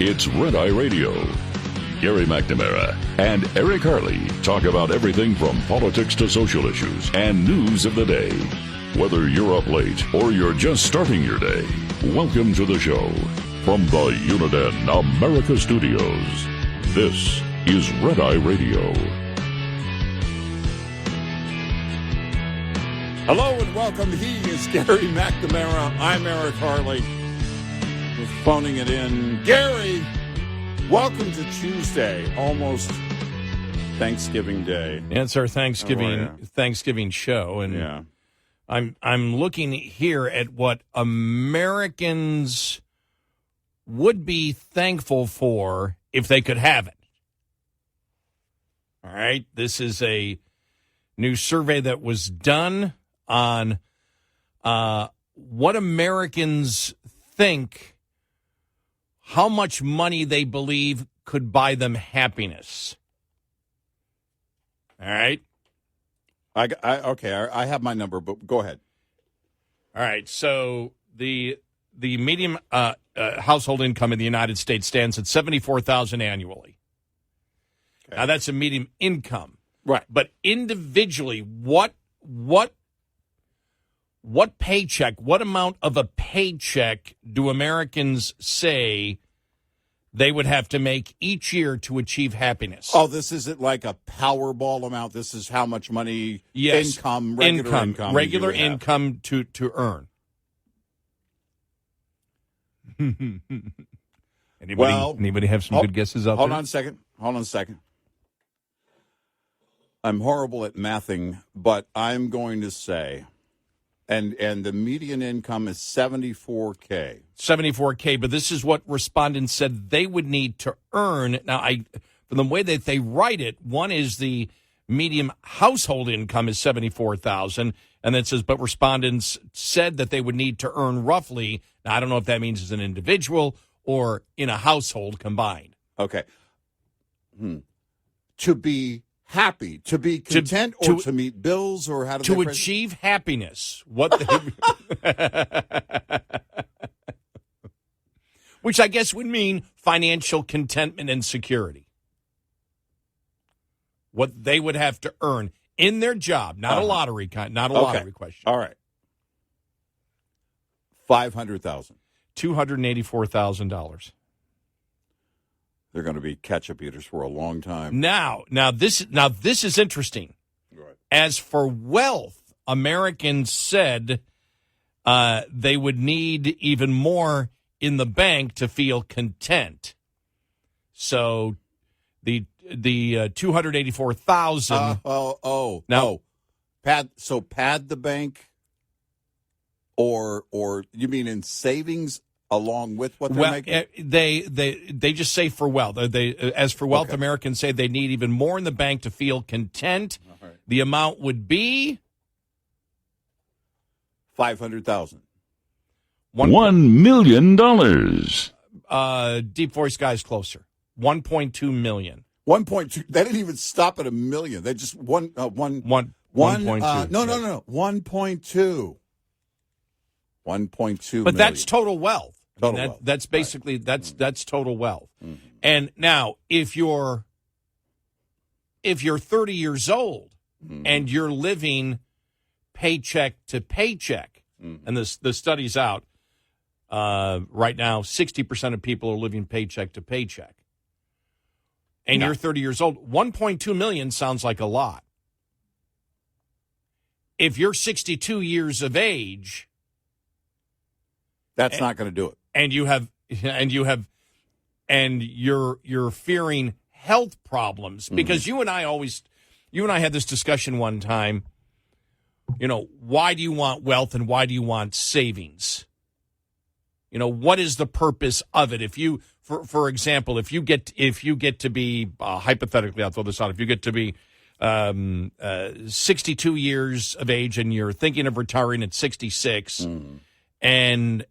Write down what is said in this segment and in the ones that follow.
It's Red Eye Radio. Gary McNamara and Eric Harley talk about everything from politics to social issues and news of the day. Whether you're up late or you're just starting your day, welcome to the show. From the Uniden America Studios, this is Red Eye Radio. Hello and welcome. He is Gary McNamara. I'm Eric Harley. We're phoning it in. Gary, welcome to Tuesday, almost Thanksgiving Day. Yeah, it's our Thanksgiving show, and yeah. I'm looking here at what Americans would be thankful for if they could have it. All right, this is a new survey that was done on what Americans think, how much money they believe could buy them happiness. All right? I have my number, but go ahead. All right, so the median household income in the United States stands at $74,000 annually. Okay. Now, that's a median income. Right. But individually, what paycheck, what amount of a paycheck do Americans say they would have to make each year to achieve happiness? Oh, this isn't like a Powerball amount. This is how much money, regular income to earn. Anybody have some good guesses out there? Hold on a second. I'm horrible at mathing, but I'm going to say, and the median income is $74K. $74K, but this is what respondents said they would need to earn. Now, from the way that they write it, one is the median household income is $74,000, and it says, but respondents said that they would need to earn roughly. Now, I don't know if that means as an individual or in a household combined. Okay. To be happy, to be content, or to meet bills, or how to achieve happiness. Which I guess would mean financial contentment and security. What they would have to earn in their job, not a lottery lottery question. All right. $500,000. $284,000. They're going to be ketchup eaters for a long time. Now this is interesting. Right. As for wealth, Americans said they would need even more in the bank to feel content. So the 284,000. Pad the bank, or you mean in savings? Along with what they're making? They just say for wealth. As for wealth, Americans say they need even more in the bank to feel content. Right. The amount would be $500,000. $1 million. Deep voice guy's closer. $1.2 million. 1.2. They didn't even stop at $1 million. They just 1.2. No. 1.2. 1.2 but that's total wealth. That's basically that's total wealth. Mm-hmm. And now if you're 30 years old and you're living paycheck to paycheck, and the study's out right now, 60% of people are living paycheck to paycheck. And you're 30 years old, 1.2 million sounds like a lot. If you're 62 years of age, that's not going to do it. And you're fearing health problems because you and I had this discussion one time. You know, why do you want wealth and why do you want savings? You know, what is the purpose of it? If you, for example, if you get to be hypothetically, I'll throw this out. If you get to be 62 years of age and you're thinking of retiring at 66, and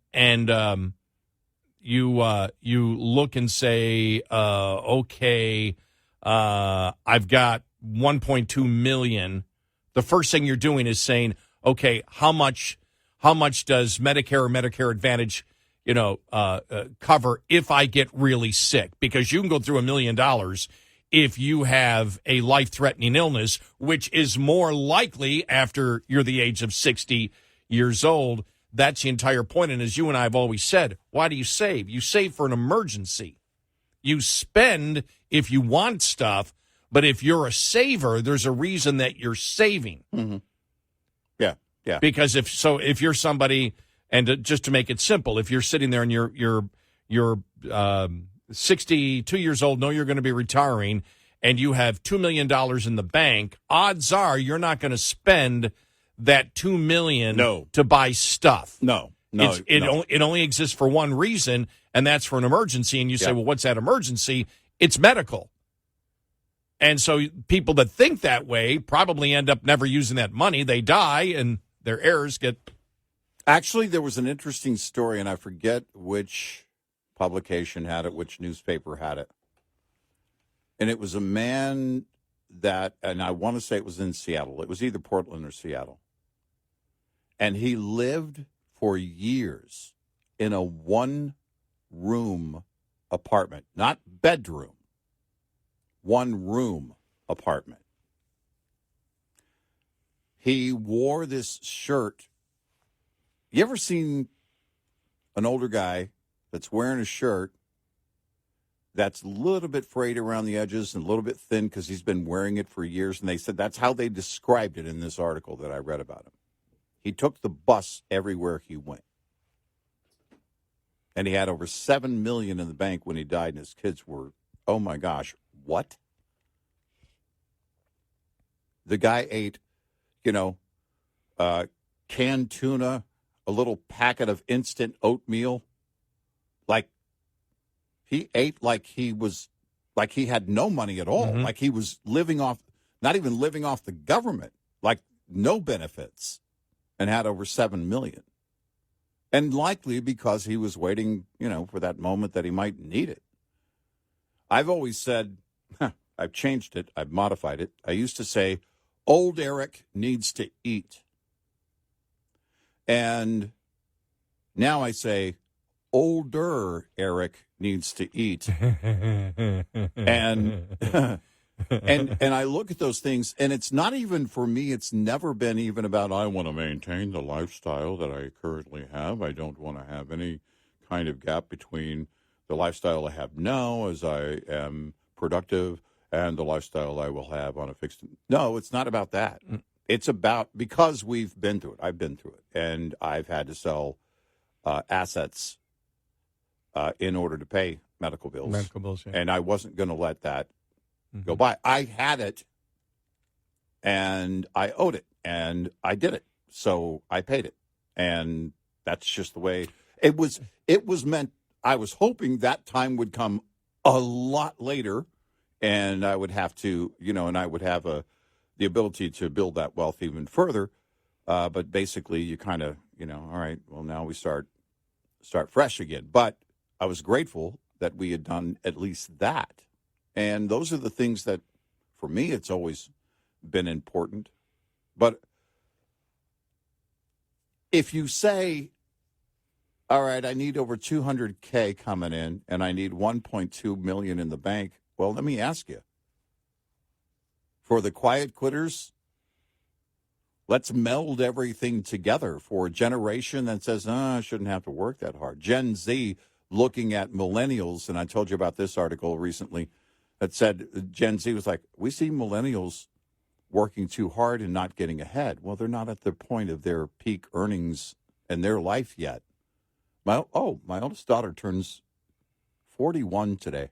you look and say, okay, I've got 1.2 million. The first thing you're doing is saying, okay, how much does Medicare or Medicare Advantage cover if I get really sick, because you can go through $1 million if you have a life-threatening illness, which is more likely after you're the age of 60 years old. That's the entire point. And as you and I have always said, why do you save? You save for an emergency. You spend if you want stuff, but if you're a saver, there's a reason that you're saving. Mm-hmm. Yeah. Because if you're somebody, and just to make it simple, if you're sitting there and you're 62 years old, know you're going to be retiring, and you have $2 million in the bank, odds are you're not going to spend that $2 million to buy stuff. No. It only exists for one reason, and that's for an emergency. And you say, well, what's that emergency? It's medical. And so people that think that way probably end up never using that money. They die, and their heirs get... Actually, there was an interesting story, and I forget which publication had it, which newspaper had it. And it was a man that, and I want to say it was in Seattle. It was either Portland or Seattle. And he lived for years in a one-room apartment, not bedroom, one-room apartment. He wore this shirt. You ever seen an older guy that's wearing a shirt that's a little bit frayed around the edges and a little bit thin because he's been wearing it for years? And they said that's how they described it in this article that I read about him. He took the bus everywhere he went. And he had over $7 million in the bank when he died, and his kids were, oh my gosh, what? The guy ate, canned tuna, a little packet of instant oatmeal. Like, he ate like he had no money at all. Mm-hmm. Like he was not even living off the government, like no benefits, and had over $7 million. And likely because he was waiting, for that moment that he might need it. I've always said, I've changed it, I've modified it. I used to say, old Eric needs to eat. And now I say, older Eric needs to eat. And I look at those things, and it's not even for me, it's never been even about, I want to maintain the lifestyle that I currently have. I don't want to have any kind of gap between the lifestyle I have now as I am productive and the lifestyle I will have on a fixed. No, it's not about that. It's about, because we've been through it. I've been through it, and I've had to sell assets in order to pay medical bills. Yeah. And I wasn't going to let that go by. I had it, and I owed it, and I did it. So I paid it, and that's just the way it was. It was meant. I was hoping that time would come a lot later, and I would have to, and I would have the ability to build that wealth even further. But basically, you kind of, all right, well, now we start fresh again. But I was grateful that we had done at least that. And those are the things that, for me, it's always been important. But if you say, all right, I need over $200K coming in, and I need $1.2 million in the bank, well, let me ask you. For the quiet quitters, let's meld everything together for a generation that says, I shouldn't have to work that hard. Gen Z, looking at millennials, and I told you about this article recently that said Gen Z was like, we see millennials working too hard and not getting ahead. Well, they're not at the point of their peak earnings in their life yet. My oldest daughter turns 41 today.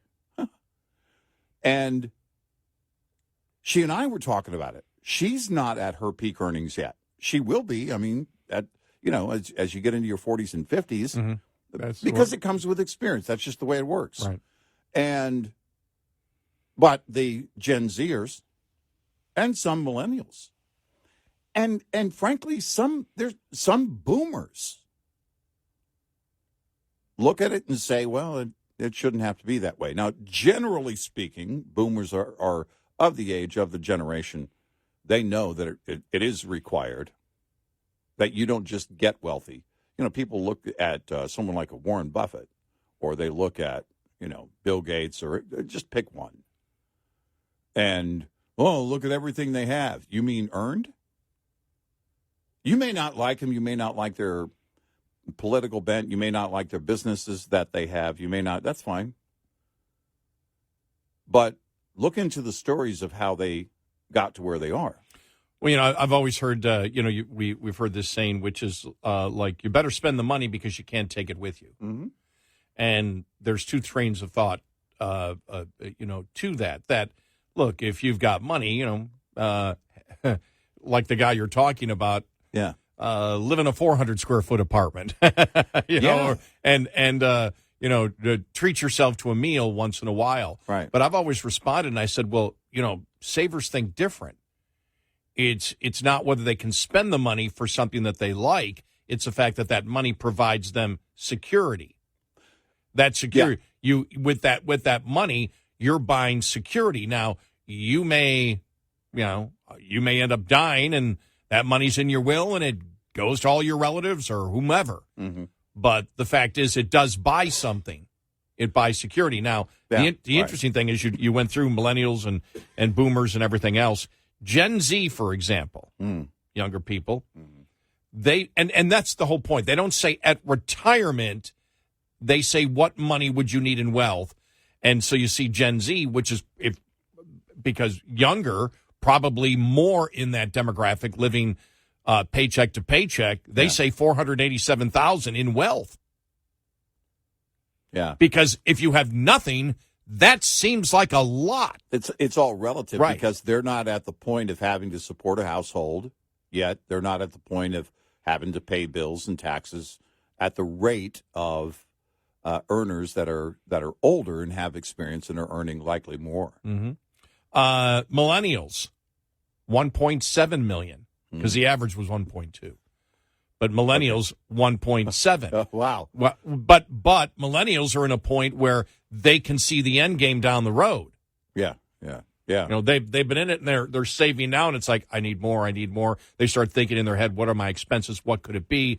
And she and I were talking about it. She's not at her peak earnings yet. She will be. I mean, as you get into your 40s and 50s, because it comes with experience. That's just the way it works. Right. But the Gen Zers and some millennials, and frankly, there's some boomers look at it and say, well, it shouldn't have to be that way. Now, generally speaking, boomers are of the age of the generation. They know that it is required, that you don't just get wealthy. people look at someone like a Warren Buffett, or they look at, Bill Gates, or just pick one. And, look at everything they have. You mean earned? You may not like them. You may not like their political bent. You may not like their businesses that they have. You may not. That's fine. But look into the stories of how they got to where they are. Well, I've always heard, we've heard this saying, which is like, you better spend the money because you can't take it with you. Mm-hmm. And there's two trains of thought, to that, look, if you've got money, like the guy you're talking about, yeah, live in a 400 square foot apartment, treat yourself to a meal once in a while. Right. But I've always responded and I said, well, savers think different. It's not whether they can spend the money for something that they like. It's the fact that money provides them security. That security, with that money, you're buying security. Now, you may end up dying, and that money's in your will, and it goes to all your relatives or whomever. Mm-hmm. But the fact is, it does buy something. It buys security. Now, the interesting thing is you went through millennials and boomers and everything else. Gen Z, for example, younger people, they and that's the whole point. They don't say at retirement. They say, what money would you need in wealth? And so you see Gen Z, which is because younger, probably more in that demographic, living paycheck to paycheck. They say $487,000 in wealth. Yeah, because if you have nothing, that seems like a lot. It's all relative, right? Because they're not at the point of having to support a household yet. They're not at the point of having to pay bills and taxes at the rate of earners that are older and have experience and are earning likely more. Mm-hmm. Millennials, 1.7 million, because the average was 1.2. But millennials, 1.7. Oh, wow. Well, but millennials are in a point where they can see the end game down the road. Yeah. They've been in it, and they're saving now, and it's like, I need more. They start thinking in their head, what are my expenses? What could it be?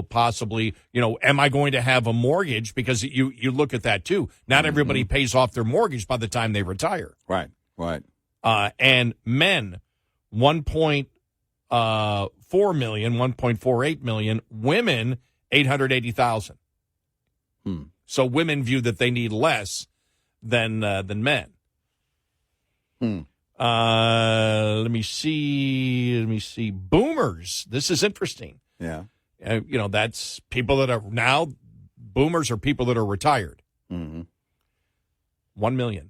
Possibly, am I going to have a mortgage? Because you look at that too. Not everybody pays off their mortgage by the time they retire. Right. And men, 1.4 million, 1.48 million. Women, 880,000. So women view that they need less than men. Let me see. Boomers. This is interesting. Yeah. That's people that are now, boomers are people that are retired. 1 million.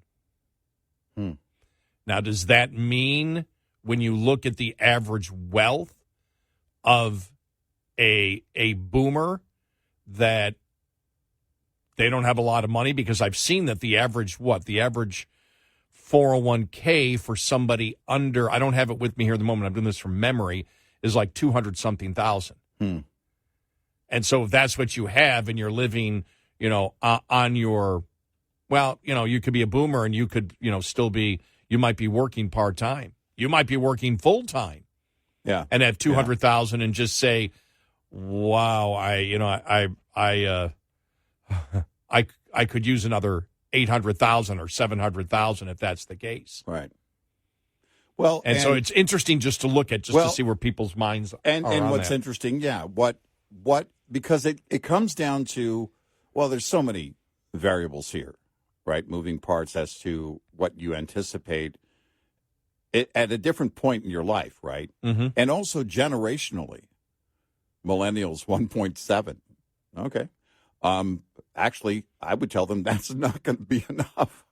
Now, does that mean when you look at the average wealth of a boomer that they don't have a lot of money? Because I've seen that the average 401k for somebody under, I don't have it with me here at the moment, I'm doing this from memory, is like 200-something thousand. And so if that's what you have and you're living, on your, you could be a boomer and you could, still be, you might be working part-time. You might be working full-time. Yeah. And have 200,000 and just say, wow, I could use another 800,000 or 700,000 if that's the case. Right. Well, and so it's interesting just to look at, to see where people's minds are. And what's interesting, what because it comes down to, there's so many variables here, right? Moving parts as to what you anticipate at a different point in your life, right? Mm-hmm. And also generationally, millennials 1.7. Okay. Actually, I would tell them that's not going to be enough.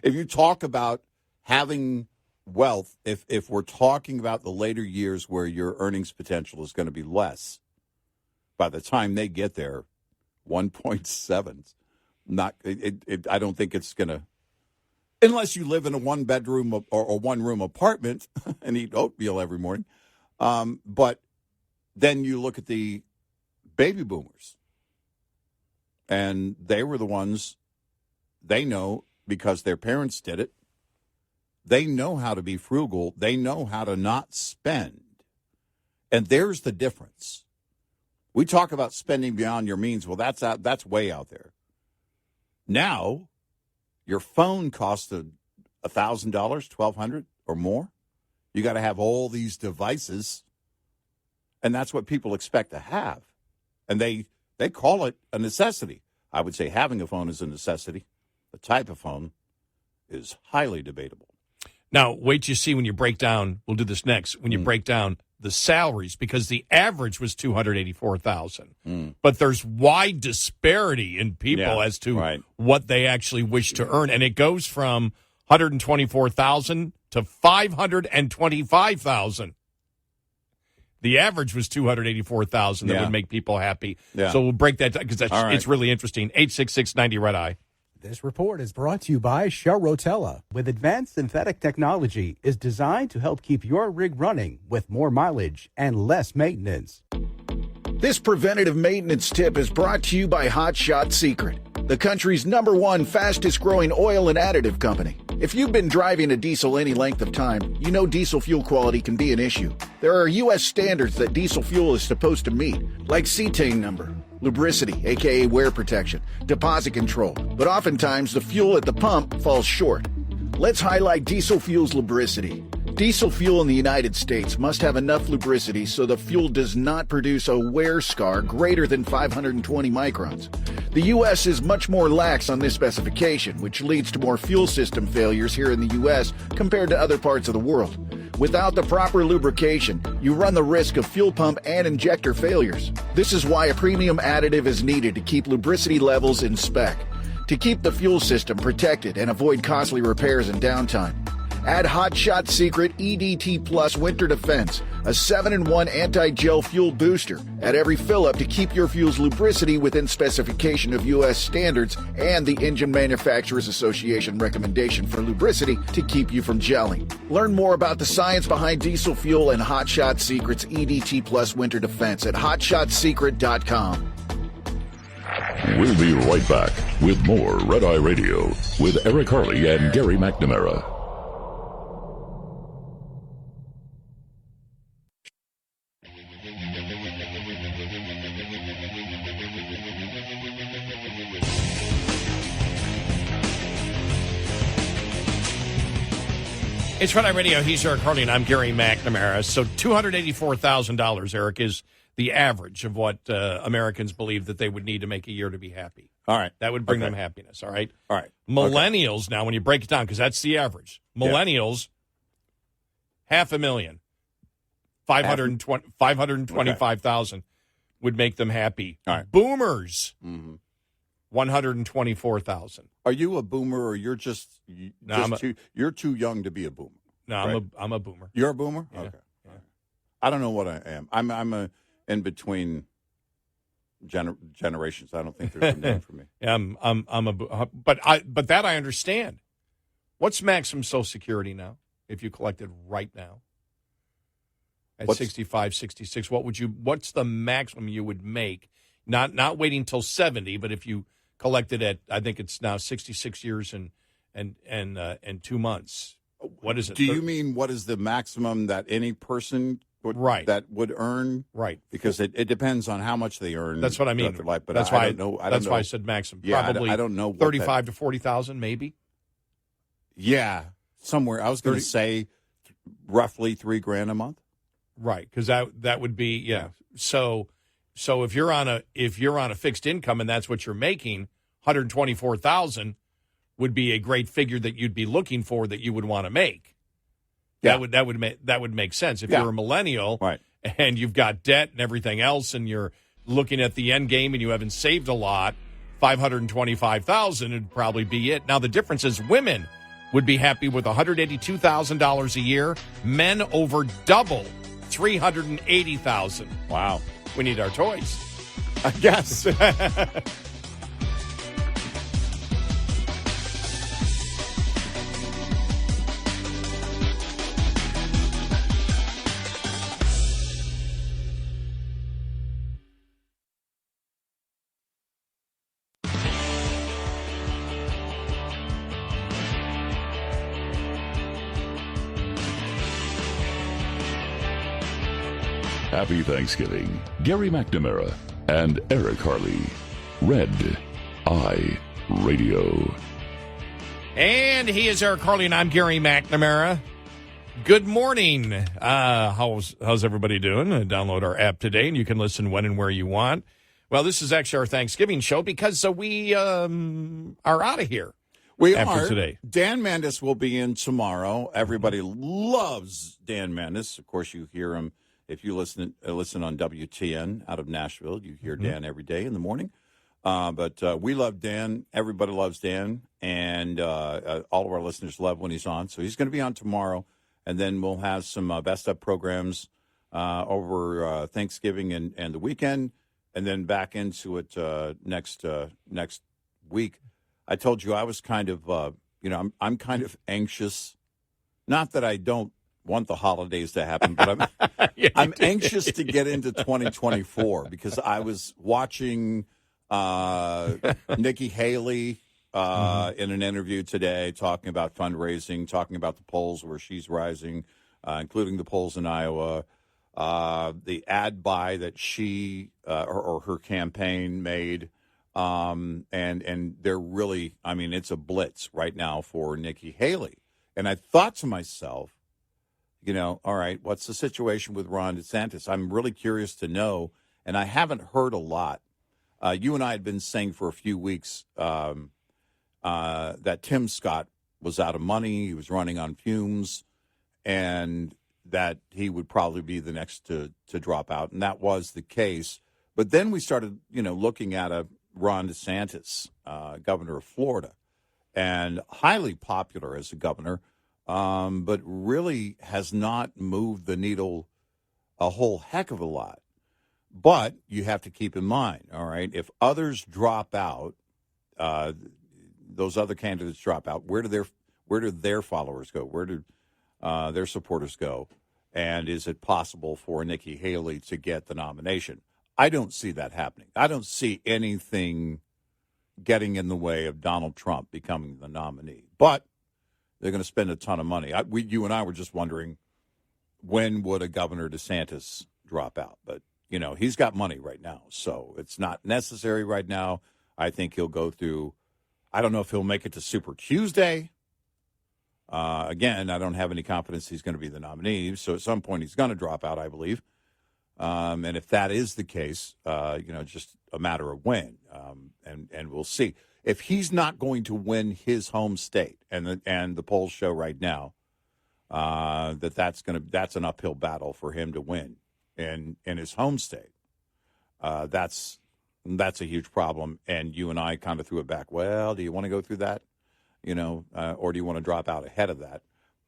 If you talk about having wealth, if we're talking about the later years where your earnings potential is going to be less, by the time they get there, 1.7, I don't think it's going to, unless you live in a one-bedroom or one-room apartment and eat oatmeal every morning. But then you look at the baby boomers, and they were the ones, they know because their parents did it. They know how to be frugal. They know how to not spend. And there's the difference. We talk about spending beyond your means. Well, that's way out there. Now, your phone costs $1,000, $1,200 or more. You got to have all these devices, and that's what people expect to have. And they call it a necessity. I would say having a phone is a necessity. The type of phone is highly debatable. Now, wait till you see when you break down, we'll do this next, when you break down the salaries, because the average was $284,000. But there's wide disparity in people as to what they actually wish to earn. And it goes from $124,000 to $525,000. The average was $284,000 that would make people happy. Yeah. So we'll break that down because it's really interesting. 866-90-RED-I. This report is brought to you by Shell Rotella. With advanced synthetic technology, is designed to help keep your rig running with more mileage and less maintenance. This preventative maintenance tip is brought to you by Hot Shot Secret, the country's #1 fastest growing oil and additive company. If you've been driving a diesel any length of time, you know diesel fuel quality can be an issue. There are U.S. standards that diesel fuel is supposed to meet, like cetane number, lubricity, aka wear protection, deposit control, but oftentimes the fuel at the pump falls short. Let's highlight diesel fuel's lubricity. Diesel fuel in the United States must have enough lubricity so the fuel does not produce a wear scar greater than 520 microns. The U.S. is much more lax on this specification, which leads to more fuel system failures here in the U.S. compared to other parts of the world. Without the proper lubrication, you run the risk of fuel pump and injector failures. This is why a premium additive is needed to keep lubricity levels in spec, to keep the fuel system protected and avoid costly repairs and downtime. Add Hot Shot Secret EDT Plus Winter Defense, a 7-in-1 anti-gel fuel booster at every fill-up to keep your fuel's lubricity within specification of U.S. standards and the Engine Manufacturers Association recommendation for lubricity to keep you from gelling. Learn more about the science behind diesel fuel and Hot Shot Secret's EDT Plus Winter Defense at hotshotsecret.com. We'll be right back with more Red Eye Radio with Eric Harley and Gary McNamara. It's Red Eye Radio. He's Eric Harley, and I'm Gary McNamara. So $284,000, Eric, is the average of what Americans believe that they would need to make a year to be happy. All right. That would bring them happiness, all right? All right. Millennials, now, when you break it down, because that's the average. Millennials, $500,000. 525,000 would make them happy. All right. Boomers, 124,000. Are you a boomer, or you're you're too young to be a boomer? No, right? I'm a boomer. You're a boomer? Yeah. Okay. Yeah. I don't know what I am. I'm a in between generations. I don't think there's a name for me. I'm but that I understand. What's maximum Social Security now? If you collected right now at 65, 66, what's the maximum you would make? Not waiting till 70, but if you collected at, I think it's now 66 years and 2 months. What is it? Do you mean what is the maximum that any person would earn? Right. Because it depends on how much they earn. That's what I mean. Their life, but that's I don't know. That's why I said maximum. Yeah, probably I don't know. 35 to 40,000, maybe. Yeah, somewhere. I was going to say roughly $3,000 a month. Right, because that would be So if you're on a fixed income and that's what you're making, 124,000 would be a great figure that you'd be looking for, that you would want to make. Yeah. That would make sense. If you're a millennial, right, and you've got debt and everything else, and you're looking at the end game and you haven't saved a lot, 525,000 would probably be it. Now the difference is women would be happy with $182,000 a year. Men over double, $380,000. Wow. We need our toys, I guess. Happy Thanksgiving. Gary McNamara and Eric Harley. Red Eye Radio. And he is Eric Harley, and I'm Gary McNamara. Good morning. How's everybody doing? Download our app today, and you can listen when and where you want. Well, this is actually our Thanksgiving show because we are out of here. We after are. Today. Dan Mandis will be in tomorrow. Everybody loves Dan Mandis. Of course, you hear him if you listen on WTN out of Nashville. You hear Dan every day in the morning. But we love Dan. Everybody loves Dan. And all of our listeners love when he's on. So he's going to be on tomorrow. And then we'll have some best of programs over Thanksgiving and the weekend. And then back into it next week. I told you I was kind of, I'm kind of anxious. Not that I don't want the holidays to happen, but I'm anxious to get into 2024 because I was watching Nikki Haley in an interview today talking about fundraising, talking about the polls where she's rising, including the polls in Iowa, the ad buy that she or her campaign made. And they're really, it's a blitz right now for Nikki Haley. And I thought to myself, all right, what's the situation with Ron DeSantis? I'm really curious to know, and I haven't heard a lot. You and I had been saying for a few weeks that Tim Scott was out of money, he was running on fumes, and that he would probably be the next to drop out, and that was the case. But then we started, looking at Ron DeSantis, governor of Florida, and highly popular as a governor, but really has not moved the needle a whole heck of a lot. But you have to keep in mind, all right, if others drop out, those other candidates drop out, where do their followers go? Where do their supporters go? And is it possible for Nikki Haley to get the nomination? I don't see that happening. I don't see anything getting in the way of Donald Trump becoming the nominee. But they're going to spend a ton of money. You and I were just wondering, when would a Governor DeSantis drop out? But, he's got money right now, so it's not necessary right now. I think he'll go through, I don't know if he'll make it to Super Tuesday. Again, I don't have any confidence he's going to be the nominee, so at some point he's going to drop out, I believe. And if that is the case, just a matter of when, and we'll see. If he's not going to win his home state, and the polls show right now that's an uphill battle for him to win in his home state, that's a huge problem. And you and I kind of threw it back. Well, do you want to go through that, or do you want to drop out ahead of that?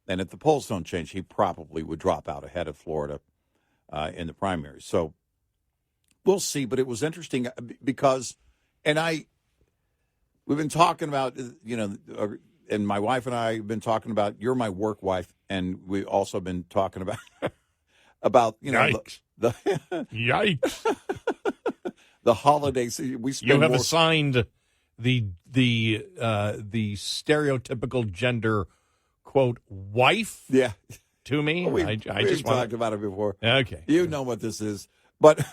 And if the polls don't change, he probably would drop out ahead of Florida in the primaries. So we'll see. But it was interesting because, we've been talking about, and my wife and I have been talking about, you're my work wife, and we've also been talking about, Yikes. Yikes. the holidays. We spend You have more... assigned the stereotypical gender, quote, wife to me. We've I just talked about it before. Okay. You know what this is. But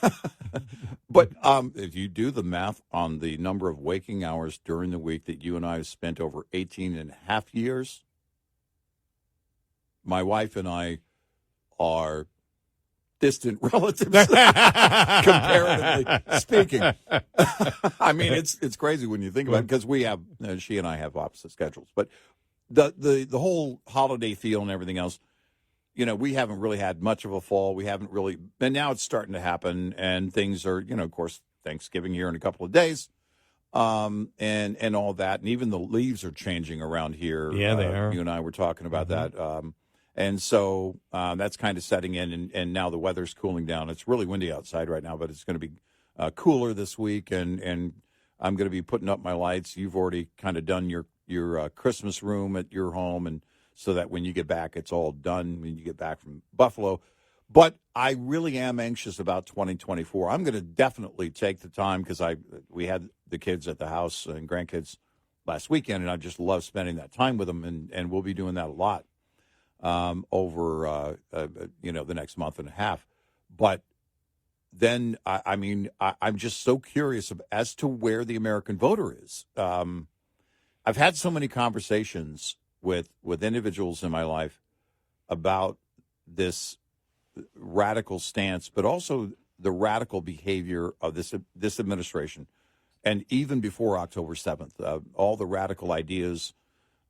if you do the math on the number of waking hours during the week that you and I have spent over 18 and a half years, my wife and I are distant relatives, comparatively speaking. It's crazy when you think about it, because we have, she and I have opposite schedules. But the whole holiday feel and everything else, we haven't really had much of a fall. We haven't really, and now it's starting to happen, and things are, of course, Thanksgiving here in a couple of days, and all that, and even the leaves are changing around here. Yeah, they are. You and I were talking about that, and so that's kind of setting in, and now the weather's cooling down. It's really windy outside right now, but it's going to be cooler this week, and I'm going to be putting up my lights. You've already kind of done your Christmas room at your home, and so that when you get back, it's all done when you get back from Buffalo. But I really am anxious about 2024. I'm going to definitely take the time, because we had the kids at the house and grandkids last weekend, and I just love spending that time with them, and we'll be doing that a lot over the next month and a half. But then I'm just so curious as to where the American voter is. I've had so many conversations with individuals in my life about this radical stance, but also the radical behavior of this administration, and even before October 7th, all the radical ideas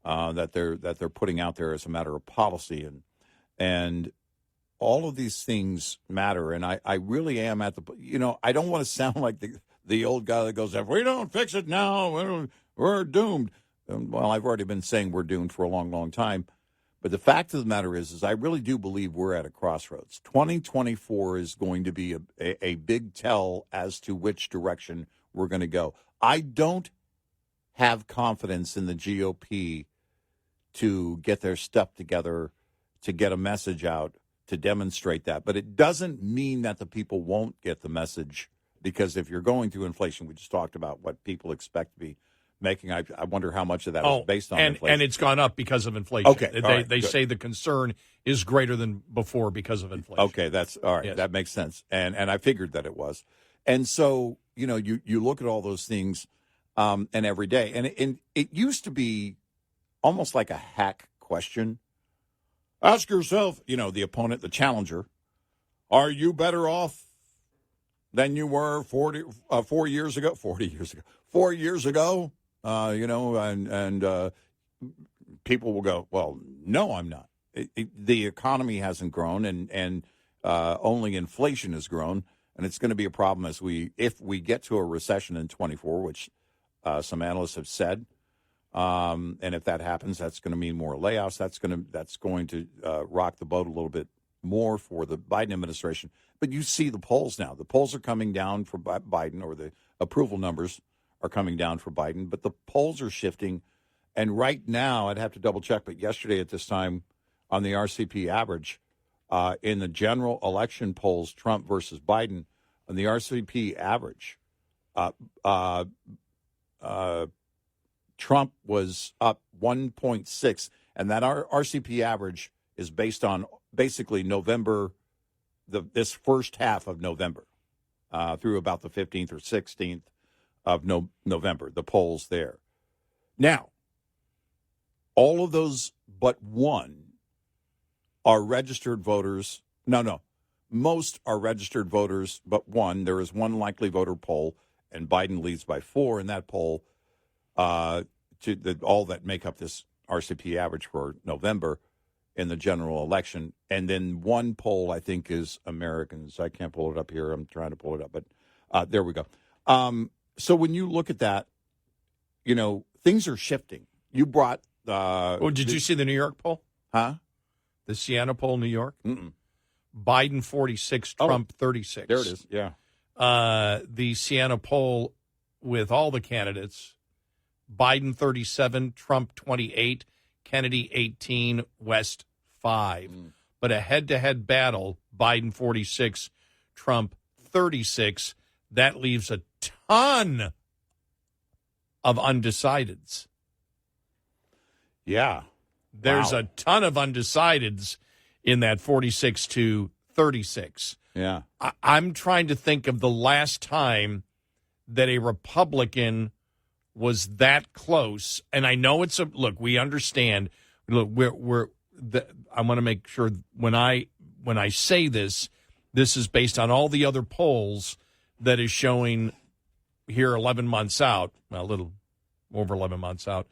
that they're putting out there as a matter of policy, and all of these things matter. And I really am at the, I don't want to sound like the old guy that goes, if we don't fix it now, we're doomed. Well, I've already been saying we're doomed for a long, long time. But the fact of the matter is I really do believe we're at a crossroads. 2024 is going to be a big tell as to which direction we're going to go. I don't have confidence in the GOP to get their stuff together, to get a message out, to demonstrate that. But it doesn't mean that the people won't get the message, because if you're going through inflation, we just talked about what people expect to be making. I wonder how much of that is based on inflation. And it's gone up because of inflation. Okay. They say the concern is greater than before because of inflation. Okay, that's all right. Yes. That makes sense. And I figured that it was. And so, you look at all those things and every day. And it used to be almost like a hack question. Ask yourself, the opponent, the challenger, are you better off than you were 4 years ago? 40 years ago. 4 years ago? And people will go, well, no, I'm not. The economy hasn't grown, and only inflation has grown, and it's going to be a problem if we get to a recession in 24, which some analysts have said. And if that happens, that's going to mean more layoffs. That's going to rock the boat a little bit more for the Biden administration. But you see the polls now. The polls are coming down for Biden, or the approval numbers are coming down for Biden, but the polls are shifting. And right now, I'd have to double check, but yesterday at this time on the RCP average, in the general election polls, Trump versus Biden, on the RCP average, Trump was up 1.6, and that RCP average is based on basically November, this first half of November, through about the 15th or 16th of November, the polls there. Now, all of those but one are registered voters. No. Most are registered voters but one. There is one likely voter poll, and Biden leads by 4 in that poll, all that make up this RCP average for November in the general election. And then one poll, I think, is Americans. I can't pull it up here. I'm trying to pull it up, but there we go. So when you look at that, things are shifting. You brought... did you see the New York poll? Huh? The Siena poll, New York? Mm-mm. Biden 46, Trump 36. There it is, yeah. The Siena poll with all the candidates, Biden 37, Trump 28, Kennedy 18, West 5. But a head-to-head battle, Biden 46, Trump 36. That leaves a ton of undecideds. Yeah. There's a ton of undecideds in that 46 to 36. Yeah. I'm trying to think of the last time that a Republican was that close. And I know look, we understand. Look, I want to make sure when I say this is based on all the other polls that is showing here 11 months out, well, a little over 11 months out,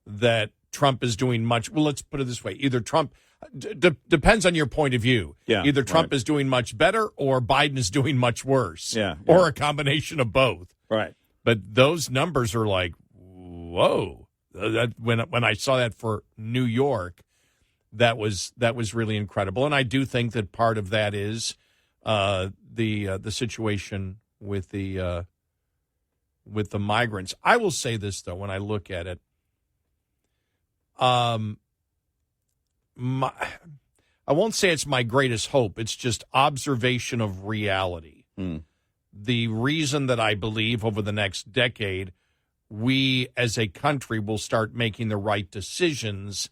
that Trump is doing much. Well, let's put it this way. Either Trump, depends on your point of view. Yeah, either Trump is doing much better or Biden is doing much worse. Yeah. Or a combination of both. Right. But those numbers are like, whoa. When I saw that for New York, that was really incredible. And I do think that part of that is the situation with the migrants. I will say this, though, when I look at it, I won't say it's my greatest hope. It's just observation of reality. The reason that I believe over the next decade we as a country will start making the right decisions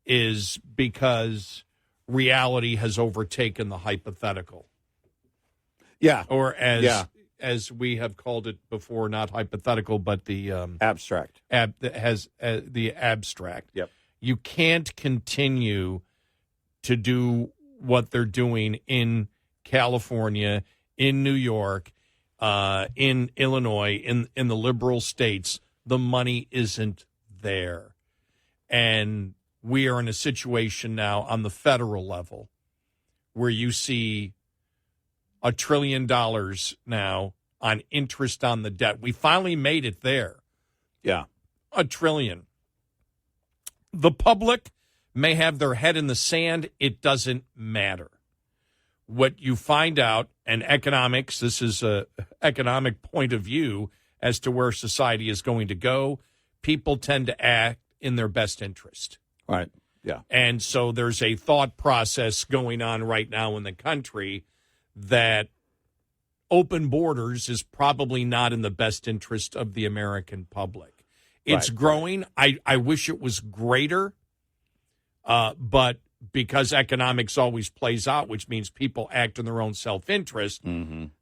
is because reality has overtaken the hypothetical. Yeah. Or as we have called it before, not hypothetical, but the abstract. The abstract. Yep. You can't continue to do what they're doing in California, in New York, in Illinois, in the liberal states. The money isn't there. And we are in a situation now on the federal level where you see $1 trillion now on interest on the debt. We finally made it there. Yeah. $1 trillion. The public may have their head in the sand. It doesn't matter. What you find out, and economics, this is an economic point of view as to where society is going to go, people tend to act in their best interest. Right. Yeah. And so there's a thought process going on right now in the country that open borders is probably not in the best interest of the American public. It's growing. I wish it was greater, but because economics always plays out, which means people act in their own self-interest,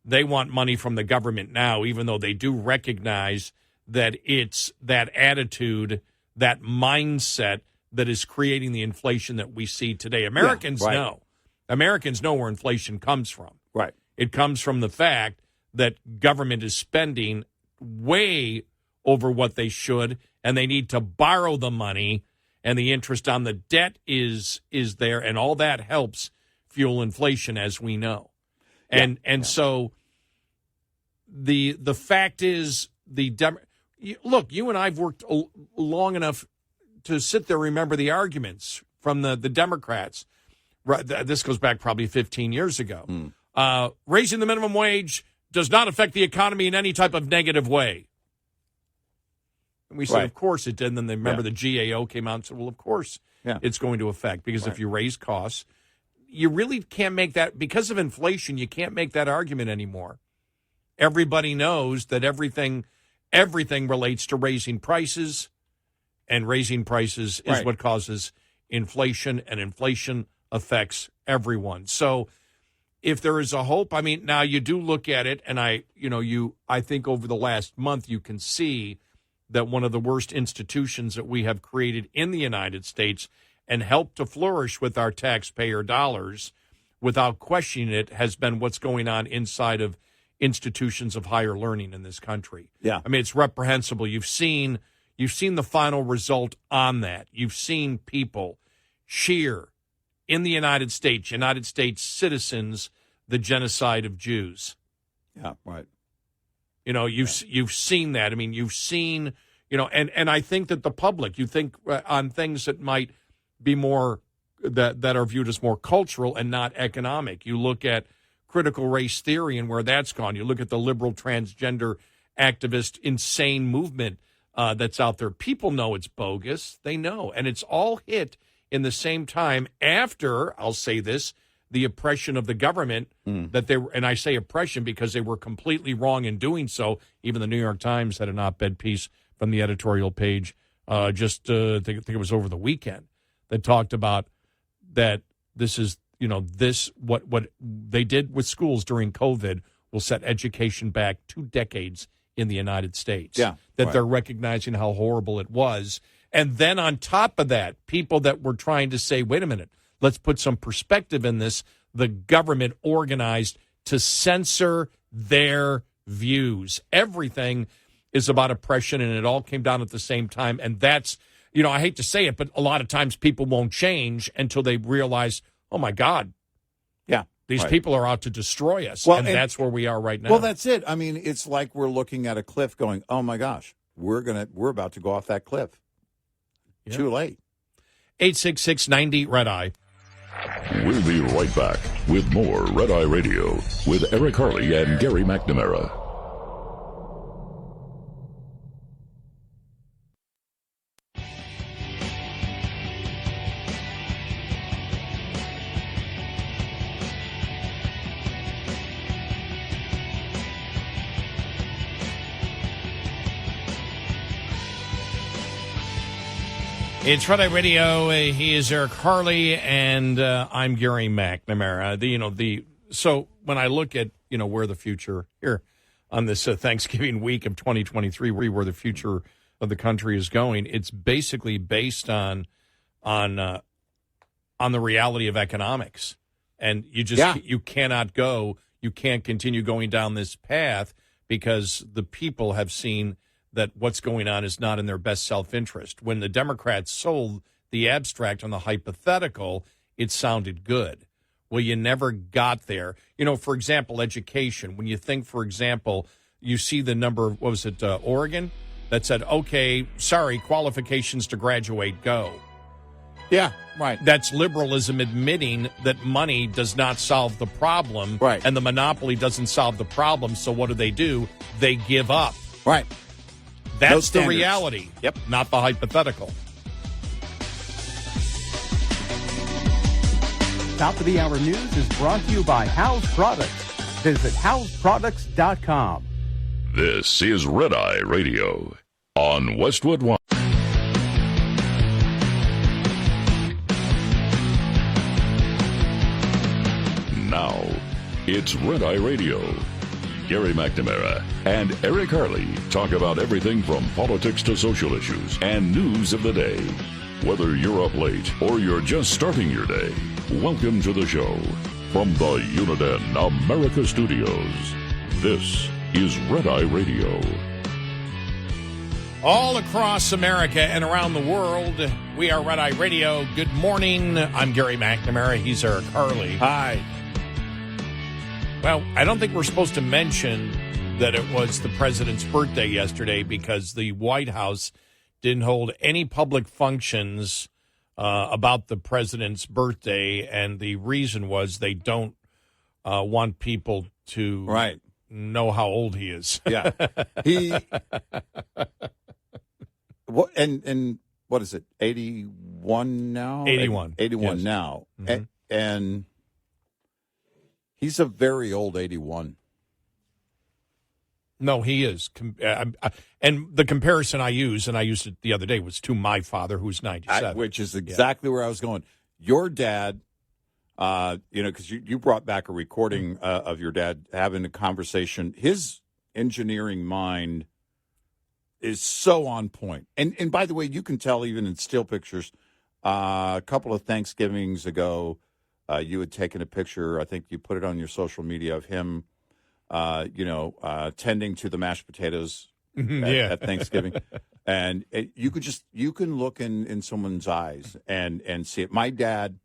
they want money from the government now, even though they do recognize that it's that attitude, that mindset that is creating the inflation that we see today. Americans know. Americans know where inflation comes from. Right. It comes from the fact that government is spending way over what they should, and they need to borrow the money, and the interest on the debt is there, and all that helps fuel inflation, as we know. And so the fact is, look, you and I have worked long enough to sit there and remember the arguments from the Democrats. This goes back probably 15 years ago. Raising the minimum wage does not affect the economy in any type of negative way. And we said, of course it did. And then the GAO came out and said, well, of course it's going to affect, because if you raise costs, you really can't make that, because of inflation, you can't make that argument anymore. Everybody knows that everything relates to raising prices, and raising prices is what causes inflation, and inflation affects everyone. So if there is a hope, I mean, now you do look at it, and I think over the last month you can see that one of the worst institutions that we have created in the United States and helped to flourish with our taxpayer dollars, without questioning it, has been what's going on inside of institutions of higher learning in this country. Yeah. I mean, it's reprehensible. You've seen the final result on that. You've seen people cheer in the United States citizens, the genocide of Jews. Yeah, right. You've seen that. I mean, you've seen, and I think that the public, you think on things that might be more, that are viewed as more cultural and not economic. You look at critical race theory and where that's gone. You look at the liberal transgender activist insane movement that's out there. People know it's bogus. They know. And it's all hit in the same time after, I'll say this, the oppression of the government, that they were, and I say oppression because they were completely wrong in doing so. Even the New York Times had an op-ed piece from the editorial page I think it was over the weekend, that talked about that this is, what they did with schools during COVID will set education back 2 decades in the United States. Yeah, that they're recognizing how horrible it was. And then on top of that, people that were trying to say, wait a minute, let's put some perspective in this. The government organized to censor their views. Everything is about oppression, and it all came down at the same time. And that's, I hate to say it, but a lot of times people won't change until they realize, oh, my God. Yeah. These people are out to destroy us. Well, and that's where we are right now. Well, that's it. I mean, it's like we're looking at a cliff going, oh, my gosh, we're about to go off that cliff. Yeah. Too late. 866-90-RED-EYE. We'll be right back with more Red Eye Radio with Eric Harley and Gary McNamara. It's Red Eye Radio. He is Eric Harley, and I'm Gary McNamara. So when I look at where the future here on this Thanksgiving week of 2023, where the future of the country is going. It's basically based on the reality of economics, and you can't continue going down this path because the people have seen that what's going on is not in their best self-interest. When the Democrats sold the abstract on the hypothetical, it sounded good. Well, you never got there. For example, education. When you think, for example, you see the number of, Oregon, that said, okay, sorry, qualifications to graduate, go. Yeah, right. That's liberalism admitting that money does not solve the problem. Right. And the monopoly doesn't solve the problem. So what do? They give up. Right. That's the reality. Yep. Not the hypothetical. Top of the Hour News is brought to you by House Products. Visit houseproducts.com. This is Red Eye Radio on Westwood One. Now, it's Red Eye Radio. Gary McNamara and Eric Harley talk about everything from politics to social issues and news of the day. Whether you're up late or you're just starting your day, welcome to the show. From the Uniden America Studios, this is Red Eye Radio. All across America and around the world, we are Red Eye Radio. Good morning. I'm Gary McNamara. He's Eric Harley. Hi. Well, I don't think we're supposed to mention that it was the president's birthday yesterday because the White House didn't hold any public functions about the president's birthday, and the reason was they don't want people to know how old he is. Yeah. What and what is it? 81 now? 81. 81 yes. now. Mm-hmm. And he's a very old 81. No, he is. And the comparison I use, and I used it the other day, was to my father, who's 97. Which is exactly where I was going. Your dad, because you brought back a recording of your dad having a conversation. His engineering mind is so on point. And by the way, you can tell even in still pictures, a couple of Thanksgivings ago, you had taken a picture, I think you put it on your social media, of him tending to the mashed potatoes at Thanksgiving. And you can look in someone's eyes and see it. My dad,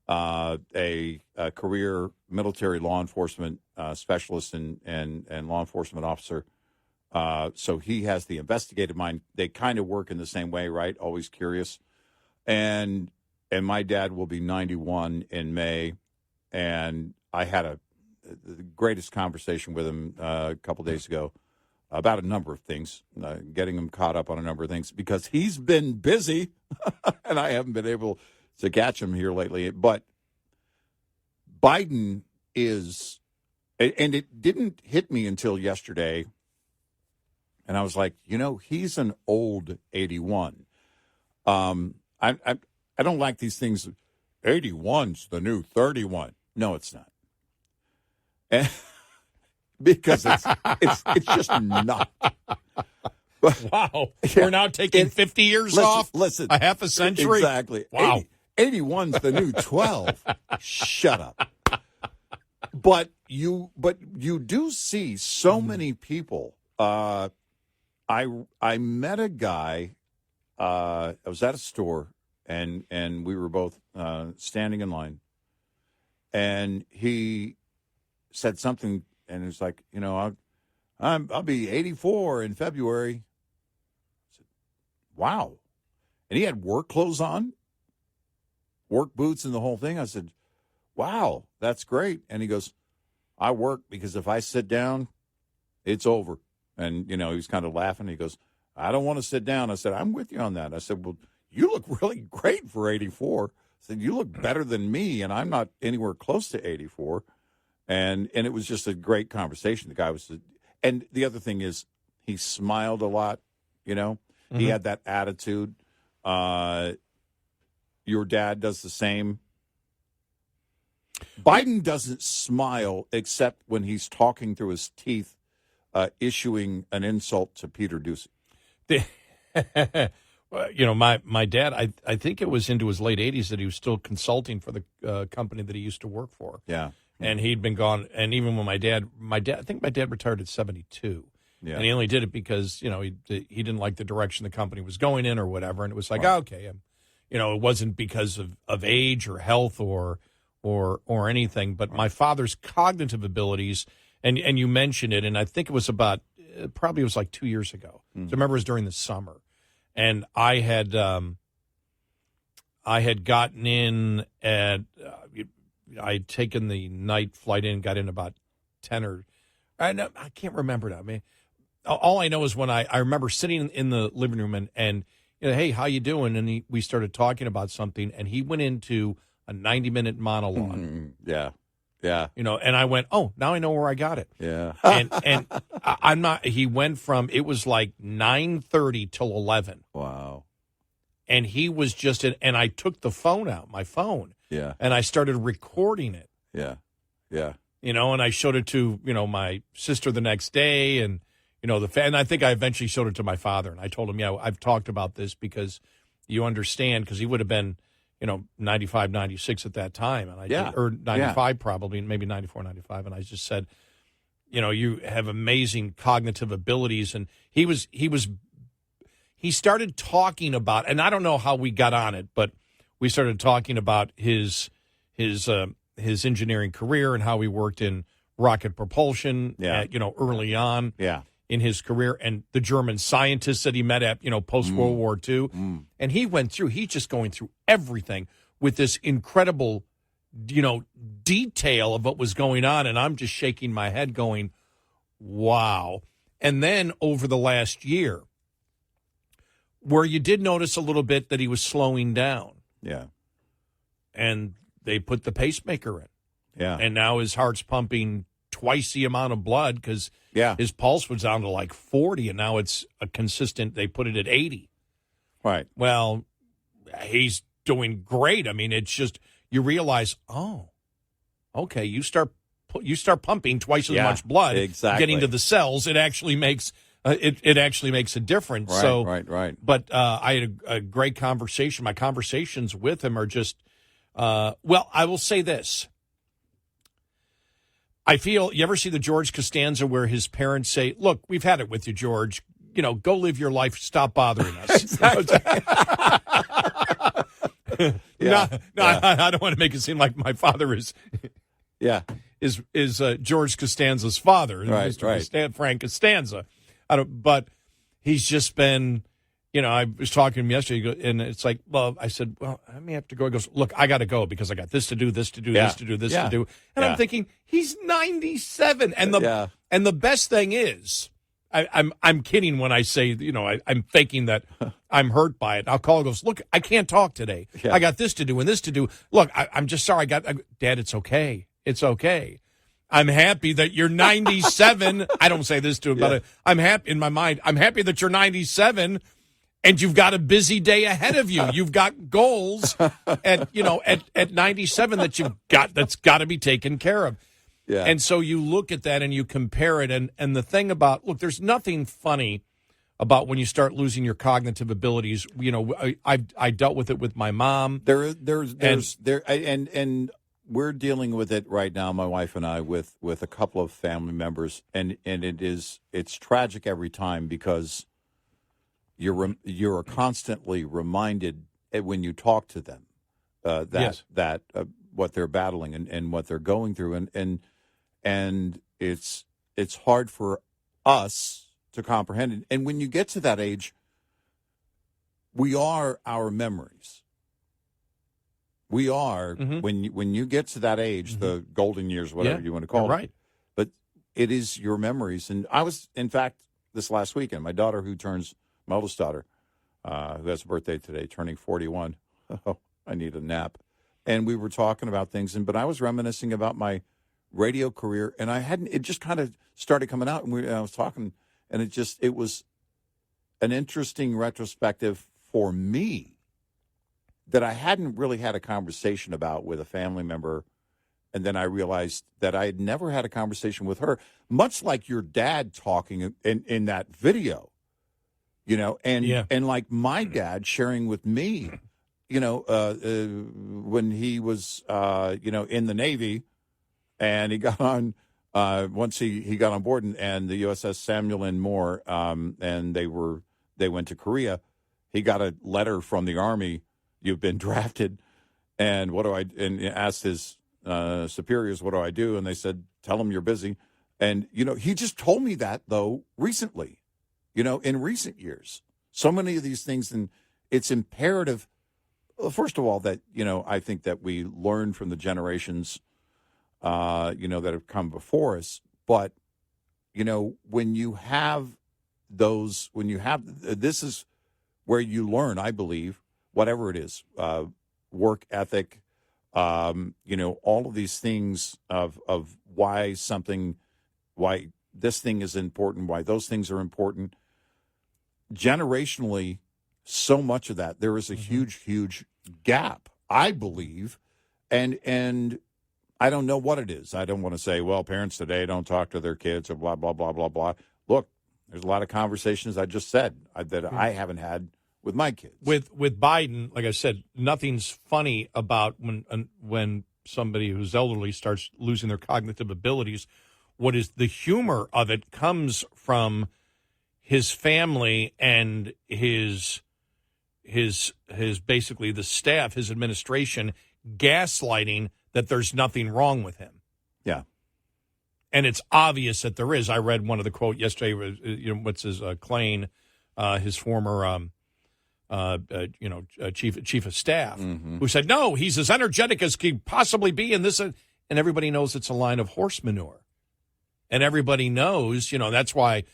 a career military law enforcement specialist and law enforcement officer, so he has the investigative mind. They kind of work in the same way, right? Always curious. And my dad will be 91 in May, and I had the greatest conversation with him a couple days ago about a number of things, getting him caught up on a number of things because he's been busy, and I haven't been able to catch him here lately. But Biden is, and it didn't hit me until yesterday, and I was like, he's an old 81. I don't like these things. 81's the new 31. No, it's not. And because it's just not. Wow. We're now taking 50 years off? Listen. A half a century? Exactly. Wow. 81's the new 12. Shut up. But you do see so many people. I met a guy. I was at a store, and we were both standing in line, and he said something, and it was like, I'll be 84 in February. I said, wow. And he had work clothes on, work boots and the whole thing. I said, wow, that's great. And he goes, I work because if I sit down, it's over. And, he was kind of laughing. He goes, I don't want to sit down. I said, I'm with you on that. I said, well, you look really great for 84. I said, you look better than me, and I'm not anywhere close to 84. And it was just a great conversation. The guy was, and the other thing is, he smiled a lot. Mm-hmm. He had that attitude. Your dad does the same. Biden doesn't smile except when he's talking through his teeth, issuing an insult to Peter Doocy. Well, my dad, I think it was into his late 80s that he was still consulting for the company that he used to work for. Yeah. And he'd been gone. And even when my dad, I think my dad retired at 72. Yeah. And he only did it because, he didn't like the direction the company was going in or whatever. And it was like, okay. It wasn't because of age or health or anything. But my father's cognitive abilities, and you mentioned it, and I think it was probably it was like 2 years ago. So I remember it was during the summer. And I had gotten in at I had taken the night flight in, got in about 10 I can't remember now. I mean, all I know is when I remember sitting in the living room and hey, how you doing? And we started talking about something, and he went into a 90-minute monologue. Yeah. Yeah. And I went, oh, now I know where I got it. Yeah. and I'm not. He went from, it was like 9:30 till 11. Wow. And he was just and I took the phone out, my phone. Yeah. And I started recording it. Yeah. Yeah. And I showed it to, my sister the next day, and, and I think I eventually showed it to my father, and I told him, yeah, I've talked about this because you understand, because he would have been, 95, 96 at that time. And or 95 probably, maybe 94, 95. And I just said, you have amazing cognitive abilities. And he started talking about, and I don't know how we got on it, but we started talking about his engineering career and how he worked in rocket propulsion, early on in his career, and the German scientists that he met at, post-World War II. And he's just going through everything with this incredible, detail of what was going on. And I'm just shaking my head going, wow. And then over the last year, where you did notice a little bit that he was slowing down. Yeah. And they put the pacemaker in. Yeah. And now his heart's pumping twice the amount of blood because his pulse was down to like 40, and now it's a consistent, they put it at 80. Right. Well, he's doing great. I mean, it's just, you realize, oh, okay, you start pumping twice as much blood, getting to the cells, it actually makes it actually makes a difference. Right, right. But I had a great conversation. My conversations with him are just, well, I will say this. I feel, you ever see the George Costanza where his parents say, look, we've had it with you, George. Go live your life. Stop bothering us. Exactly. I don't want to make it seem like my father is George Costanza's father, Mr. Frank Costanza. But he's just been, I was talking to him yesterday, and it's like, well, I said, well, I may have to go. He goes, look, I got to go because I got this to do, this to do, this to do, this to do. And I'm thinking, he's 97. And the best thing is, I'm kidding when I say, I'm faking that I'm hurt by it. I'll call and goes, look, I can't talk today. Yeah. I got this to do and this to do. Look, I'm just sorry. Dad, it's okay. It's okay. I'm happy that you're 97. I don't say this to him, but I'm happy in my mind. I'm happy that you're 97 and you've got a busy day ahead of you. You've got goals at 97 that's got to be taken care of. Yeah. And so you look at that and you compare it. And the thing about, look, there's nothing funny about when you start losing your cognitive abilities. I dealt with it with my mom. And we're dealing with it right now, my wife and I, with a couple of family members, and it's tragic every time because you're constantly reminded when you talk to them that what they're battling and what they're going through, and it's hard for us to comprehend it. And when you get to that age, we are our memories. We are when you get to that age, the golden years, whatever you want to call it. Right. But it is your memories. And I was, in fact, this last weekend, my daughter, my oldest daughter, who has a birthday today, turning 41. Oh, I need a nap. And we were talking about things, but I was reminiscing about my radio career, and it just kind of started coming out, and I was talking, and it was an interesting retrospective for me that I hadn't really had a conversation about with a family member And then I realized that I had never had a conversation with her, much like your dad talking in that video, and like my dad sharing with me, when he was, in the Navy and he got on, once he got on board and the USS Samuel N. Moore, and they went to Korea, he got a letter from the Army, "You've been drafted." And and he asked his superiors, "What do I do?" And they said, "Tell him you're busy." And, he just told me that, though, recently, in recent years. So many of these things, and it's imperative, first of all, that, I think that we learn from the generations, that have come before us. But, when you have this is where you learn, I believe, whatever it is, work ethic, all of these things of why this thing is important, why those things are important. Generationally, so much of that, there is a huge, huge gap, I believe, and I don't know what it is. I don't want to say, well, parents today don't talk to their kids or blah, blah, blah, blah, blah. Look, there's a lot of conversations I just said that I haven't had with my kids. With Biden, like I said, nothing's funny about when somebody who's elderly starts losing their cognitive abilities. What is the humor of it comes from his family and his basically the staff, his administration, gaslighting that there's nothing wrong with him. Yeah. And it's obvious that there is. I read one of the quote yesterday was, what's his Klain, his former chief of staff, who said, no, he's as energetic as he possibly be in this. And everybody knows it's a line of horse manure. And everybody knows, that's why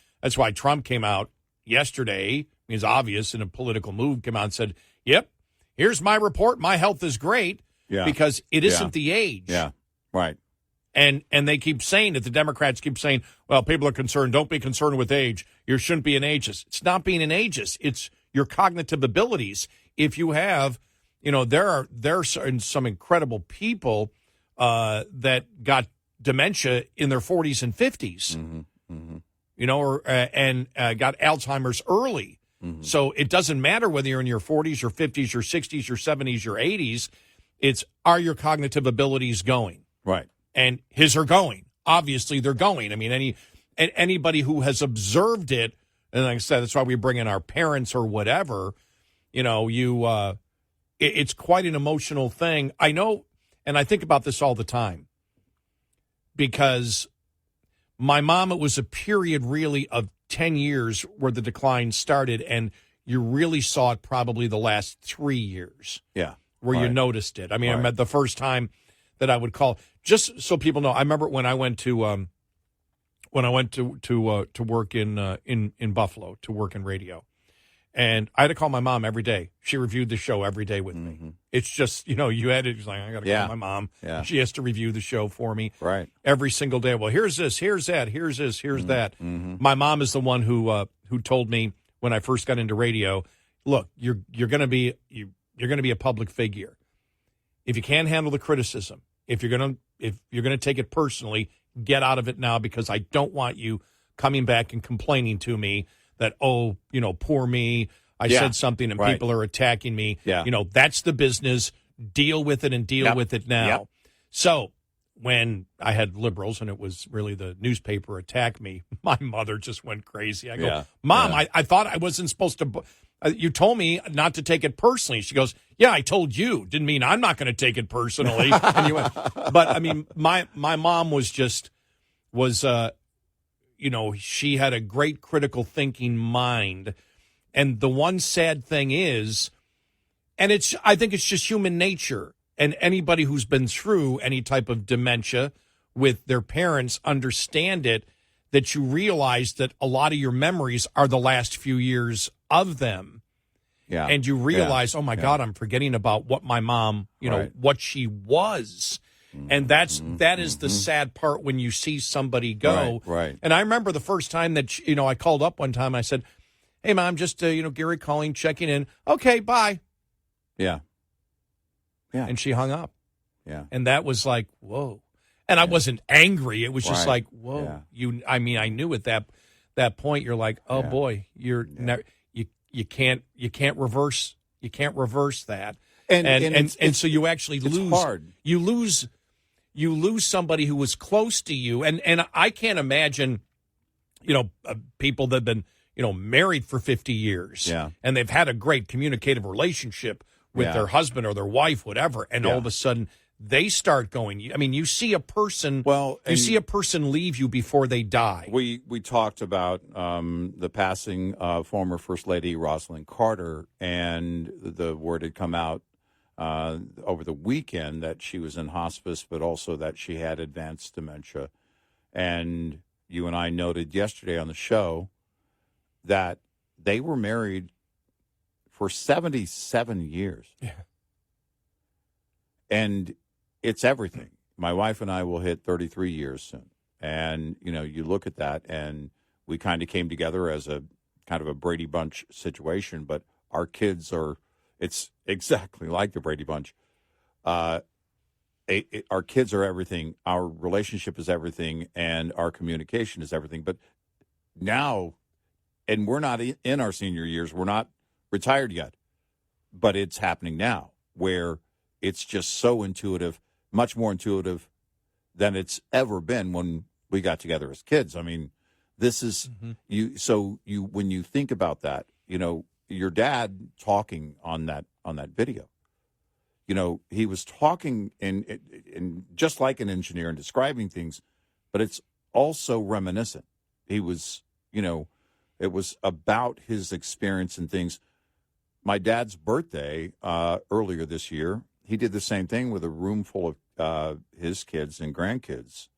Trump came out yesterday. It's obvious in a political move, came out and said, yep, here's my report. My health is great because it isn't the age. Yeah, right. And they keep saying that the Democrats keep saying, well, people are concerned. Don't be concerned with age. You shouldn't be an ageist. It's not being an ageist. It's your cognitive abilities. If you have, there are some incredible people that got dementia in their 40s and 50s, got Alzheimer's early. Mm-hmm. So it doesn't matter whether you're in your 40s or 50s or 60s or 70s or 80s. It's, are your cognitive abilities going? Right. And his are going. Obviously, they're going. I mean, anybody who has observed it, and like I said, that's why we bring in our parents or whatever, it's quite an emotional thing. I know, and I think about this all the time, because my mom, it was a period really of 10 years where the decline started, and you really saw it probably the last 3 years. Yeah. Where you noticed it. I mean, I remember the first time that I would call, just so people know, I remember when I went to work in Buffalo, to work in radio, and I had to call my mom every day. She reviewed the show every day with me. It's just, you had it. It's like, I got to call my mom. Yeah. She has to review the show for me every single day. Well, here's this, here's that, here's this, here's that. My mom is the one who told me when I first got into radio, look, you're going to be a public figure. If you can't handle the criticism, if you're going to take it personally, get out of it now, because I don't want you coming back and complaining to me that, poor me, I said something and people are attacking me. Yeah. That's the business. Deal with it and deal with it now. Yep. So when I had liberals and it was really the newspaper attack me, my mother just went crazy. I go, Mom, I thought I wasn't supposed to. You told me not to take it personally. She goes, yeah, I told you. Didn't mean I'm not going to take it personally. And you went, but I mean, my mom was she had a great critical thinking mind. And the one sad thing is, and I think it's just human nature. And anybody who's been through any type of dementia with their parents understand it, that you realize that a lot of your memories are the last few years of them. Yeah. And you realize, oh my God, I'm forgetting about what my mom, what she was. And that is the sad part when you see somebody go. Right. And I remember the first time that, I called up one time and I said, hey, Mom, just, Gary calling, checking in. Okay, bye. Yeah. Yeah. And she hung up. Yeah. And that was like, whoa. And I wasn't angry. It was just Right. like, whoa, Yeah. I knew at that point, you're like, oh boy, you can't reverse that. And so you actually it's lose. hard. You lose somebody who was close to you. And I can't imagine, people that have been, married for 50 years. Yeah. And they've had a great communicative relationship with their husband or their wife, whatever. And all of a sudden they start going. I mean, you see a person. You see a person leave you before they die. We talked about the passing of former First Lady Rosalind Carter, and the word had come out over the weekend that she was in hospice, but also that she had advanced dementia. And you and I noted yesterday on the show that they were married for 77 years. Yeah. And it's everything. My wife and I will hit 33 years soon. And, you look at that, and we kind of came together as a kind of a Brady Bunch situation, but our kids it's exactly like the Brady Bunch. Our kids are everything. Our relationship is everything, and our communication is everything. But now, and we're not in our senior years, we're not retired yet, but it's happening now where it's just so intuitive, much more intuitive than it's ever been when we got together as kids. I mean, this is you. So when you think about that, your dad talking on that video, he was talking in just like an engineer and describing things, but it's also reminiscent. He was, it was about his experience and things. My dad's birthday earlier this year, he did the same thing with a room full of his kids and grandkids,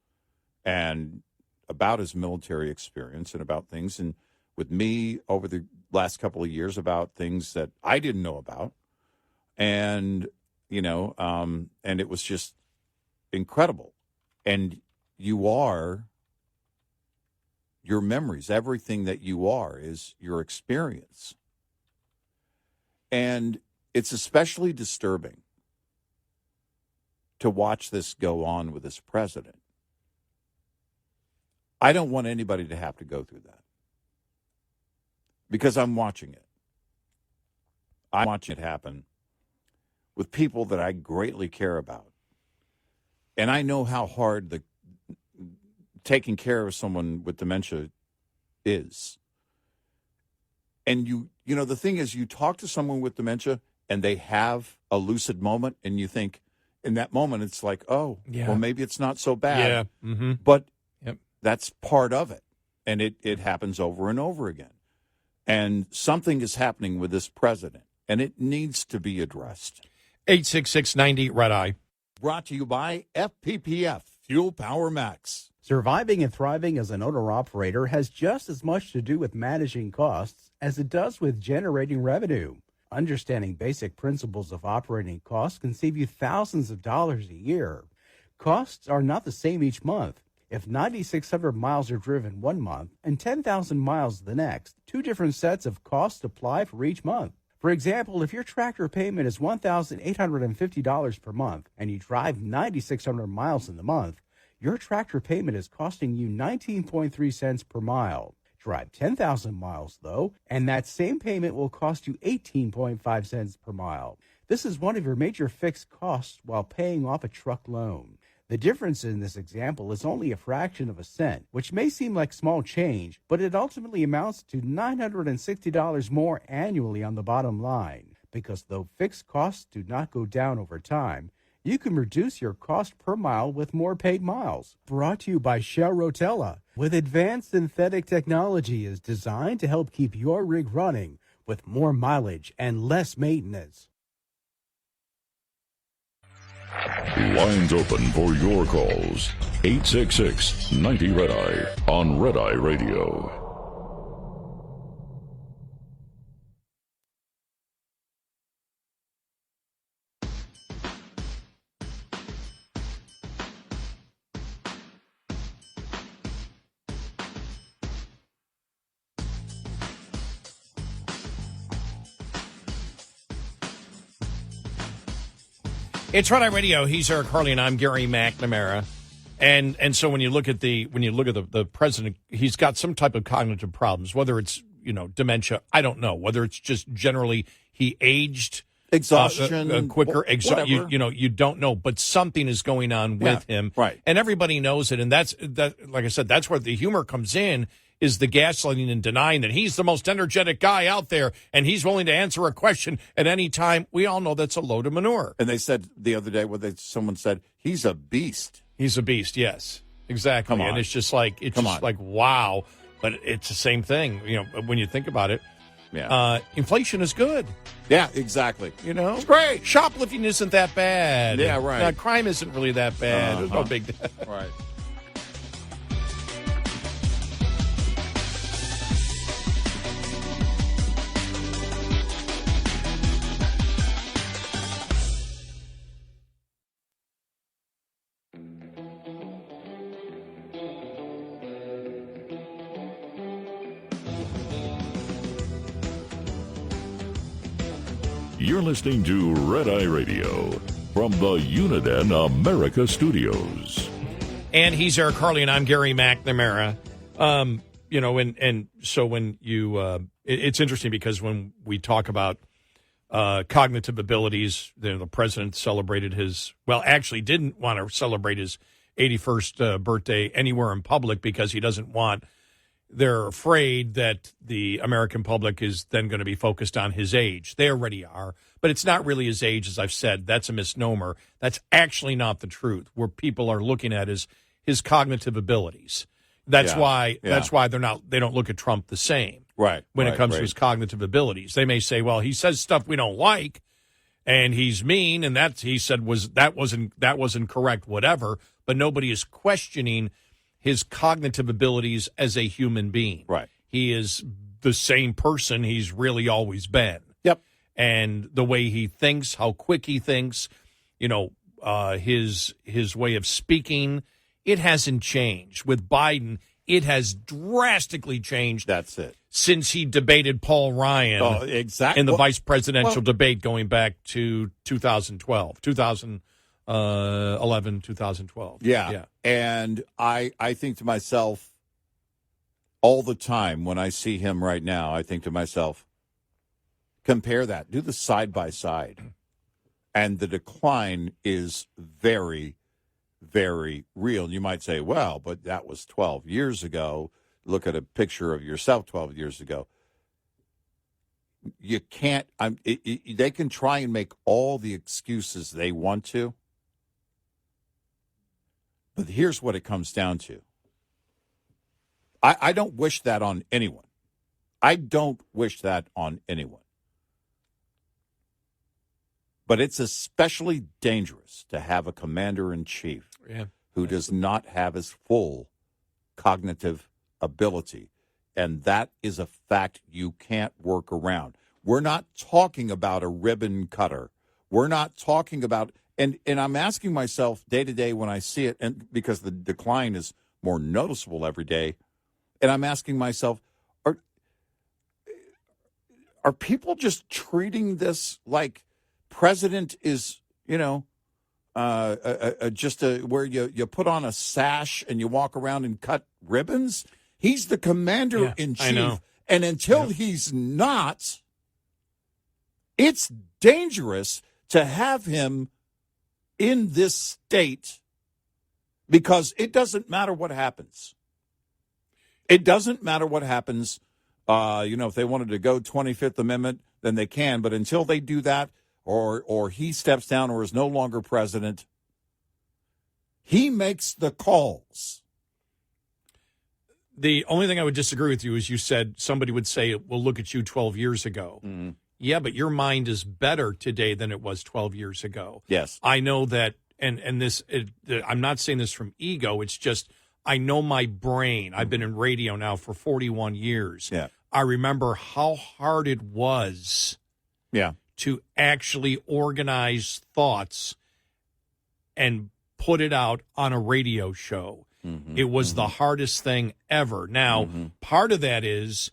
and about his military experience and about things, and with me over the last couple of years about things that I didn't know about, and and it was just incredible. And your memories, everything that you are is your experience. And it's especially disturbing to watch this go on with this president. I don't want anybody to have to go through that because I'm watching it. I'm watching it happen with people that I greatly care about. And I know how hard taking care of someone with dementia is. And the thing is, you talk to someone with dementia and they have a lucid moment, and you think in that moment, it's like, oh, well, maybe it's not so bad. Yeah. Mm-hmm. But that's part of it. And it happens over and over again. And something is happening with this president, and it needs to be addressed. 866-90-RED-EYE. Brought to you by FPPF, Fuel Power Max. Surviving and thriving as an owner-operator has just as much to do with managing costs as it does with generating revenue. Understanding basic principles of operating costs can save you thousands of dollars a year. Costs are not the same each month. If 9,600 miles are driven one month and 10,000 miles the next, two different sets of costs apply for each month. For example, if your tractor payment is $1,850 per month and you drive 9,600 miles in the month, your tractor payment is costing you 19.3 cents per mile. Drive 10,000 miles, though, and that same payment will cost you 18.5 cents per mile. This is one of your major fixed costs while paying off a truck loan. The difference in this example is only a fraction of a cent, which may seem like small change, but it ultimately amounts to $960 more annually on the bottom line. Because though fixed costs do not go down over time, you can reduce your cost per mile with more paid miles. Brought to you by Shell Rotella. With advanced synthetic technology is designed to help keep your rig running with more mileage and less maintenance. Lines open for your calls. 866-90-RED-EYE on Red Eye Radio. It's Red Eye Radio. He's Eric Harley, and I'm Gary McNamara. And so when you look at the president, he's got some type of cognitive problems, whether it's dementia, I don't know, whether it's just generally he aged exhaustion, quicker. You don't know, but something is going on with him, right? And everybody knows it. And that's like I said, that's where the humor comes in. Is the gaslighting and denying that he's the most energetic guy out there and he's willing to answer a question at any time. We all know that's a load of manure. And they said the other day, someone said, he's a beast. He's a beast, yes. Exactly. And it's just like, wow. But it's the same thing, when you think about it. Yeah. Inflation is good. Yeah, exactly. It's great. Shoplifting isn't that bad. Yeah, right. Crime isn't really that bad. There's no big right. You're listening to Red Eye Radio from the Uniden America Studios. And he's Eric Harley, and I'm Gary McNamara. And so when you, it's interesting because when we talk about cognitive abilities, the president celebrated didn't want to celebrate his 81st birthday anywhere in public because he doesn't want. They're afraid that the American public is then going to be focused on his age. They already are. But it's not really his age, as I've said. That's a misnomer. That's actually not the truth. Where people are looking at is his cognitive abilities. That's why they don't look at Trump the same. Right. When it comes to his cognitive abilities. They may say, well, he says stuff we don't like and he's mean and that he said that wasn't correct, whatever, but nobody is questioning his cognitive abilities as a human being. Right. He is the same person he's really always been. Yep. And the way he thinks, how quick he thinks, his way of speaking, it hasn't changed. With Biden, it has drastically changed. That's it. Since he debated Paul Ryan in the vice presidential debate going back to 2012. 2011, 2012. Yeah. And I think to myself all the time when I see him right now, I think to myself, compare that. Do the side by side. And the decline is very, very real. And you might say, well, but that was 12 years ago. Look at a picture of yourself 12 years ago. You can't, they can try and make all the excuses they want to. But here's what it comes down to. I don't wish that on anyone. I don't wish that on anyone. But it's especially dangerous to have a commander-in-chief who does not have his full cognitive ability. And that is a fact you can't work around. We're not talking about a ribbon cutter. We're not talking about... And I'm asking myself day to day when I see it, and because the decline is more noticeable every day, and I'm asking myself, are people just treating this like president is, where you put on a sash and you walk around and cut ribbons? He's the commander-in-chief, and until he's not, it's dangerous to have him in this state because it doesn't matter what happens. It doesn't matter what happens. If they wanted to go 25th Amendment, then they can. But until they do that or he steps down or is no longer president, he makes the calls. The only thing I would disagree with you is you said somebody would say, well, look at you 12 years ago. Mm-hmm. Yeah, but your mind is better today than it was 12 years ago. Yes. I know that, and I'm not saying this from ego. It's just I know my brain. I've been in radio now for 41 years. Yeah. I remember how hard it was to actually organize thoughts and put it out on a radio show. Mm-hmm. It was the hardest thing ever. Now, part of that is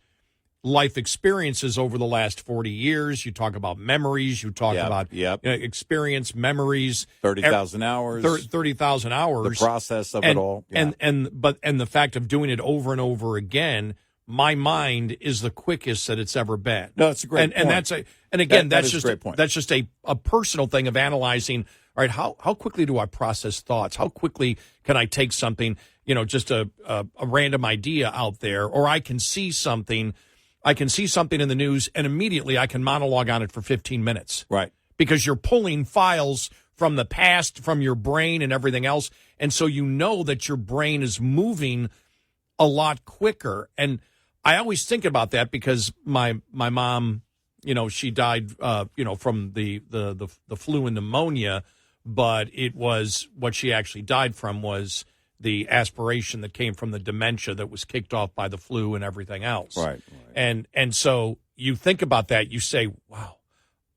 life experiences over the last 40 years. You talk about memories. You talk about experience, memories. 30,000 hours. 30,000 hours. The process of it all. Yeah. And the fact of doing it over and over again, my mind is the quickest that it's ever been. No, it's a great point. And that's that's just a great point. That's just a personal thing of analyzing. All right, how quickly do I process thoughts? How quickly can I take something, just a random idea out there, or I can see something in the news and immediately I can monologue on it for 15 minutes. Right. Because you're pulling files from the past, from your brain and everything else. And so you know that your brain is moving a lot quicker. And I always think about that because my mom, she died, from the flu and pneumonia, but it was what she actually died from was the aspiration that came from the dementia that was kicked off by the flu and everything else. Right. And so you think about that, you say, wow,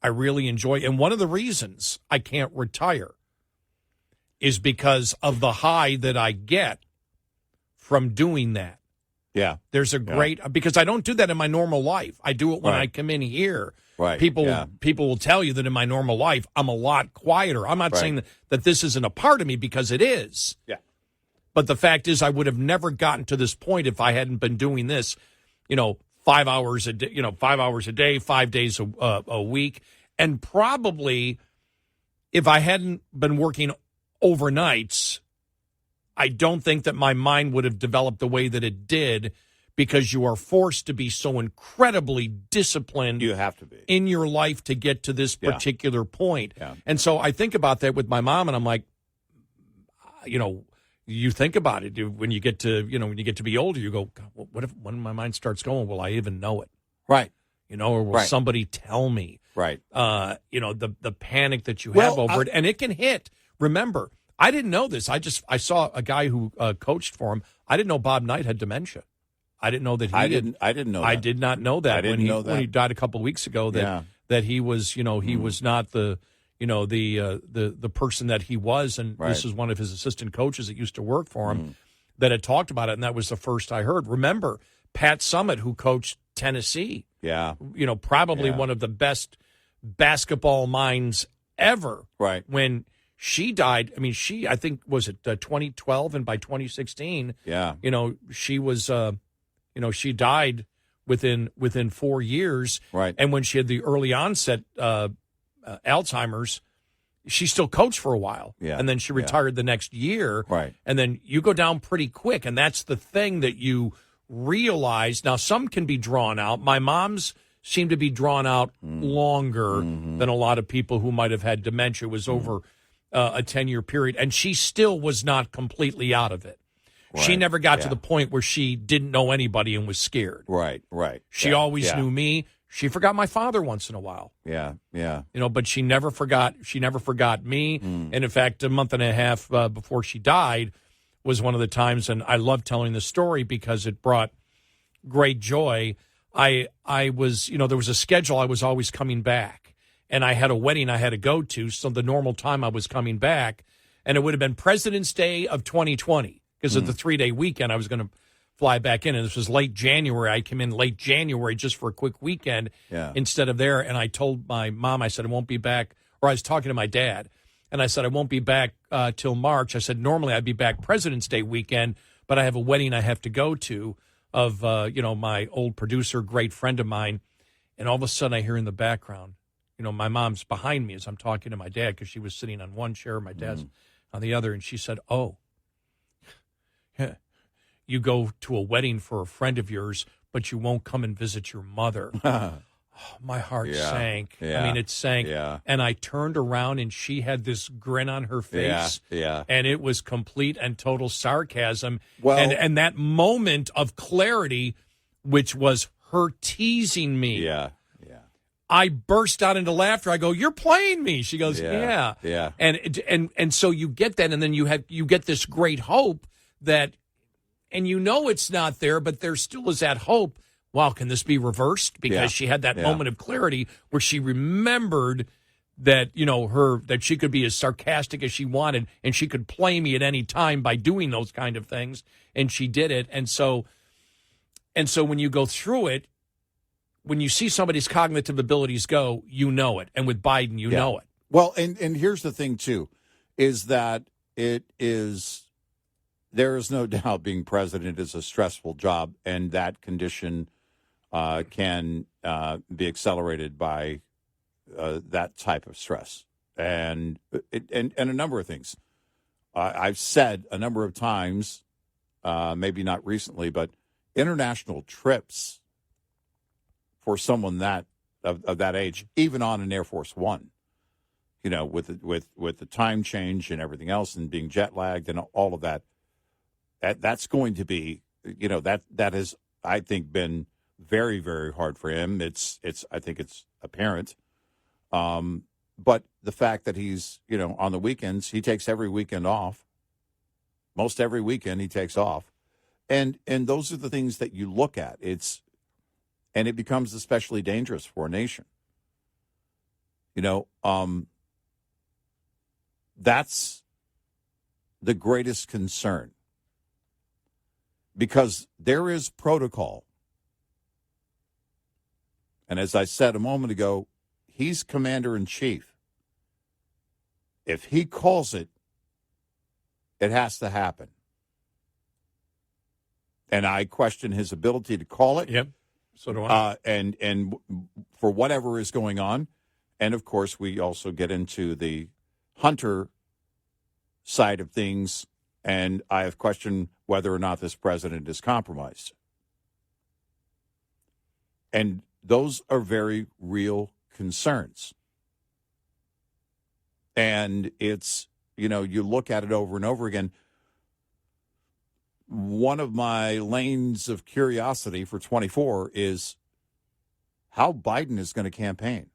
I really enjoy. And one of the reasons I can't retire is because of the high that I get from doing that. Yeah. There's a great, because I don't do that in my normal life. I do it when I come in here. Right. People will tell you that in my normal life, I'm a lot quieter. I'm not saying that this isn't a part of me because it is. Yeah. But the fact is I would have never gotten to this point if I hadn't been doing this, 5 hours a day, 5 hours a day, 5 days a week. And probably if I hadn't been working overnights, I don't think that my mind would have developed the way that it did because you are forced to be so incredibly disciplined. You have to be. In your life to get to this particular point. Yeah. And so I think about that with my mom, and I'm like, you think about it when you get to, when you get to be older, you go, God, what if when my mind starts going, will I even know it? Right. Or will somebody tell me? Right. The panic that you have over it, and it can hit. Remember, I didn't know this. I saw a guy who coached for him. I didn't know Bob Knight had dementia. I didn't know that he I didn't know that. I did not know that. I didn't know that. When he died a couple of weeks ago, that he was, he was not the person that he was, and this is one of his assistant coaches that used to work for him that had talked about it, and that was the first I heard. Remember, Pat Summitt, who coached Tennessee, probably one of the best basketball minds ever. Right. When she died, I think, was it 2012, and by 2016, she was, she died within 4 years. Right. And when she had the early onset Alzheimer's, she still coached for a while. Yeah. And then she retired the next year. Right. And then you go down pretty quick. And that's the thing that you realize. Now, some can be drawn out. My mom's seemed to be drawn out longer than a lot of people who might have had dementia. It was over a 10-year period. And she still was not completely out of it. Right. She never got to the point where she didn't know anybody and was scared. Right. She always knew me. She forgot my father once in a while. Yeah. But she never forgot me. And in fact, a month and a half before she died was one of the times, and I love telling the story because it brought great joy. I was, there was a schedule. I was always coming back, and I had a wedding I had to go to. So the normal time I was coming back, and it would have been President's Day of 2020 because of the 3-day weekend. I was going to fly back in, and this was late January. I came in late January just for a quick weekend instead of there. And I told my mom, I said, I won't be back, or I was talking to my dad, and I said, I won't be back till March. I said, normally I'd be back President's Day weekend, but I have a wedding I have to go to of, my old producer, great friend of mine. And all of a sudden I hear in the background, my mom's behind me as I'm talking to my dad because she was sitting on one chair, my dad's on the other. And she said, oh, you go to a wedding for a friend of yours, but you won't come and visit your mother. My heart sank. Yeah. It sank. Yeah. And I turned around, and she had this grin on her face. Yeah. And it was complete and total sarcasm. Well, and that moment of clarity, which was her teasing me. Yeah. I burst out into laughter. I go, "You're playing me." She goes, "Yeah." And so you get that, and then you get this great hope that, and it's not there, but there still is that hope. Wow, can this be reversed? Because she had that moment of clarity where she remembered that, that she could be as sarcastic as she wanted, and she could play me at any time by doing those kind of things, and she did it. And so when you go through it, when you see somebody's cognitive abilities go, you know it. And with Biden, you know it. Well, and here's the thing, too, is that there is no doubt being president is a stressful job, and that condition can be accelerated by that type of stress. And a number of things. I've said a number of times, maybe not recently, but international trips for someone of that age, even on an Air Force One, with the time change and everything else, and being jet lagged and all of that, that's going to be, that has, I think, been very, very hard for him. I think it's apparent. But the fact that he's, on the weekends, he takes every weekend off. Most every weekend he takes off. And those are the things that you look at. And it becomes especially dangerous for a nation. That's the greatest concern. Because there is protocol. And as I said a moment ago, he's commander-in-chief. If he calls it, it has to happen. And I question his ability to call it. Yep, so do I. And for whatever is going on. And, of course, we also get into the Hunter side of things, and I have questioned whether or not this president is compromised. And those are very real concerns. And it's, you look at it over and over again. One of my lanes of curiosity for 24 is how Biden is going to campaign.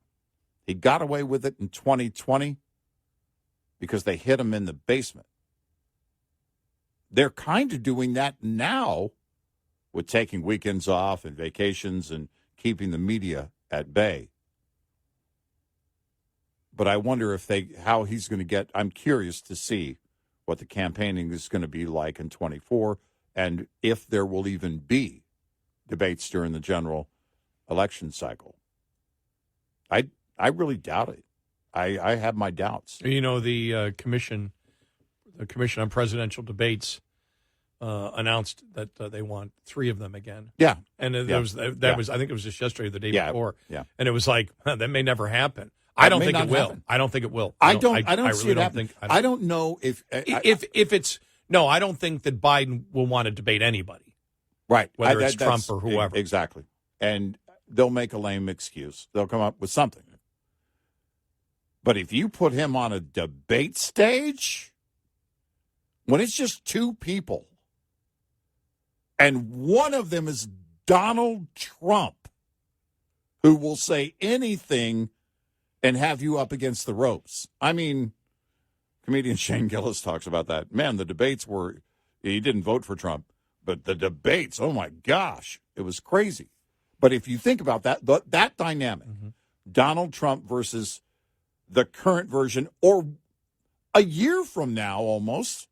He got away with it in 2020 because they hit him in the basement. They're kind of doing that now with taking weekends off and vacations and keeping the media at bay. But I wonder how he's going to get. I'm curious to see what the campaigning is going to be like in 24, and if there will even be debates during the general election cycle. I really doubt it. I have my doubts. The Commission on Presidential Debates announced that they want 3 of them again. Yeah, and was I think it was just yesterday or the day before. Yeah, and it was like that may never happen. I don't think it will. I don't think it will. I don't see it happening. I don't know if it's no. I don't think that Biden will want to debate anybody. Right, whether it's Trump or whoever. Exactly, and they'll make a lame excuse. They'll come up with something. But if you put him on a debate stage, when it's just 2 people, and one of them is Donald Trump, who will say anything and have you up against the ropes. I mean, comedian Shane Gillis talks about that. Man, the debates he didn't vote for Trump, but the debates, oh my gosh, it was crazy. But if you think about that dynamic, Donald Trump versus the current version, or a year from now almost,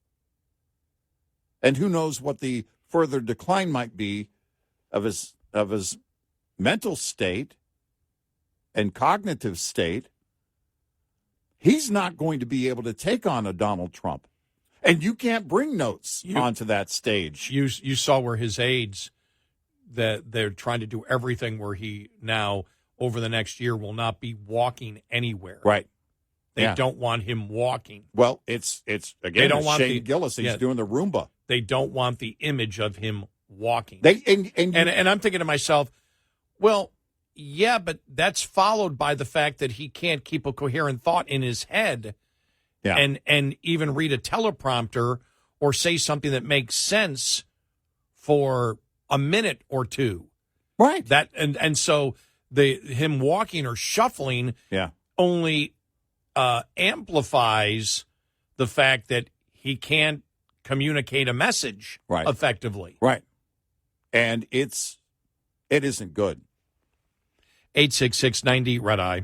and who knows what the further decline might be of his mental state and cognitive state, he's not going to be able to take on a Donald Trump. And you can't bring notes onto that stage. You saw where his aides, that they're trying to do everything where he now, over the next year, will not be walking anywhere. Right. They don't want him walking. Well, it's again, they don't want Shane Gillis. He's doing the Roomba. They don't want the image of him walking. And I'm thinking to myself, well, yeah, but that's followed by the fact that he can't keep a coherent thought in his head, and even read a teleprompter or say something that makes sense for a minute or two. Right. That and so him walking or shuffling only amplifies the fact that he can't communicate a message effectively. Right. And it isn't good. 866-90 Red Eye.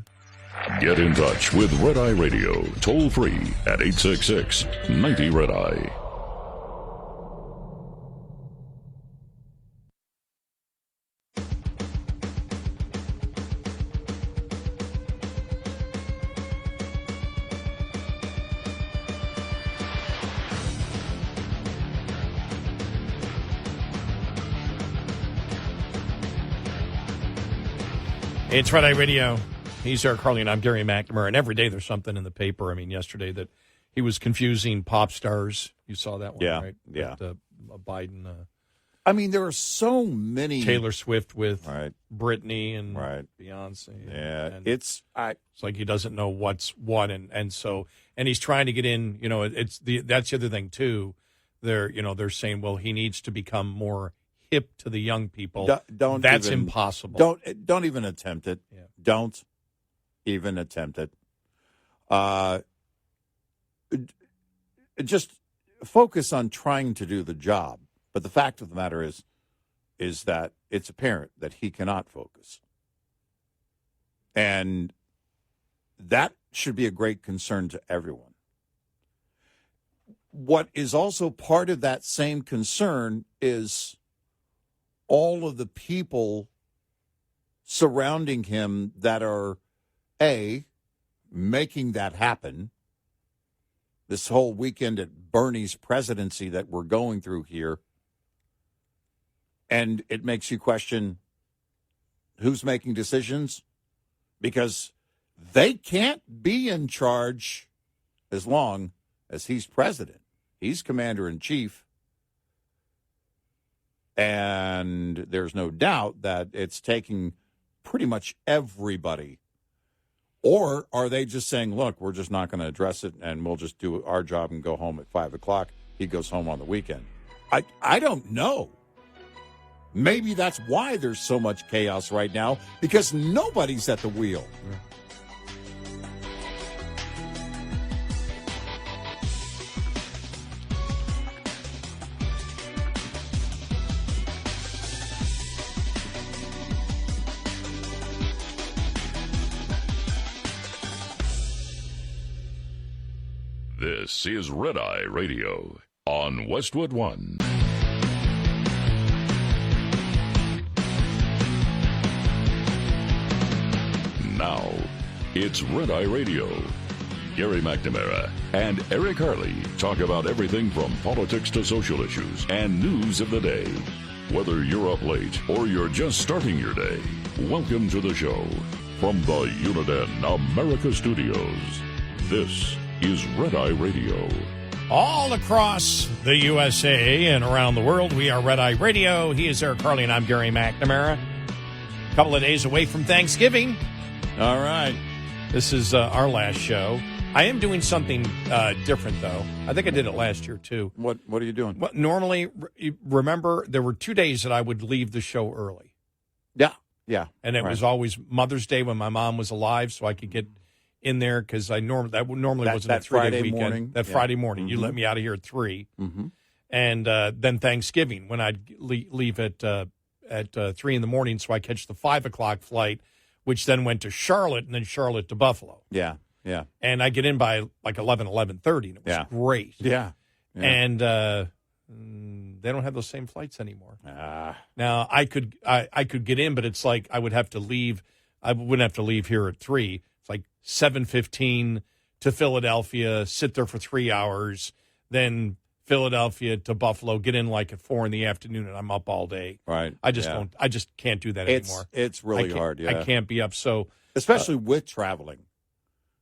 Get in touch with Red Eye Radio, toll free at 866-90 Red Eye. It's Red Eye Radio. He's Eric Carly, and I'm Gary McNamara. And every day there's something in the paper. I mean, yesterday that he was confusing pop stars. You saw that one, right? Yeah. With, Biden. I mean, there are so many. Taylor Swift with Right. Britney and Right. Beyonce. Yeah, And it's like he doesn't know what's what, and he's trying to get in. You know, that's the other thing too. They're saying, well, he needs to become more hip to the young people. That's impossible. Don't even attempt it. Yeah. Don't even attempt it. Just focus on trying to do the job. But the fact of the matter is that it's apparent that he cannot focus. And that should be a great concern to everyone. What is also part of that same concern is all of the people surrounding him that are, A, making that happen. This whole weekend at Bernie's presidency that we're going through here. And it makes you question who's making decisions, because they can't be in charge as long as he's president. He's commander-in-chief. And there's no doubt that it's taking pretty much everybody. Or are they just saying, look, we're just not going to address it and we'll just do our job and go home at 5 o'clock. He goes home on the weekend. I don't know. Maybe that's why there's so much chaos right now, because nobody's at the wheel. Yeah. This is Red Eye Radio on Westwood One. Now, it's Red Eye Radio. Gary McNamara and Eric Harley talk about everything from politics to social issues and news of the day. Whether you're up late or you're just starting your day, welcome to the show. From the Uniden America Studios, this is Red Eye Radio. All across the USA and around the world, we are Red Eye Radio. He is Eric Carly, and I'm Gary McNamara. A couple of days away from Thanksgiving. All right. This is our last show. I am doing something different, though. I think I did it last year, too. What are you doing? Well, normally, remember, there were 2 days that I would leave the show early. Yeah. And it was always Mother's Day when my mom was alive, so I could get in there, because that normally wasn't a 3-day weekend. Morning. That Friday morning. Mm-hmm. You let me out of here at 3. Mm-hmm. And then Thanksgiving, when I'd leave at 3 in the morning, so I catch the 5 o'clock flight, which then went to Charlotte, and then Charlotte to Buffalo. Yeah. And I get in by like 11:30, and it was great. Yeah. And they don't have those same flights anymore. Now, I could get in, but it's like I would have to leave. I wouldn't have to leave here at 3. It's like 7:15 to Philadelphia, sit there for 3 hours, then Philadelphia to Buffalo, get in like at 4 in the afternoon, and I'm up all day. Right. I just can't do that anymore. It's really hard. Yeah. I can't be up. So, especially with traveling,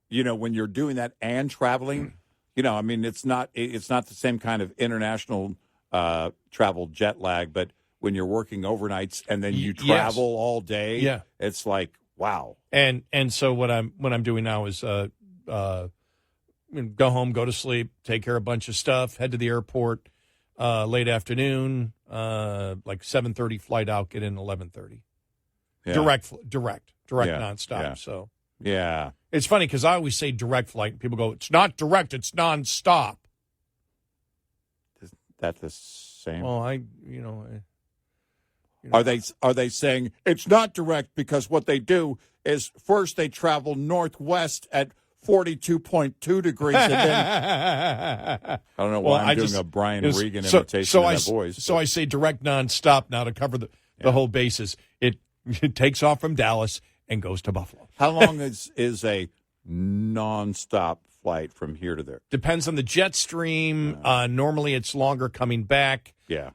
when you're doing that and traveling, I mean, it's not the same kind of international travel jet lag, but when you're working overnights and then you travel all day, it's like, wow. And so what I'm doing now is go home, go to sleep, take care of a bunch of stuff, head to the airport late afternoon, like 7:30 flight out, get in 11:30. Yeah. Direct, nonstop. Yeah. So it's funny because I always say direct flight, and people go, "It's not direct, it's nonstop." Is that the same? Well, Are they saying it's not direct because what they do is first they travel northwest at 42.2 degrees, and then I don't know why I'm doing a Brian Regan imitation of that voice. So I say direct nonstop now to cover the whole basis. It takes off from Dallas and goes to Buffalo. How long is a nonstop flight from here to there? Depends on the jet stream. Normally it's longer coming back. Yeah.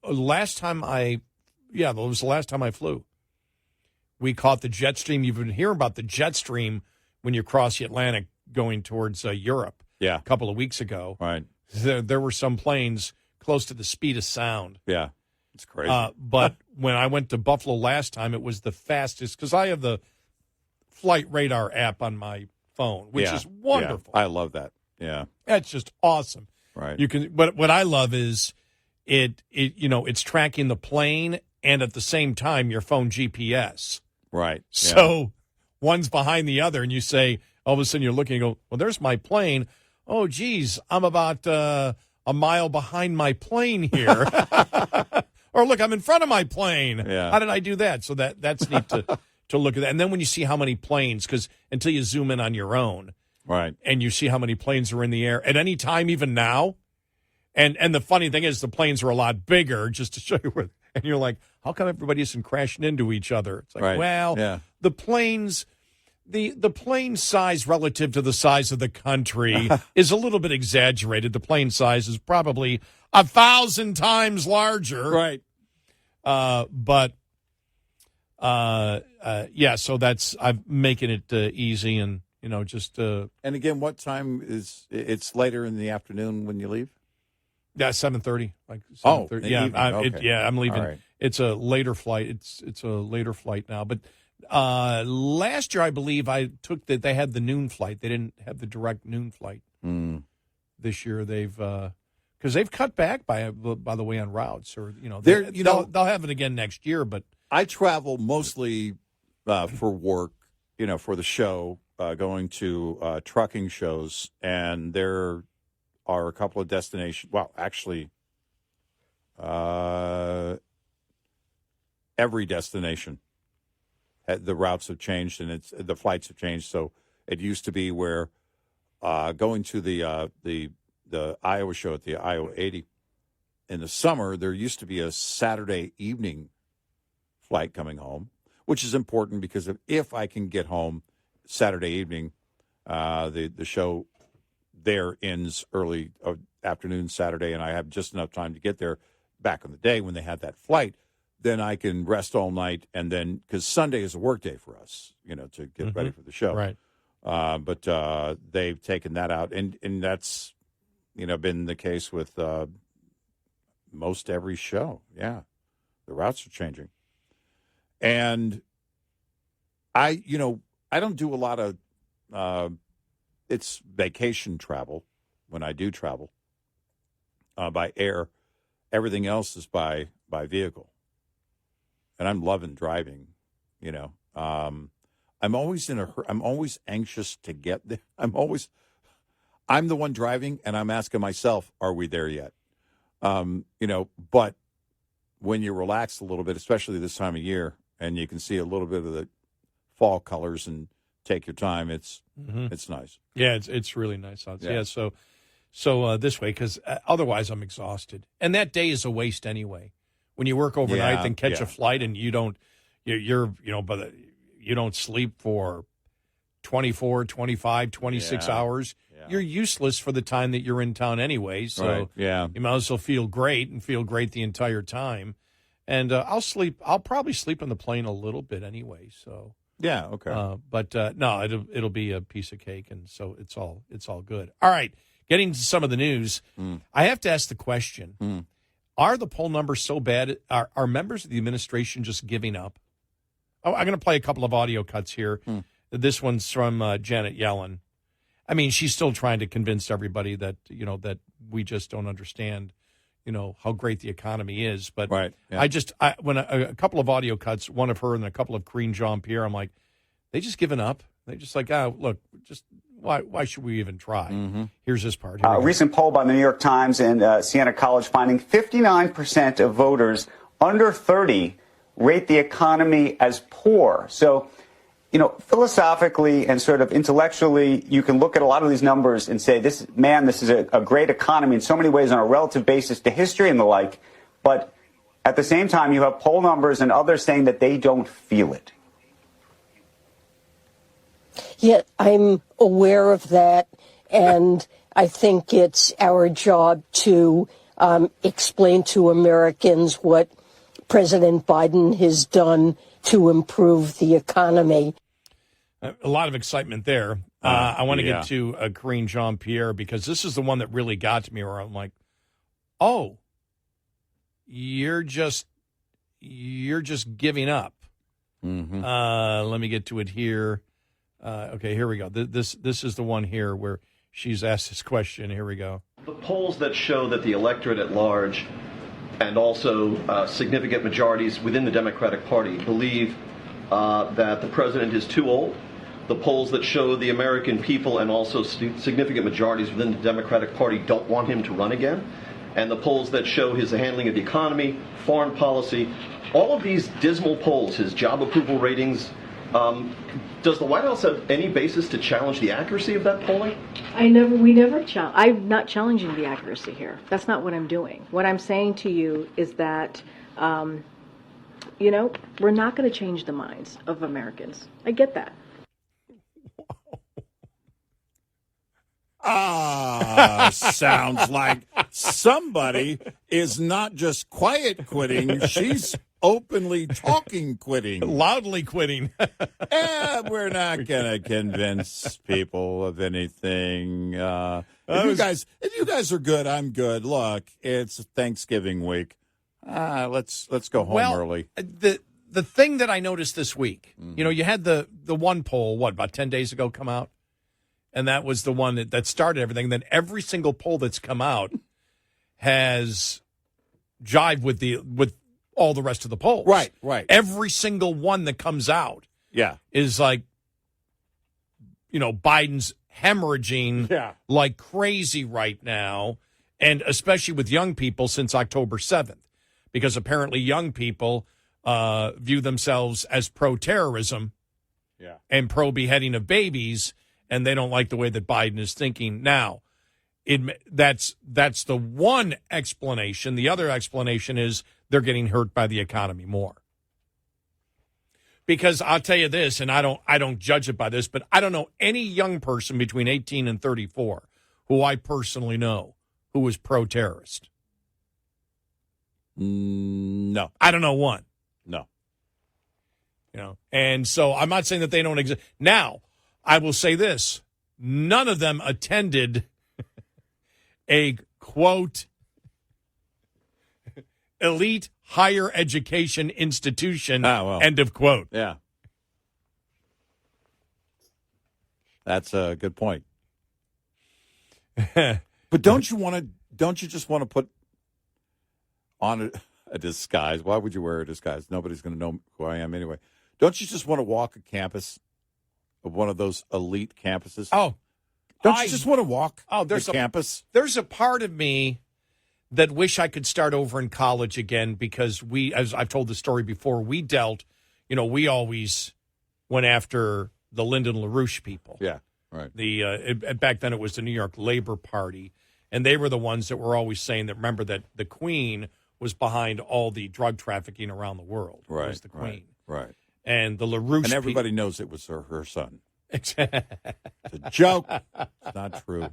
Last time I flew. We caught the jet stream. You've been hearing about the jet stream when you cross the Atlantic going towards Europe. Yeah. A couple of weeks ago. Right. There were some planes close to the speed of sound. Yeah. It's crazy. But when I went to Buffalo last time, it was the fastest because I have the Flight Radar app on my phone, which is wonderful. Yeah. I love that. Yeah. That's just awesome. Right. You can. But what I love is it's tracking the plane and at the same time your phone GPS. Right. So one's behind the other, and you say, all of a sudden you're looking and go, well, there's my plane. Oh, geez, I'm about a mile behind my plane here. Or look, I'm in front of my plane. Yeah. How did I do that? So that's neat to look at that. And then when you see how many planes, because until you zoom in on your own, right, and you see how many planes are in the air at any time, even now. And the funny thing is the planes are a lot bigger, just to show you where. And you're like, how come everybody isn't crashing into each other? It's like, the planes. The plane size relative to the size of the country is a little bit exaggerated. The plane size is probably 1,000 times larger. Right. So I'm making it easy and, just. And again, what time it's later in the afternoon when you leave? Yeah, 7:30. Like 7:30. Oh, Yeah, I'm leaving. Right. It's a later flight. It's a later flight now, but. Last year, I believe I took they had the noon flight. They didn't have the direct noon flight. This year, because they've cut back by the way on routes, or they'll have it again next year. But I travel mostly for work, for the show, going to trucking shows, and there are a couple of destinations. Well, actually, every destination. The routes have changed and the flights have changed. So it used to be where going to the Iowa show at the Iowa 80 in the summer, there used to be a Saturday evening flight coming home, which is important because if I can get home Saturday evening, the show there ends early afternoon Saturday, and I have just enough time to get there back in the day when they had that flight. Then I can rest all night, and then because Sunday is a work day for us, to get ready for the show. Right. But they've taken that out, and that's been the case with most every show. Yeah, the routes are changing, and I don't do a lot of it's vacation travel when I do travel by air. Everything else is by vehicle. And I'm loving driving, I'm always in a hurry. I'm always anxious to get there. I'm the one driving, and I'm asking myself, are we there yet? But when you relax a little bit, especially this time of year, and you can see a little bit of the fall colors and take your time, it's nice. Yeah, it's really nice out there. Yeah. So this way, because otherwise I'm exhausted. And that day is a waste anyway. When you work overnight and catch a flight and you don't sleep for 24, 25, 26 hours, you're useless for the time that you're in town anyway. So you might as well feel great the entire time. And I'll probably sleep on the plane a little bit anyway. So yeah, okay. But no, it'll be a piece of cake, and so it's all good. All right, getting to some of the news, I have to ask the question. Are the poll numbers so bad? Are members of the administration just giving up? Oh, I'm going to play a couple of audio cuts here. This one's from Janet Yellen. I mean, she's still trying to convince everybody that that we just don't understand, how great the economy is. But right, yeah. When a couple of audio cuts, one of her and a couple of Karine Jean-Pierre, I'm like, they just given up. They just like, look, just. Why should we even try? Here's this part. A recent poll by the New York Times and Siena College finding 59% of voters under 30 rate the economy as poor. So, philosophically and sort of intellectually, you can look at a lot of these numbers and say, this is a great economy in so many ways on a relative basis to history and the like. But at the same time, you have poll numbers and others saying that they don't feel it. Yeah, I'm aware of that, and I think it's our job to explain to Americans what President Biden has done to improve the economy. A lot of excitement there. I want to get to Karine Jean-Pierre because this is the one that really got to me where I'm like, oh, you're just giving up. Mm-hmm. Let me get to it here. Okay, here we go. This is the one here where she's asked this question. Here we go. The polls that show that the electorate at large and also significant majorities within the Democratic Party believe that the president is too old. The polls that show the American people and also significant majorities within the Democratic Party don't want him to run again. And the polls that show his handling of the economy, foreign policy, all of these dismal polls, his job approval ratings, does the White House have any basis to challenge the accuracy of that polling? I'm not challenging the accuracy here. That's not what I'm doing. What I'm saying to you is that, we're not going to change the minds of Americans. I get that. Sounds like somebody is not just quiet quitting, she's openly talking quitting. Loudly quitting. We're not going to convince people of anything. If you guys are good, I'm good. Look, it's Thanksgiving week. Let's go home early. The thing that I noticed this week, you had the one poll, about 10 days ago come out? And that was the one that started everything. Then every single poll that's come out has jived with all the rest of the polls. Right. Every single one that comes out is like, Biden's hemorrhaging like crazy right now, and especially with young people since October 7th, because apparently young people view themselves as pro-terrorism and pro-beheading of babies, and they don't like the way that Biden is thinking now. That's the one explanation. The other explanation is they're getting hurt by the economy more. Because I'll tell you this, and I don't judge it by this, but I don't know any young person between 18 and 34 who I personally know who is pro-terrorist. No. I don't know one. No. And so I'm not saying that they don't exist. Now, I will say this. None of them attended a, quote, elite higher education institution, end of quote. Yeah. That's a good point. But don't you just want to put on a disguise? Why would you wear a disguise? Nobody's going to know who I am anyway. Don't you just want to walk a campus of one of those elite campuses? Oh. Don't you just want to walk there's the campus? There's a part of me that wish I could start over in college again because as I've told the story before, we dealt, we always went after the Lyndon LaRouche people. Yeah, right. Back then it was the New York Labor Party, and they were the ones that were always saying that, remember, that the Queen was behind all the drug trafficking around the world. Right, it was the Queen. Right. And the LaRouche and everybody knows it was her son. It's a joke. It's not true.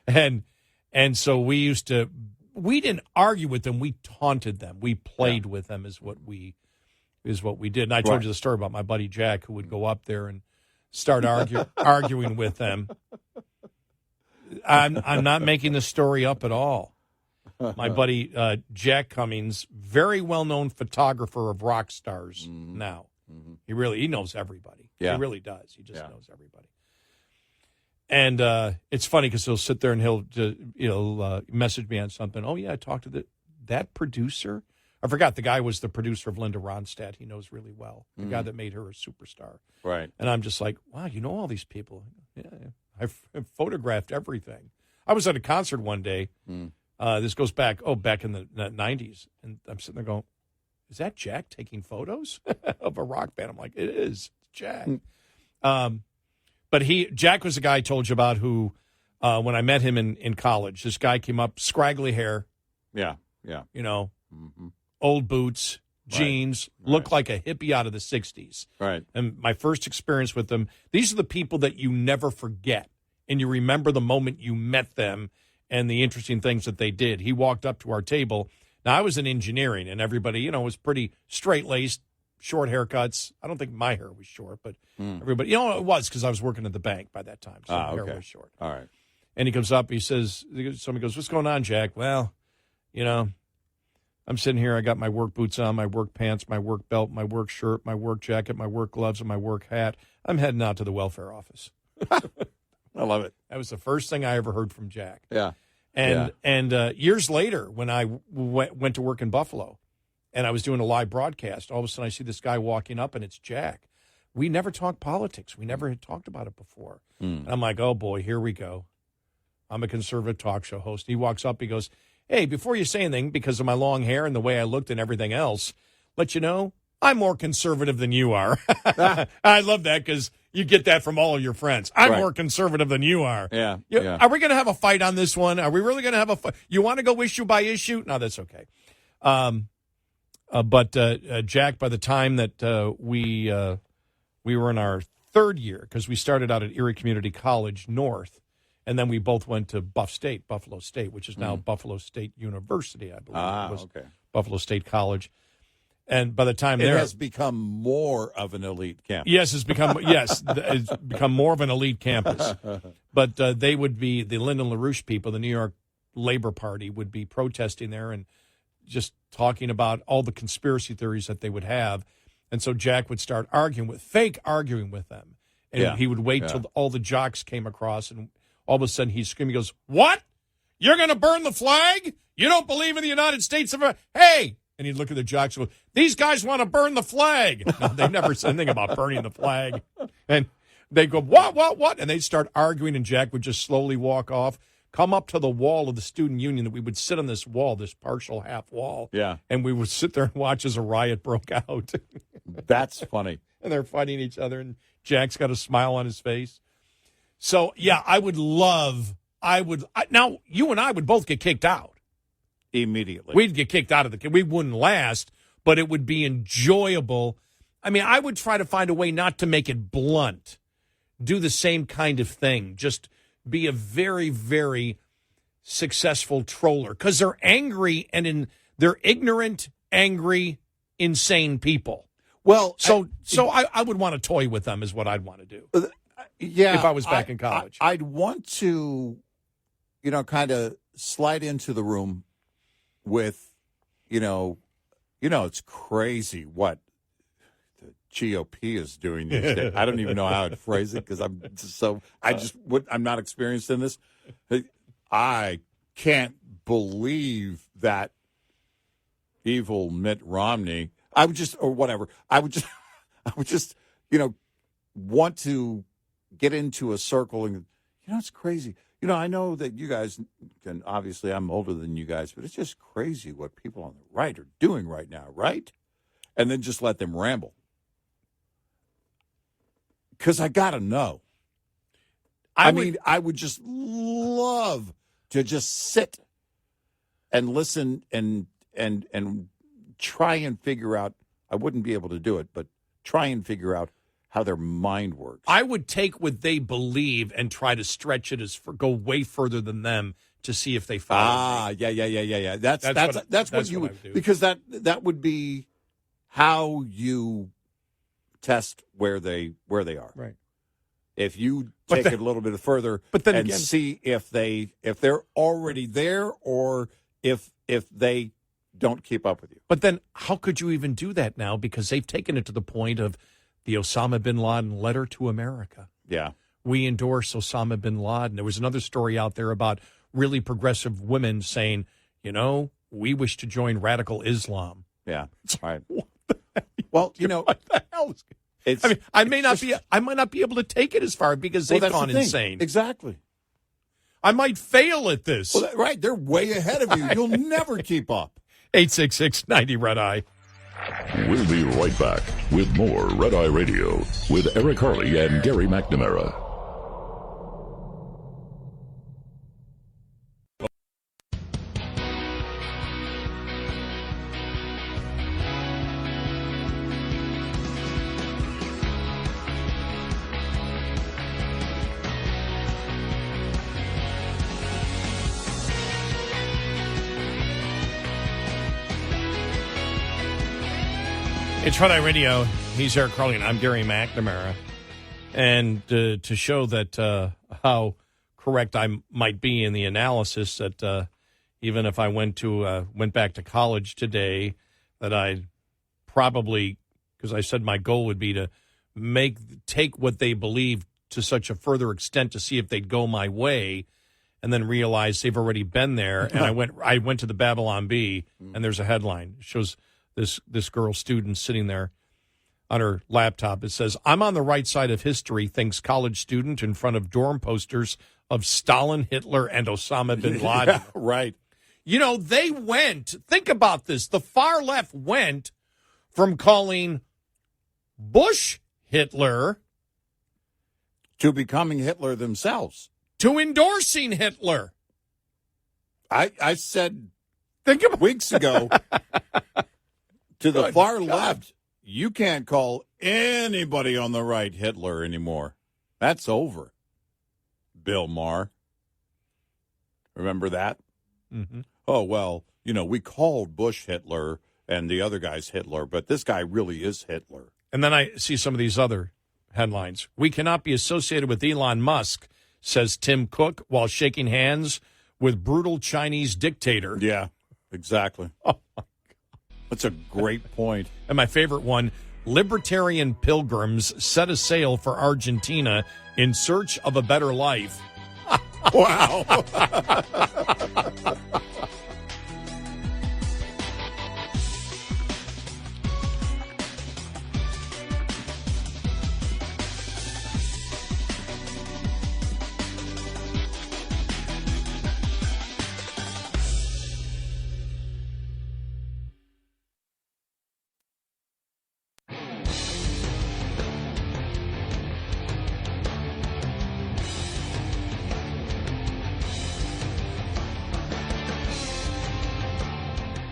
And so we didn't argue with them. We taunted them. We played with them is what we did. And I told you the story about my buddy Jack, who would go up there and start arguing with them. I'm not making the story up at all. My buddy Jack Cummings, very well-known photographer of rock stars now. Mm-hmm. He knows everybody. Yeah. He really does. He just knows everybody. And it's funny because he'll sit there and he'll message me on something. Oh, yeah, I talked to that producer. I forgot the guy was the producer of Linda Ronstadt. He knows really well. The guy that made her a superstar. Right. And I'm just like, wow, you know all these people. Yeah, I've photographed everything. I was at a concert one day. This goes back in the 90s. And I'm sitting there going, is that Jack taking photos of a rock band? I'm like, it is. It's Jack. But Jack was the guy I told you about who, when I met him in college, this guy came up, scraggly hair. Yeah. Old boots, jeans, looked like a hippie out of the 60s. Right. And my first experience with them, these are the people that you never forget. And you remember the moment you met them and the interesting things that they did. He walked up to our table. Now, I was in engineering, and everybody, was pretty straight-laced, short haircuts. I don't think my hair was short, but everybody, it was because I was working at the bank by that time, so my hair was short. All right. And he comes up, he says, somebody goes, "What's going on, Jack?" "Well, I'm sitting here, I got my work boots on, my work pants, my work belt, my work shirt, my work jacket, my work gloves, and my work hat. I'm heading out to the welfare office." I love it. That was the first thing I ever heard from Jack. Yeah. And years later, when I went to work in Buffalo, and I was doing a live broadcast, all of a sudden I see this guy walking up, and it's Jack. We never talked politics. We never had talked about it before. And I'm like, oh, boy, here we go. I'm a conservative talk show host. He walks up, he goes, "Hey, before you say anything, because of my long hair and the way I looked and everything else, let you know, I'm more conservative than you are." I love that because you get that from all of your friends. I'm more conservative than you are. Yeah. Are we going to have a fight on this one? Are we really going to have a fight? You want to go issue by issue? No, that's okay. But Jack, by the time that we were in our third year, because we started out at Erie Community College North, and then we both went to Buffalo State, which is now Buffalo State University, I believe. It was Buffalo State College. And by the time it has become more of an elite campus. Yes, it's become more of an elite campus. But they would be, the Lyndon LaRouche people, the New York Labor Party, would be protesting there and just talking about all the conspiracy theories that they would have. And so Jack would start arguing with them. And he would wait till all the jocks came across, and all of a sudden he's screaming, he goes, "What? You're going to burn the flag? You don't believe in the United States of America? Hey!" And he'd look at the jocks and go, "These guys want to burn the flag." No, they never said anything about burning the flag. And they go, what? And they'd start arguing, and Jack would just slowly walk off, come up to the wall of the student union. That we would sit on this wall, this partial half wall. Yeah. And we would sit there and watch as a riot broke out. That's funny. And they're fighting each other, and Jack's got a smile on his face. So, yeah, now, you and I would both get kicked out. Immediately. We'd get kicked out of we wouldn't last, but it would be enjoyable. I mean, I would try to find a way not to make it blunt, do the same kind of thing, just be a very, very successful troller, because they're angry and they're ignorant, angry, insane people. Well, so I would want to toy with them is what I'd want to do. If I was back in college. I'd want to, kind of slide into the room with, it's crazy what the GOP is doing these days. I don't even know how to phrase it because I'm not experienced in this. I can't believe that evil Mitt Romney. I would just want to get into a circle and, it's crazy. I know that you guys can, obviously I'm older than you guys, but it's just crazy what people on the right are doing right now, right? And then just let them ramble. Because I got to know. I would just love to just sit and listen and try and figure out, I wouldn't be able to do it, but try and figure out how their mind works. I would take what they believe and try to stretch it go way further than them to see if they follow. Yeah. That's what you would do. Because that would be how you test where they are. Right. If you take it a little bit further and see if they're already there or if they don't keep up with you. But then how could you even do that now? Because they've taken it to the point of the Osama bin Laden letter to America. Yeah. We endorse Osama bin Laden. There was another story out there about really progressive women saying, we wish to join radical Islam. Yeah. Right. Well, what the hell is I might not be able to take it as far because they've gone insane. Exactly. I might fail at this. Well, right. They're way ahead of you. You'll never keep up. 866-90 Red Eye. We'll be right back with more Red Eye Radio with Eric Harley and Gary McNamara. It's Friday Radio. He's Eric Carly, and I'm Gary McNamara. And to show that how correct I might be in the analysis, that even if I went back to college today, that I'd probably, because I said my goal would be to take what they believe to such a further extent to see if they'd go my way, and then realize they've already been there. And I went to the Babylon Bee, and there's a headline. It shows this girl student sitting there on her laptop. It says, "I'm on the right side of history," thinks college student in front of dorm posters of Stalin, Hitler, and Osama bin Laden. Yeah, right. You know, they went, think about this, the far left went from calling Bush Hitler To becoming Hitler themselves. to endorsing Hitler. I said Think about weeks ago to the far left, you can't call anybody on the right Hitler anymore. That's over. Bill Maher. Remember that? Mm-hmm. Oh, well, we called Bush Hitler and the other guy's Hitler, but this guy really is Hitler. And then I see some of these other headlines. "We cannot be associated with Elon Musk," says Tim Cook, while shaking hands with brutal Chinese dictator. Yeah, exactly. Oh, my God. That's a great point. And my favorite one, "Libertarian pilgrims set a sail for Argentina in search of a better life." Wow.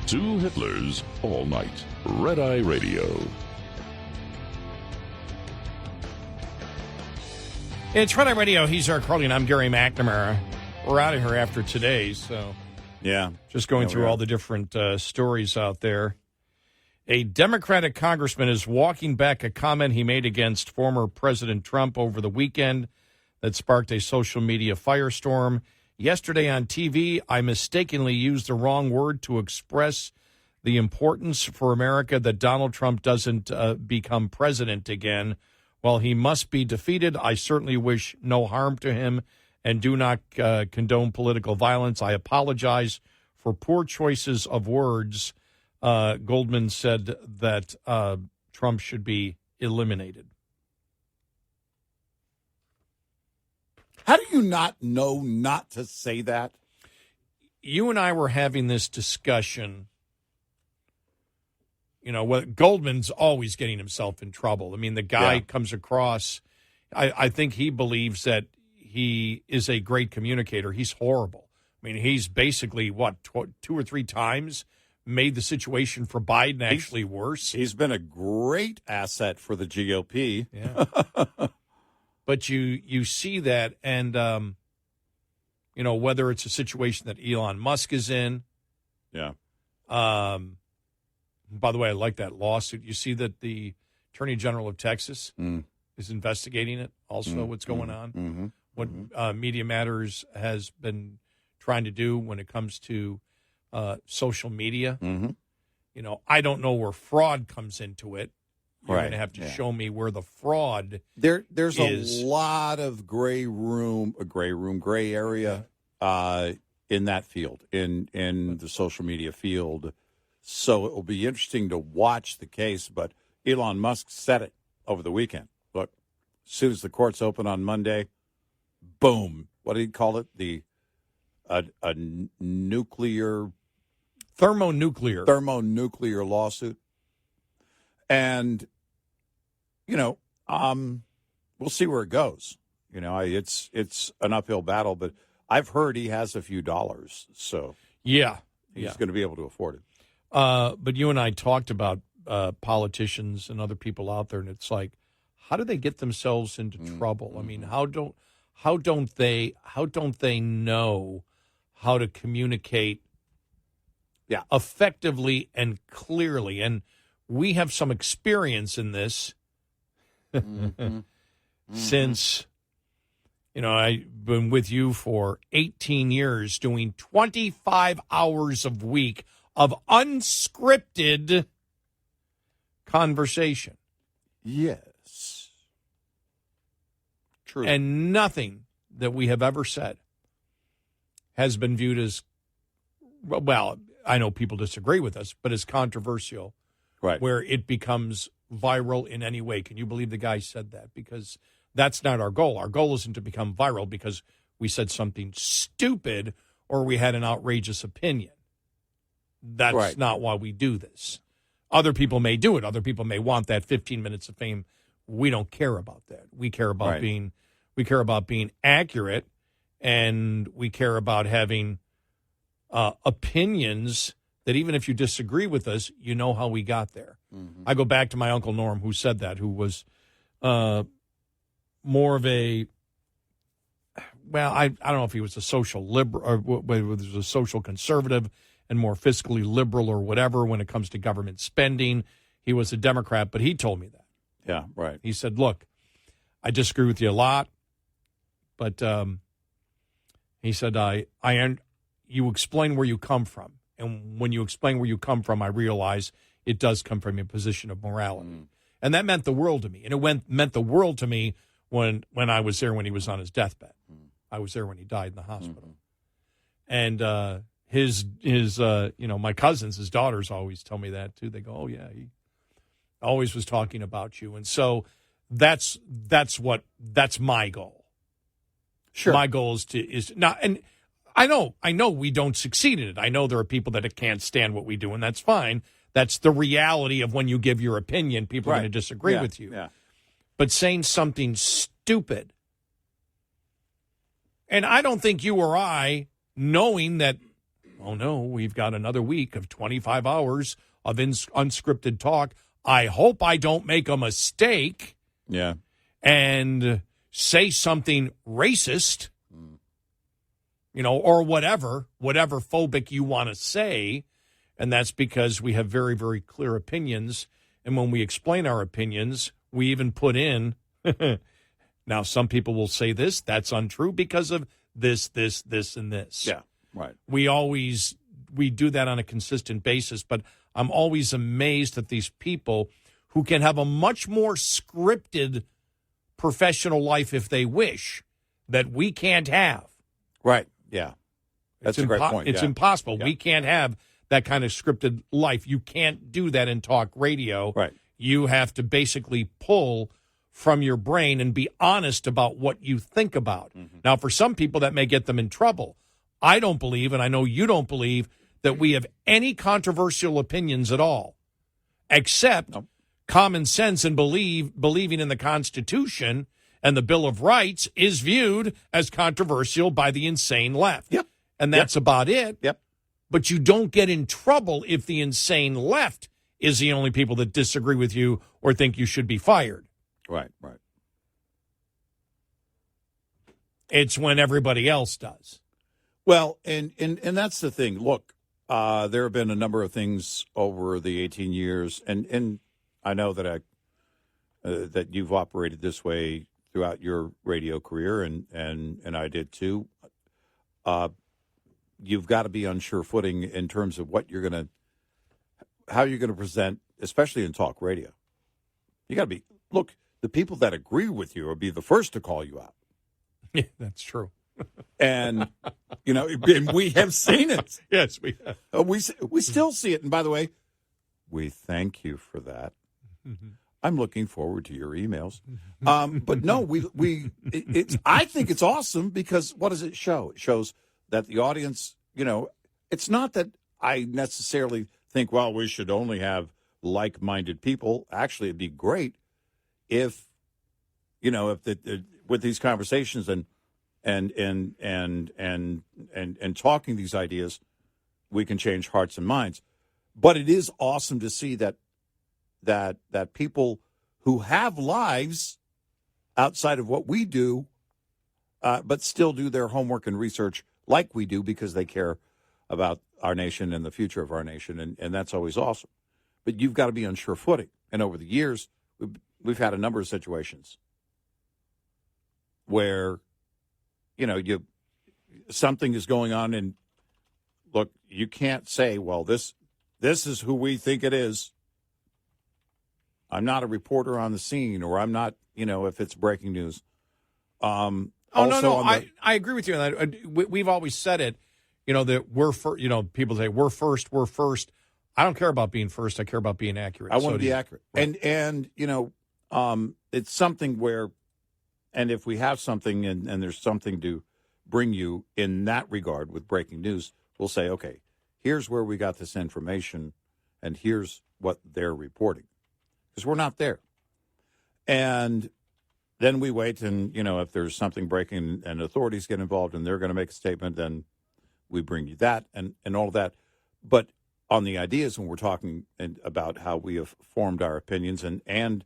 Two Hitlers all night. Red Eye Radio. It's Friday Radio. He's Eric Carly, and I'm Gary McNamara. We're out of here after today, so Yeah. just going Yeah, through all the different stories out there. A Democratic congressman is walking back a comment he made against former President Trump over the weekend that sparked a social media firestorm. "Yesterday on TV, I mistakenly used the wrong word to express the importance for America that Donald Trump doesn't become president again. While he must be defeated, I certainly wish no harm to him and do not condone political violence. I apologize for poor choices of words." Goldman said that Trump should be eliminated. How do you not know not to say that? You and I were having this discussion. Goldman's always getting himself in trouble. I mean, the guy comes across, I think he believes that he is a great communicator. He's horrible. I mean, he's basically, 2 or 3 times made the situation for Biden actually worse. He's been a great asset for the GOP. Yeah. But you see that, and, whether it's a situation that Elon Musk is in. Yeah. By the way, I like that lawsuit. You see that the Attorney General of Texas is investigating it, also what's going on, what Media Matters has been trying to do when it comes to social media. I don't know where fraud comes into it. You're going to have to show me where the fraud There's is. a lot of gray area in that field, in the social media field. So it will be interesting to watch the case. But Elon Musk said it over the weekend. Look, as soon as the courts open on Monday, boom. What did he call it? A nuclear... Thermonuclear lawsuit. And, we'll see where it goes. It's an uphill battle, but I've heard he has a few dollars, so he's going to be able to afford it. But you and I talked about politicians and other people out there, and it's like, how do they get themselves into trouble? I mean, how don't they know how to communicate effectively and clearly? And we have some experience in this since, I've been with you for 18 years doing 25 hours a week of unscripted conversation. Yes. True. And nothing that we have ever said has been viewed as, well, I know people disagree with us, but as controversial, right, where it becomes viral in any way. Can you believe the guy said that? Because that's not our goal. Our goal isn't to become viral because we said something stupid or we had an outrageous opinion. That's not why we do this. Other people may do it. Other people may want that 15 minutes of fame. We don't care about that. We care about being accurate, and we care about having opinions that even if you disagree with us, you know how we got there. Mm-hmm. I go back to my Uncle Norm, who said that, who was more of a, well, I don't know if he was a social liberal or whether he was a social conservative and more fiscally liberal or whatever when it comes to government spending. He was a Democrat, but he told me that. Yeah, right. He said, look, I disagree with you a lot, but he said, you explain where you come from. And when you explain where you come from, I realize it does come from a position of morality. Mm. And that meant the world to me. And it meant the world to me when I was there when he was on his deathbed. Mm. I was there when he died in the hospital. Mm-hmm. And his my cousins, his daughters always tell me that too. They go, oh yeah, he always was talking about you. And so that's my goal. Sure. My goal is not, and I know we don't succeed in it. I know there are people that can't stand what we do, and that's fine. That's the reality of when you give your opinion. People are going to disagree with you. Yeah. But saying something stupid, and I don't think you or I, knowing that, oh no, we've got another week of 25 hours of unscripted talk, I hope I don't make a mistake and say something racist, or whatever phobic you want to say. And that's because we have very, very clear opinions. And when we explain our opinions, we even put in, now some people will say that's untrue because of this, and this. Yeah, right. We do that on a consistent basis, but I'm always amazed at these people who can have a much more scripted professional life if they wish that we can't have. Right, yeah. That's a great point. It's impossible. Yeah. We can't have that kind of scripted life. You can't do that in talk radio. Right. You have to basically pull from your brain and be honest about what you think about. Mm-hmm. Now, for some people, that may get them in trouble. I don't believe, and I know you don't believe, that we have any controversial opinions at all, except common sense and believing in the Constitution and the Bill of Rights is viewed as controversial by the insane left. Yep. And that's about it. Yep. But you don't get in trouble if the insane left is the only people that disagree with you or think you should be fired. Right. It's when everybody else does. Well, and that's the thing. Look, there have been a number of things over the 18 years, and I know that that you've operated this way throughout your radio career, and I did too. You've got to be on sure footing in terms of how you're going to present, especially in talk radio. You got to be. Look, the people that agree with you will be the first to call you out. Yeah, that's true. And and we have seen it. Yes, we have. We still see it. And by the way, we thank you for that. Mm-hmm. I'm looking forward to your emails. But no, I think it's awesome because what does it show? It shows that the audience, it's not that I necessarily think, well, we should only have like-minded people. Actually, it'd be great if with these conversations and talking these ideas, we can change hearts and minds. But it is awesome to see that people who have lives outside of what we do, but still do their homework and research like we do because they care about our nation and the future of our nation, and that's always awesome. but you've got to be on sure footing. And over the years, we've had a number of situations where, something is going on, and look, you can't say, well, this is who we think it is. I'm not a reporter on the scene, or I'm not, if it's breaking news. No. I agree with you on that. We've always said it, that we're first. People say we're first. We're first. I don't care about being first. I care about being accurate. I want to be accurate, right. and it's something where, and if we have something and there's something to bring you in that regard with breaking news, we'll say, okay, here's where we got this information, and here's what they're reporting, because we're not there. And then we wait, and, if there's something breaking and authorities get involved and they're going to make a statement, then we bring you that and all of that. But on the ideas, when we're talking about how we have formed our opinions and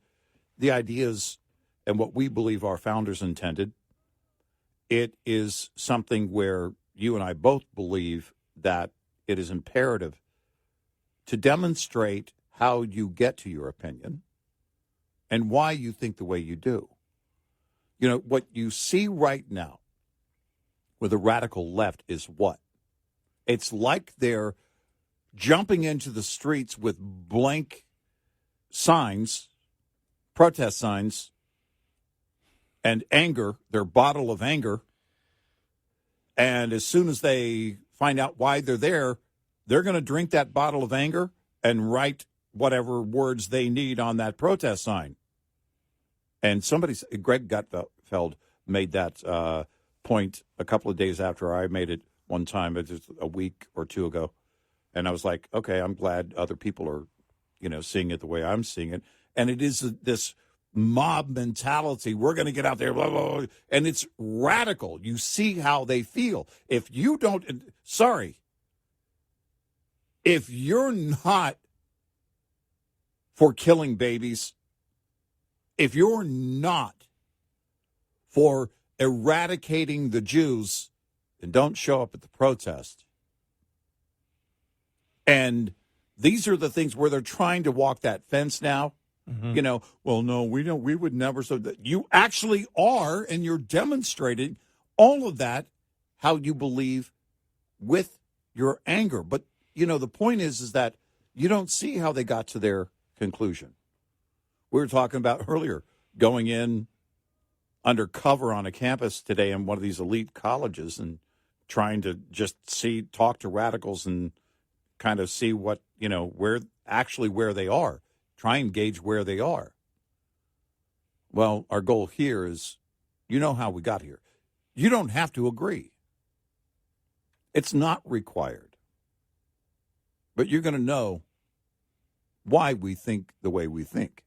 the ideas and what we believe our founders intended, it is something where you and I both believe that it is imperative to demonstrate how you get to your opinion and why you think the way you do. What you see right now with the radical left is what? It's like they're jumping into the streets with blank signs, protest signs, and anger, their bottle of anger. And as soon as they find out why they're there, they're going to drink that bottle of anger and write whatever words they need on that protest sign. And Greg Gutfeld made that point a couple of days after I made it one time, just a week or two ago. And I was like, okay, I'm glad other people are, seeing it the way I'm seeing it. And it is this mob mentality. We're going to get out there, blah, blah, blah. And it's radical. You see how they feel. If you don't, if you're not for killing babies, if you're not for eradicating the Jews, then don't show up at the protest. And these are the things where they're trying to walk that fence now. Mm-hmm. Well, no, we would never. So that you actually are, and you're demonstrating all of that, how you believe with your anger. But, the point is that you don't see how they got to their conclusion. We were talking about earlier going in undercover on a campus today in one of these elite colleges and trying to just talk to radicals and kind of see what, where they are, try and gauge where they are. Well, our goal here is, how we got here. You don't have to agree. It's not required. But you're going to know why we think the way we think.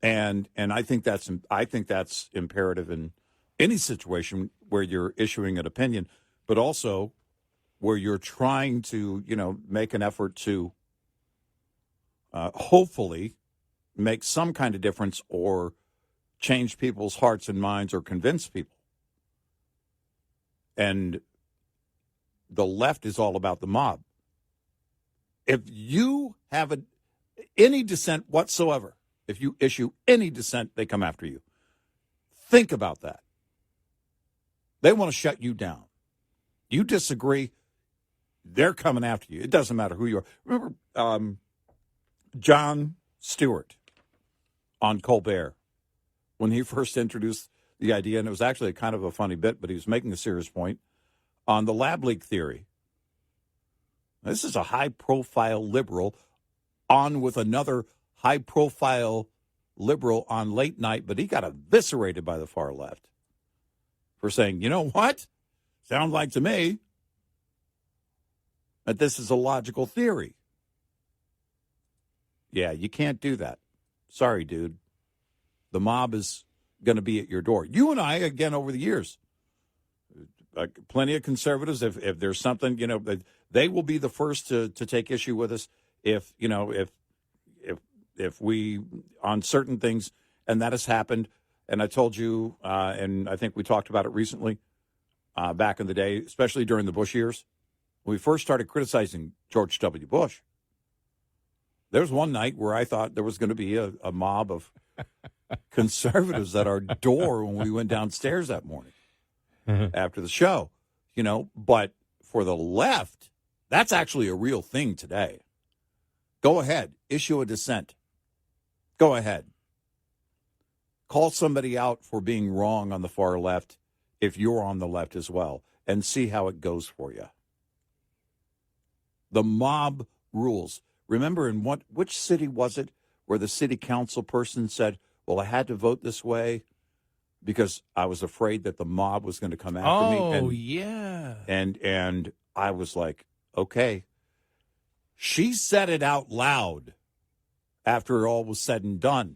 And I think that's imperative in any situation where you're issuing an opinion, but also where you're trying to, make an effort to hopefully make some kind of difference or change people's hearts and minds or convince people. And the left is all about the mob. If you have any dissent whatsoever, if you issue any dissent, they come after you. Think about that. They want to shut you down. You disagree, they're coming after you. It doesn't matter who you are. Remember Jon Stewart on Colbert when he first introduced the idea, and it was actually kind of a funny bit, but he was making a serious point on the lab leak theory. This is a high-profile liberal on with another high-profile liberal on late night, but he got eviscerated by the far left for saying, you know what? Sounds like to me that this is a logical theory. Yeah, you can't do that. Sorry, dude. The mob is going to be at your door. You and I, again, over the years, plenty of conservatives, if there's something, they will be the first to take issue with us if we, on certain things, and that has happened. And I told you, and I think we talked about it recently, back in the day, especially during the Bush years, when we first started criticizing George W. Bush. There's one night where I thought there was going to be a mob of conservatives at our door when we went downstairs that morning after the show, But for the left, that's actually a real thing today. Go ahead. Issue a dissent. Go ahead. Call somebody out for being wrong on the far left if you're on the left as well, and see how it goes for you. The mob rules. Remember which city was it where the city council person said, well, I had to vote this way because I was afraid that the mob was going to come after me. Oh, yeah. And I was like, okay. She said it out loud after it all was said and done.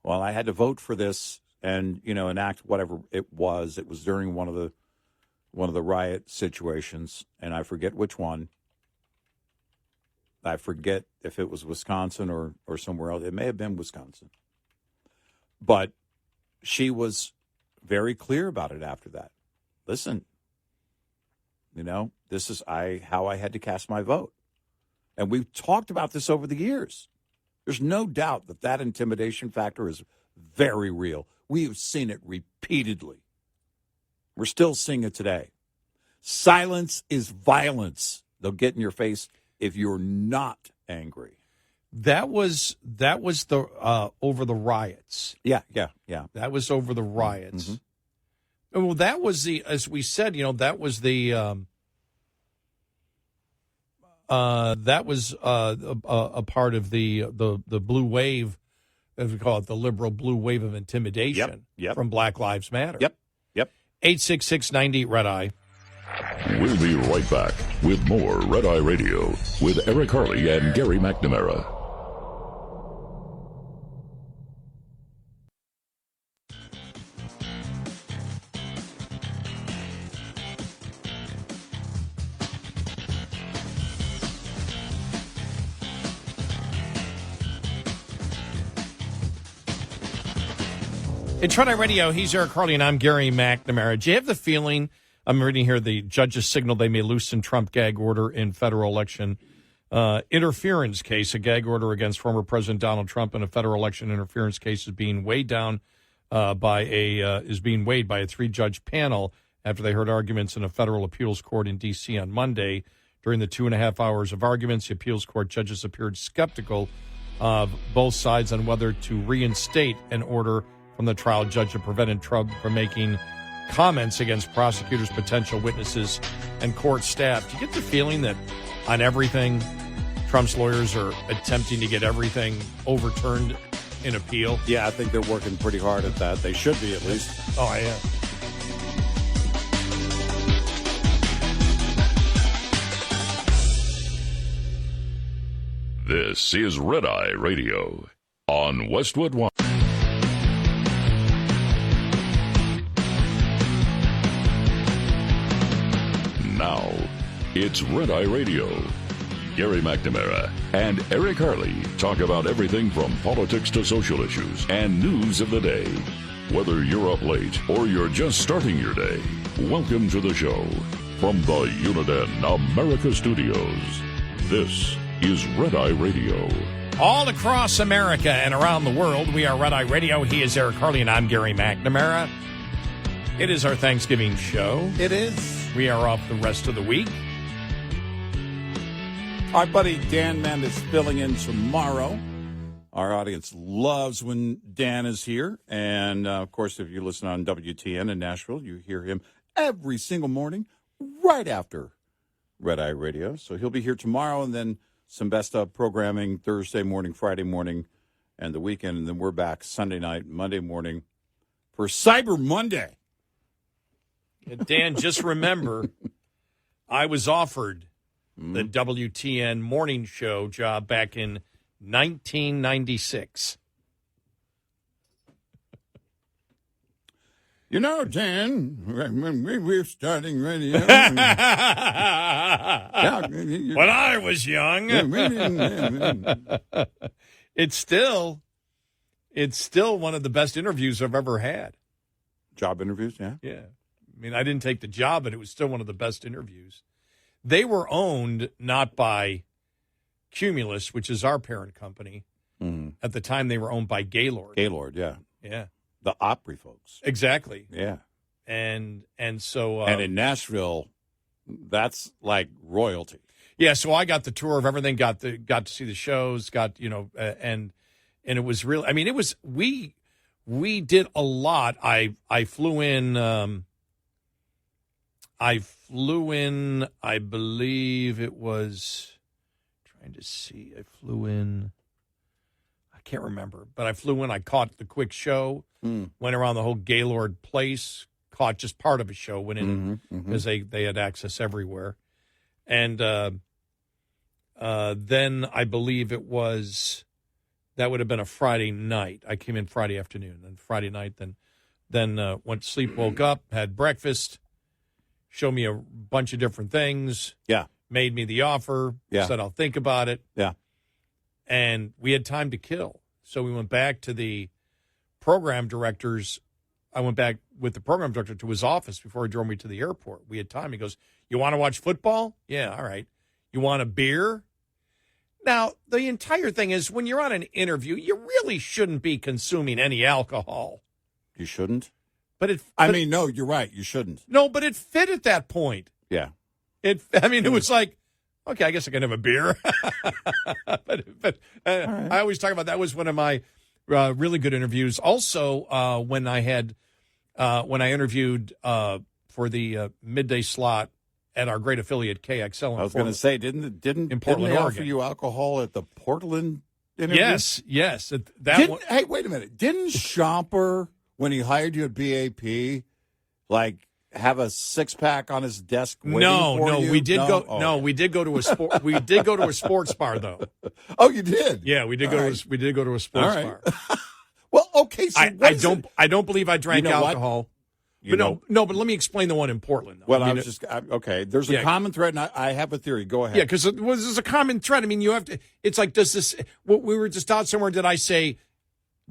Well, I had to vote for this and, enact whatever it was. It was during one of the riot situations, and I forget which one. I forget if it was Wisconsin or somewhere else. It may have been Wisconsin. But she was very clear about it after that. Listen, this is how I had to cast my vote. And we've talked about this over the years. There's no doubt that intimidation factor is very real. We have seen it repeatedly. We're still seeing it today. Silence is violence. They'll get in your face if you're not angry. That was the over the riots. Yeah. That was over the riots. Mm-hmm. Well, that was as we said, that was a part of the blue wave, as we call it, the liberal blue wave of intimidation from Black Lives Matter. Yep. 866-98 Red Eye. We'll be right back with more Red Eye Radio with Eric Harley and Gary McNamara. It's Red Eye Radio. He's Eric Harley, and I'm Gary McNamara. Do you have the feeling, I'm reading here, the judges signal they may loosen Trump gag order in federal election interference case. A gag order against former President Donald Trump in a federal election interference case is being weighed by a 3-judge panel after they heard arguments in a federal appeals court in D.C. on Monday. During the 2.5 hours of arguments, the appeals court judges appeared skeptical of both sides on whether to reinstate an order from the trial judge that prevented Trump from making comments against prosecutors, potential witnesses, and court staff. Do you get the feeling that on everything, Trump's lawyers are attempting to get everything overturned in appeal? Yeah, I think they're working pretty hard at that. They should be, at least. Oh, yeah. This is Red Eye Radio on Westwood One. Now, it's Red Eye Radio. Gary McNamara and Eric Harley talk about everything from politics to social issues and news of the day. Whether you're up late or you're just starting your day, welcome to the show. From the Uniden America Studios, this is Red Eye Radio. All across America and around the world, we are Red Eye Radio. He is Eric Harley, and I'm Gary McNamara. It is our Thanksgiving show. It is. We are off the rest of the week. Our buddy Dan Mann is filling in tomorrow. Our audience loves when Dan is here. And, of course, if you listen on WTN in Nashville, you hear him every single morning right after Red Eye Radio. So he'll be here tomorrow, and then some best of programming Thursday morning, Friday morning, and the weekend. And then we're back Sunday night, Monday morning for Cyber Monday. And Dan, just remember, I was offered the WTN morning show job back in 1996. You know, Dan, when we were starting radio. When I was young. It's still one of the best interviews I've ever had. Job interviews, yeah? Yeah. I mean, I didn't take the job, but it was still one of the best interviews. They were owned not by Cumulus, which is our parent company. At the time, they were owned by Gaylord. Gaylord, yeah. Yeah. The Opry folks. Exactly. Yeah. And so... and in Nashville, that's like royalty. Yeah, so I got the tour of everything, got to see the shows, and it was real. I mean, it was we did a lot. I flew in. I believe it was trying to see. I flew in. I can't remember, but I flew in. I caught the quick show. Went around the whole Gaylord place. Caught just part of a show. Went in because they had access everywhere, and. Then I believe that would have been a Friday night. I came in Friday afternoon, and Friday night, then went to sleep, woke up, had breakfast, showed me a bunch of different things. Yeah. Made me the offer. Yeah. Said I'll think about it. Yeah. And we had time to kill. So we went back to the program directors. I went back with the program director to his office before he drove me to the airport. We had time. He goes, "You want to watch football? Yeah, all right. You want a beer?" Now, the entire thing is when you're on an interview, you really shouldn't be consuming any alcohol. You shouldn't? No, you're right. You shouldn't. No, but it fit at that point. Yeah. It was like, okay, I guess I can have a beer. but right. I always talk about that was one of my really good interviews. Also, when I interviewed for the midday slot at our great affiliate KXL. I was going to say, didn't in Portland, they offer Oregon. You alcohol at the Portland interview? Yes. Hey, wait a minute. Didn't Schomper, when he hired you at BAP, like have a 6-pack on his desk waiting for you? We did go. Oh. No, we did go to a sport. We did go to a sports bar though. Oh, you did? Yeah, we did we did go to a sports bar. Well, okay. So I don't believe I drank alcohol. But let me explain the one in Portland. Though. Well, okay. There's a common thread, and I have a theory. Go ahead. Yeah, because there's a common thread. I mean, you have to. It's like, we were just out somewhere. Did I say,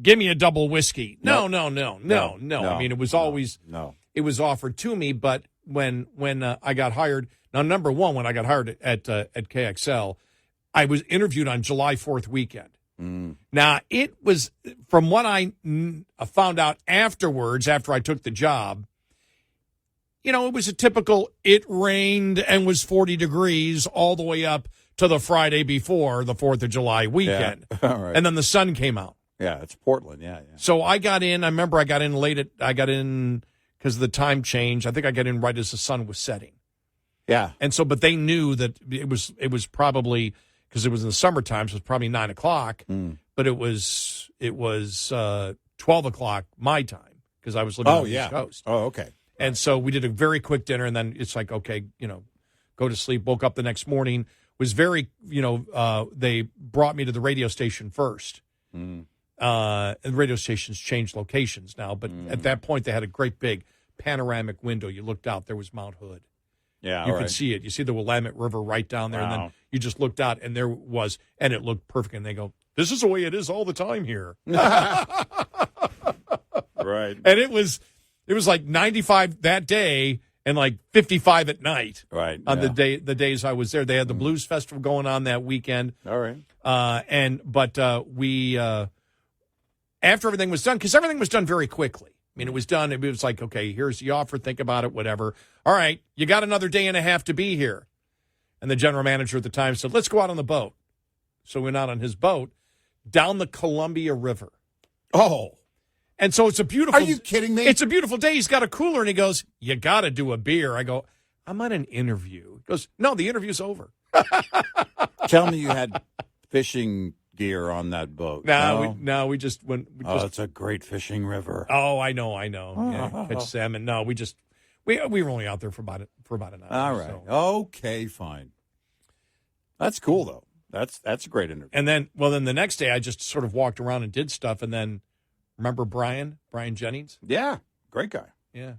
"Give me a double whiskey"? No. I mean, it was always it was offered to me. But when I got hired, now number one, when I got hired at KXL, I was interviewed on July 4th weekend. Now, it was, from what I found out afterwards, after I took the job, it was a typical, it rained and was 40 degrees all the way up to the Friday before the 4th of July weekend. Yeah. All right. And then the sun came out. Yeah, it's Portland. Yeah. So I got in, I remember I got in because of the time change. I think I got in right as the sun was setting. Yeah. And so, but they knew that it was probably, because it was in the summertime, so it was probably 9 o'clock, but it was 12 o'clock my time because I was living on the East Coast. Oh, okay. And so we did a very quick dinner, and then it's like, okay, go to sleep. Woke up the next morning. Was very, they brought me to the radio station first. And the radio stations changed locations now, but at that point they had a great big panoramic window. You looked out, there was Mount Hood. Yeah, you could see it. You see the Willamette River right down there, and then you just looked out, and there was, and it looked perfect. And they go, "This is the way it is all the time here." Right. And it was like 95 that day, and like 55 at night. Right. On the days I was there, they had the Blues Festival going on that weekend. All right. We after everything was done, because everything was done very quickly. I mean, it was done. It was like, okay, here's the offer. Think about it, whatever. All right, you got another day and a half to be here. And the general manager at the time said, let's go out on the boat. So we went out on his boat down the Columbia River. Oh. And so it's a beautiful... Are you kidding me? It's a beautiful day. He's got a cooler, and he goes, you got to do a beer. I go, I'm on an interview. He goes, no, the interview's over. Tell me you had fishing gear on that boat. No, we just went. It's a great fishing river. Oh, I know. Yeah, catch salmon. No, we were only out there for about an hour. All right. So. Okay, fine. That's cool though. That's a great interview. And then the next day I just sort of walked around and did stuff. And then remember Brian Jennings? Yeah, great guy. Yeah.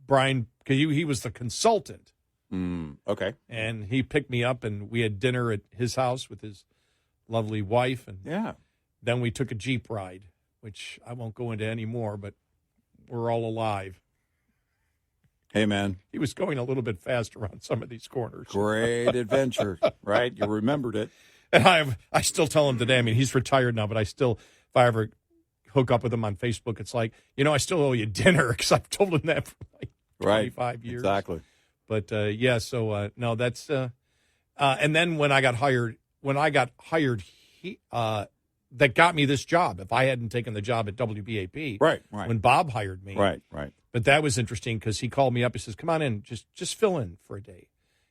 Brian, because he was the consultant. Okay. And he picked me up, and we had dinner at his house with his lovely wife, and then we took a Jeep ride, which I won't go into anymore, but we're all alive. Hey, man. He was going a little bit faster on some of these corners. Great adventure, right? You remembered it. And I still tell him today, I mean, he's retired now, but I still, if I ever hook up with him on Facebook, it's like, I still owe you dinner because I've told him that for like 25 years. Exactly. But, no, that's, and then when I got hired, that got me this job. If I hadn't taken the job at WBAP, right. when Bob hired me. Right. But that was interesting because he called me up. He says, come on in, just fill in for a day.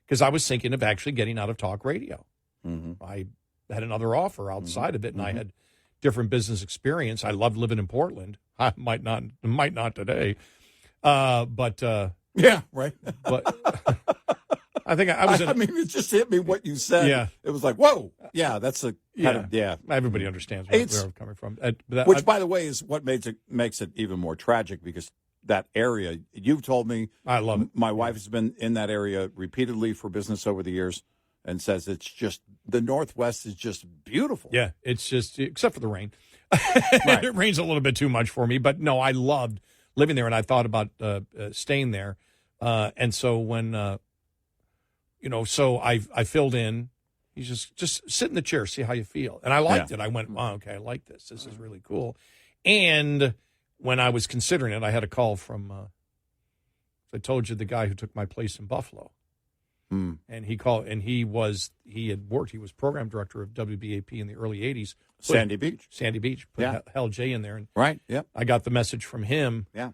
Because I was thinking of actually getting out of talk radio. Mm-hmm. I had another offer outside of it, and I had different business experience. I loved living in Portland. I might not today. But yeah, right. But I think I was. I mean, it just hit me what you said. Yeah, it was like, whoa. Yeah, that's a kind of, yeah. Everybody understands where I'm coming from. Which, by the way, is what makes it even more tragic because that area, you've told me. I love it. My wife has been in that area repeatedly for business over the years and says it's just, the Northwest is just beautiful. Yeah, it's just, except for the rain. Right. It rains a little bit too much for me. But no, I loved living there, and I thought about staying there. And so when, so I filled in. He's just sit in the chair, see how you feel. And I liked it. I went, wow, okay, I like this. This is really cool. And when I was considering it, I had a call from, I told you, the guy who took my place in Buffalo. Mm. And he called, and he was program director of WBAP in the early 80s. Sandy Beach. Put Hal J in there. And right, yep. I got the message from him. Yeah.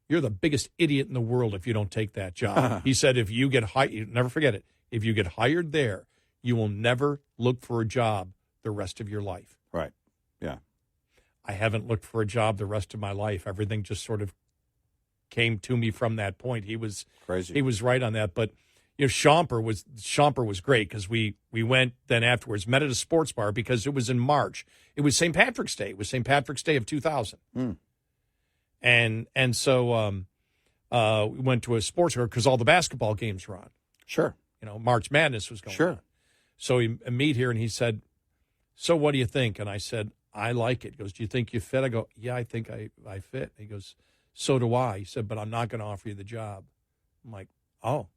You're the biggest idiot in the world if you don't take that job. He said, if you get hired, never forget it, if you get hired there, you will never look for a job the rest of your life. Right. Yeah. I haven't looked for a job the rest of my life. Everything just sort of came to me from that point. He was crazy. He was right on that. But Schomper was great because we went then afterwards, met at a sports bar because it was in March. It was St. Patrick's Day. It was St. Patrick's Day of 2000. Mm. And so we went to a sports bar because all the basketball games were on. Sure. March Madness was going on. So we meet here, and he said, so what do you think? And I said, I like it. He goes, do you think you fit? I go, yeah, I think I fit. He goes, so do I. He said, but I'm not going to offer you the job. I'm like, oh,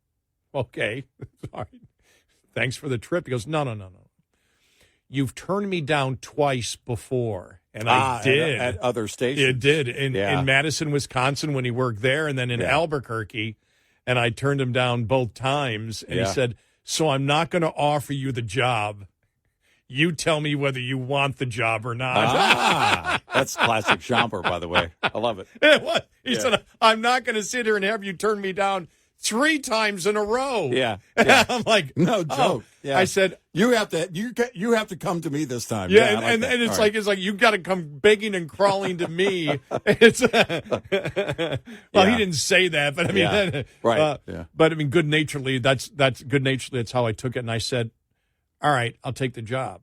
okay. Sorry. Thanks for the trip. He goes, no. You've turned me down twice before. And I did. At other stations. It did. In Madison, Wisconsin, when he worked there, and then in Albuquerque. And I turned him down both times. And he said, so I'm not going to offer you the job. You tell me whether you want the job or not. That's classic Schomper, by the way. I love it. What? He said, I'm not going to sit here and have you turn me down 3 times in a row. Yeah. I'm like, no joke. Oh. Yeah. I said, you have to come to me this time. Yeah, and it's like you got to come begging and crawling to me. It's he didn't say that, but I mean, right. But I mean, good naturedly, that's good naturedly. That's how I took it, and I said, all right, I'll take the job.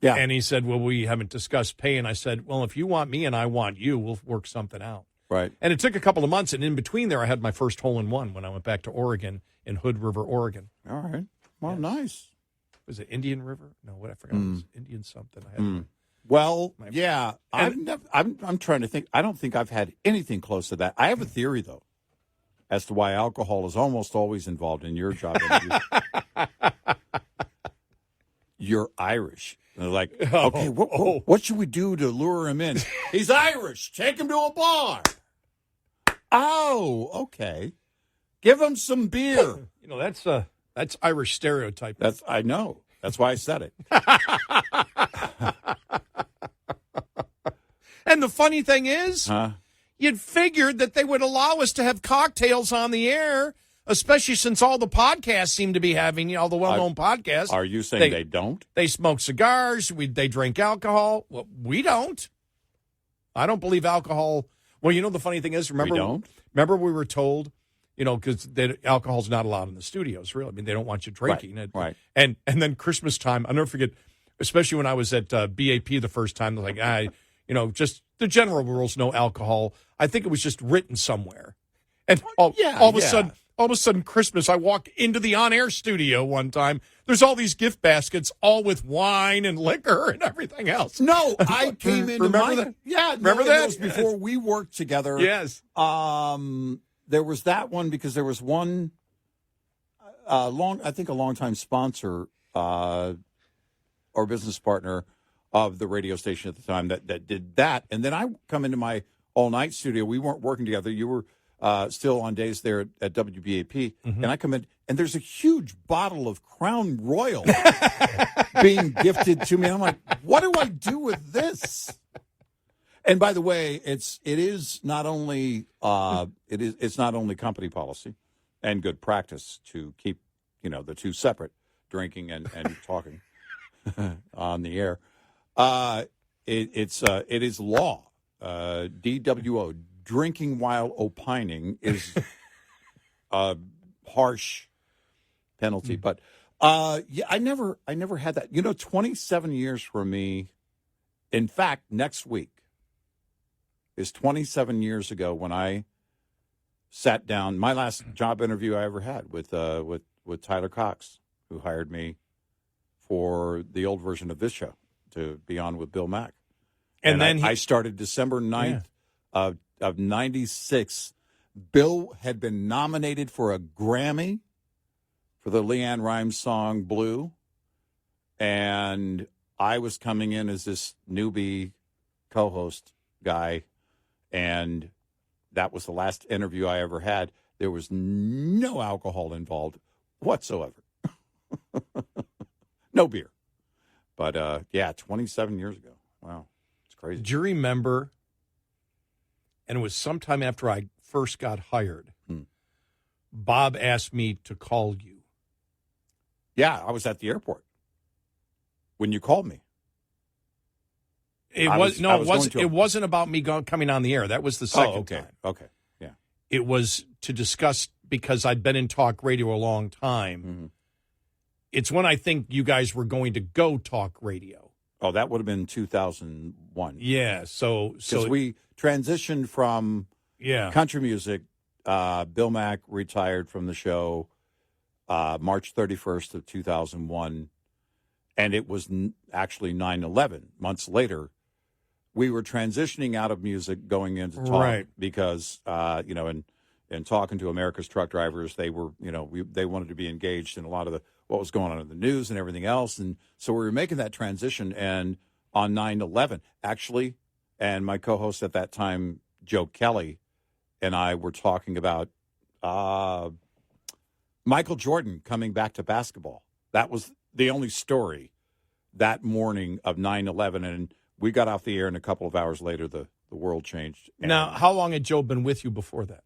Yeah. And he said, well, we haven't discussed pay, and I said, well, if you want me and I want you, we'll work something out. Right. And it took a couple of months, and in between there, I had my first hole-in-one when I went back to Oregon, in Hood River, Oregon. All right. Well, nice. Was it Indian River? No, what I forgot. It was Indian something. I had Well, yeah. I'm trying to think. I don't think I've had anything close to that. I have a theory, though, as to why alcohol is almost always involved in your job interview. You're Irish. And they're like, okay, what should we do to lure him in? He's Irish. Take him to a bar. Oh, okay. Give him some beer. That's Irish stereotype. I know. That's why I said it. And the funny thing is, you'd figured that they would allow us to have cocktails on the air, especially since all the podcasts seem to be having, all the well-known podcasts. Are you saying they don't? They smoke cigars. They drink alcohol. Well, we don't. I don't believe alcohol. Well, the funny thing is, remember we were told, because alcohol's not allowed in the studios, really. I mean, they don't want you drinking. Right. And then Christmas time, I'll never forget, especially when I was at BAP the first time, they're like, just the general rules, no alcohol. I think it was just written somewhere. And all of a sudden, Christmas, I walk into the on-air studio one time. There's all these gift baskets, all with wine and liquor and everything else. No, I came in. Remember that? Yeah, remember that? It was before we worked together. Yes. There was that one because there was one a long-time sponsor or business partner of the radio station at the time that did that. And then I come into my all-night studio. We weren't working together. You were still on days there at WBAP. And I come in, and there's a huge bottle of Crown Royal being gifted to me. And I'm like, what do I do with this? And by the way, it is not only it's not only company policy and good practice to keep the two separate, drinking and talking on the air. It is law. DWO, drinking while opining, is a harsh penalty. But yeah, I never had that. 27 years for me. In fact, next week is 27 years ago when I sat down. My last job interview I ever had with Tyler Cox, who hired me for the old version of this show to be on with Bill Mack. And then I started December 9th of 96. Bill had been nominated for a Grammy for the Leanne Rimes song Blue. And I was coming in as this newbie co-host guy. And that was the last interview I ever had. There was no alcohol involved whatsoever. No beer. But, 27 years ago. Wow. It's crazy. Do you remember, and it was sometime after I first got hired, Bob asked me to call you. Yeah, I was at the airport when you called me. It wasn't about me coming on the air. That was the second time. Okay, yeah. It was to discuss, because I'd been in talk radio a long time. Mm-hmm. It's when I think you guys were going to go talk radio. Oh, that would have been 2001. Yeah, so we transitioned from country music. Bill Mack retired from the show March 31st of 2001, and it was actually 9/11. Months later, we were transitioning out of music, going into talk because in talking to America's truck drivers, they were they wanted to be engaged in a lot of what was going on in the news and everything else. And so we were making that transition. And on 9/11, actually, and my co-host at that time, Joe Kelly, and I were talking about Michael Jordan coming back to basketball. That was the only story that morning of 9/11. And we got off the air, and a couple of hours later, the world changed. Now, how long had Joe been with you before that?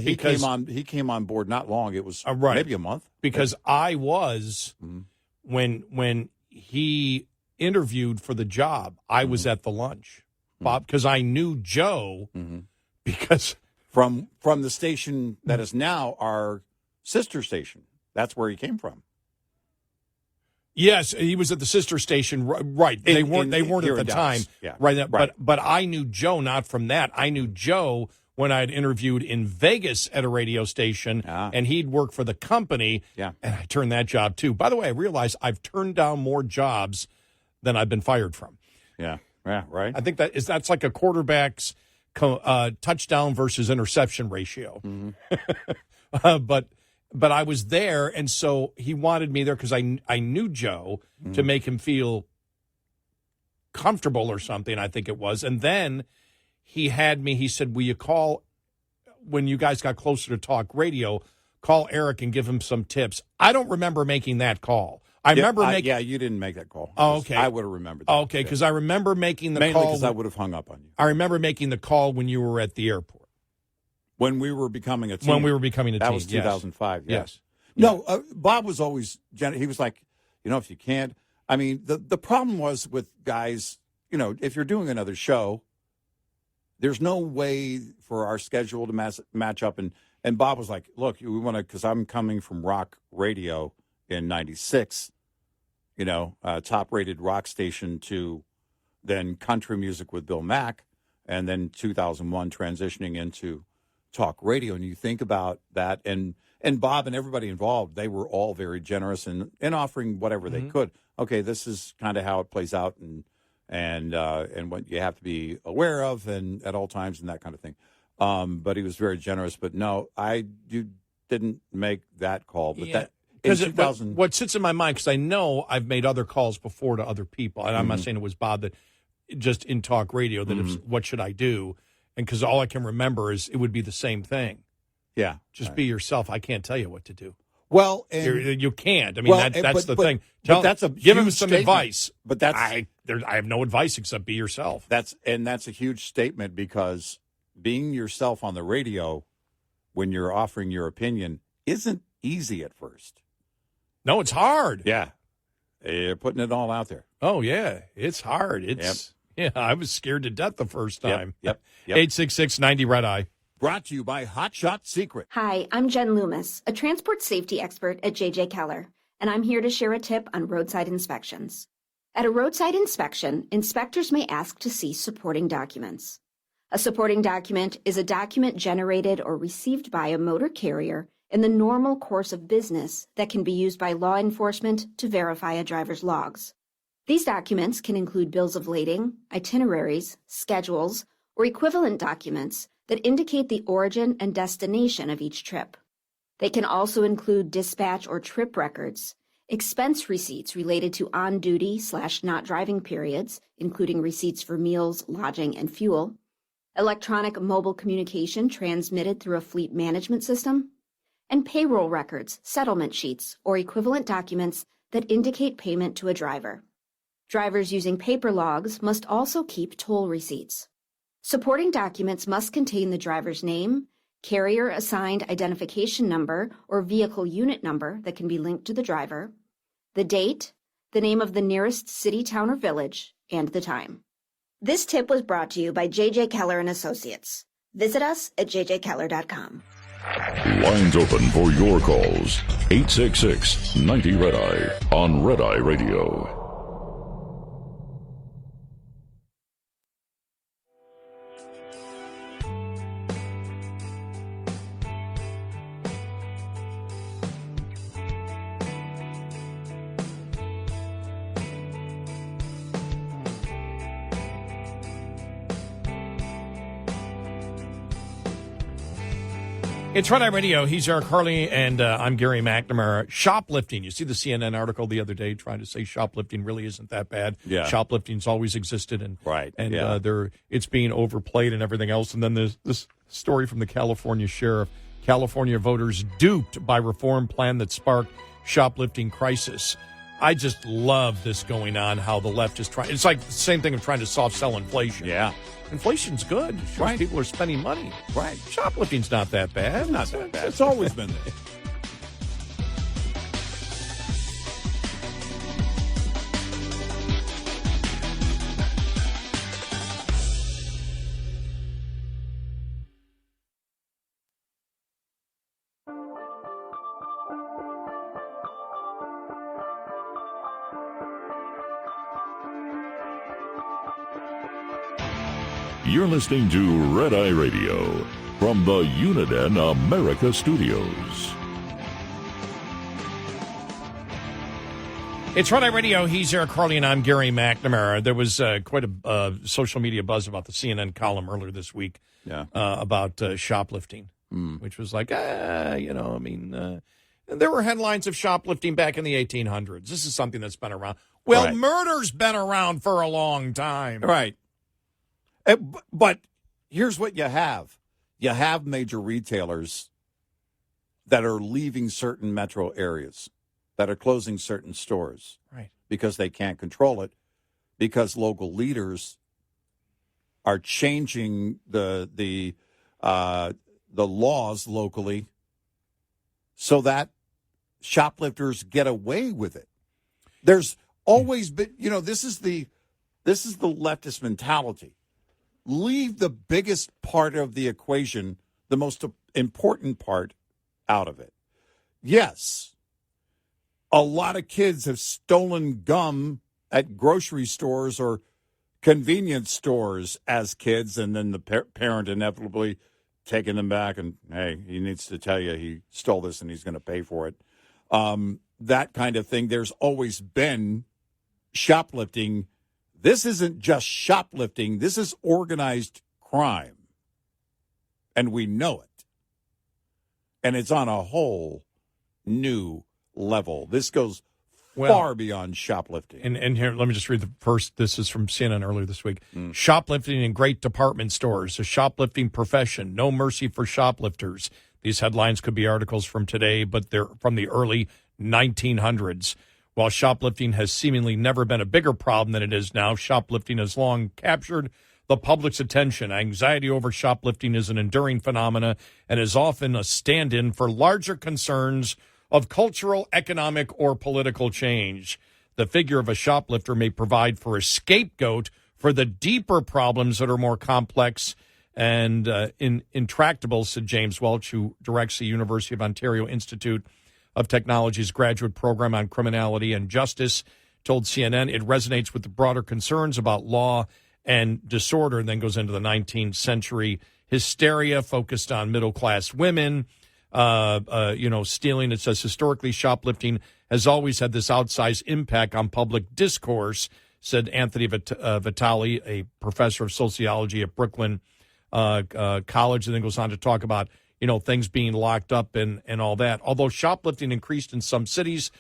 He came on board not long. It was maybe a month. Because I was when he interviewed for the job. I was at the lunch, Bob, because I knew Joe because from the station that is now our sister station. That's where he came from. Yes, he was at the sister station. Right, they weren't at the time. Yeah. Right. But I knew Joe not from that. I knew Joe when I had interviewed in Vegas at a radio station, and he'd worked for the company, and I turned that job too. By the way, I realized I've turned down more jobs than I've been fired from. Yeah, right. I think that's like a quarterback's touchdown versus interception ratio. But I was there, and so he wanted me there because I knew Joe to make him feel comfortable or something, I think it was. And then he said, will you call, when you guys got closer to talk radio, call Eric and give him some tips. I don't remember making that call. You didn't make that call. Oh, okay. I would have remembered that. Okay, because I remember making the call. Mainly because I would have hung up on you. I remember making the call when you were at the airport. When we were becoming a team. That was 2005, yes. No, Bob was always, he was like, if you can't. I mean, the problem was with guys, if you're doing another show, there's no way for our schedule to match up. And Bob was like, look, we want to, because I'm coming from rock radio in 96, top-rated rock station, to then country music with Bill Mack, and then 2001 transitioning into talk radio. And you think about that, and Bob and everybody involved, they were all very generous in offering whatever they could. Okay, this is kind of how it plays out, and what you have to be aware of and at all times and that kind of thing. But he was very generous. But no, you didn't make that call. But Because what sits in my mind, because I know I've made other calls before to other people, and I'm not saying it was Bob, that just in talk radio, that if, what should I do? And because all I can remember is it would be the same thing. Yeah. Just be yourself. I can't tell you what to do. Well, you can't. I mean, that's the thing. Give him some statement. advice. But that's I have no advice except be yourself. That's a huge statement, because being yourself on the radio when you're offering your opinion isn't easy at first. No, it's hard. Yeah. You're putting it all out there. Oh, yeah. It's hard. Yeah, I was scared to death the first time. Yep. 866-90-RED-EYE. Brought to you by Hot Shot Secret. Hi, I'm Jen Loomis, a transport safety expert at J.J. Keller, and I'm here to share a tip on roadside inspections. At a roadside inspection, inspectors may ask to see supporting documents. A supporting document is a document generated or received by a motor carrier in the normal course of business that can be used by law enforcement to verify a driver's logs. These documents can include bills of lading, itineraries, schedules, or equivalent documents that indicate the origin and destination of each trip. They can also include dispatch or trip records, expense receipts related to on-duty/not driving periods, including receipts for meals, lodging, and fuel, electronic mobile communication transmitted through a fleet management system, and payroll records, settlement sheets, or equivalent documents that indicate payment to a driver. Drivers using paper logs must also keep toll receipts. Supporting documents must contain the driver's name, carrier-assigned identification number or vehicle unit number that can be linked to the driver, the date, the name of the nearest city, town, or village, and the time. This tip was brought to you by J.J. Keller & Associates. Visit us at jjkeller.com. Lines open for your calls. 866-90-RED-EYE on Red Eye Radio. It's Red Eye Radio. He's Eric Harley, and I'm Gary McNamara. Shoplifting. You see the CNN article the other day trying to say shoplifting really isn't that bad. Yeah. Shoplifting's always existed, and it's being overplayed and everything else. And then there's this story from the California sheriff. California voters duped by reform plan that sparked shoplifting crisis. I just love this going on, how the left is trying. It's like the same thing of trying to soft sell inflation. Yeah. Inflation's good. Right. People are spending money. Right. Shoplifting's not that bad. Not that bad. It's always been there. You're listening to Red Eye Radio from the Uniden America Studios. It's Red Eye Radio. He's Eric Harley, and I'm Gary McNamara. There was quite a social media buzz about the CNN column earlier this week about shoplifting, which was like, there were headlines of shoplifting back in the 1800s. This is something that's been around. Well, murder's been around for a long time. Right. But here's what you have. You have major retailers that are leaving certain metro areas, that are closing certain stores. Right. Because they can't control it, because local leaders are changing the laws locally so that shoplifters get away with it. There's always been, this is the leftist mentality. Leave the biggest part of the equation, the most important part, out of it. Yes, a lot of kids have stolen gum at grocery stores or convenience stores as kids, and then the parent inevitably taking them back and, hey, he needs to tell you he stole this and he's going to pay for it. That kind of thing. There's always been shoplifting. This isn't just shoplifting. This is organized crime. And we know it. And it's on a whole new level. This goes far beyond shoplifting. And here, let me just read the first. This is from CNN earlier this week. Shoplifting in great department stores, a shoplifting profession, no mercy for shoplifters. These headlines could be articles from today, but they're from the early 1900s. While shoplifting has seemingly never been a bigger problem than it is now, shoplifting has long captured the public's attention. Anxiety over shoplifting is an enduring phenomena and is often a stand-in for larger concerns of cultural, economic, or political change. The figure of a shoplifter may provide for a scapegoat for the deeper problems that are more complex and intractable, said James Welch, who directs the University of Ontario Institute of Technology's graduate program on criminality and justice, told CNN it resonates with the broader concerns about law and disorder, and then goes into the 19th century hysteria focused on middle-class women, stealing. It says historically shoplifting has always had this outsized impact on public discourse, said Anthony Vitale, a professor of sociology at Brooklyn College, and then goes on to talk about, things being locked up and all that. Although shoplifting increased in some cities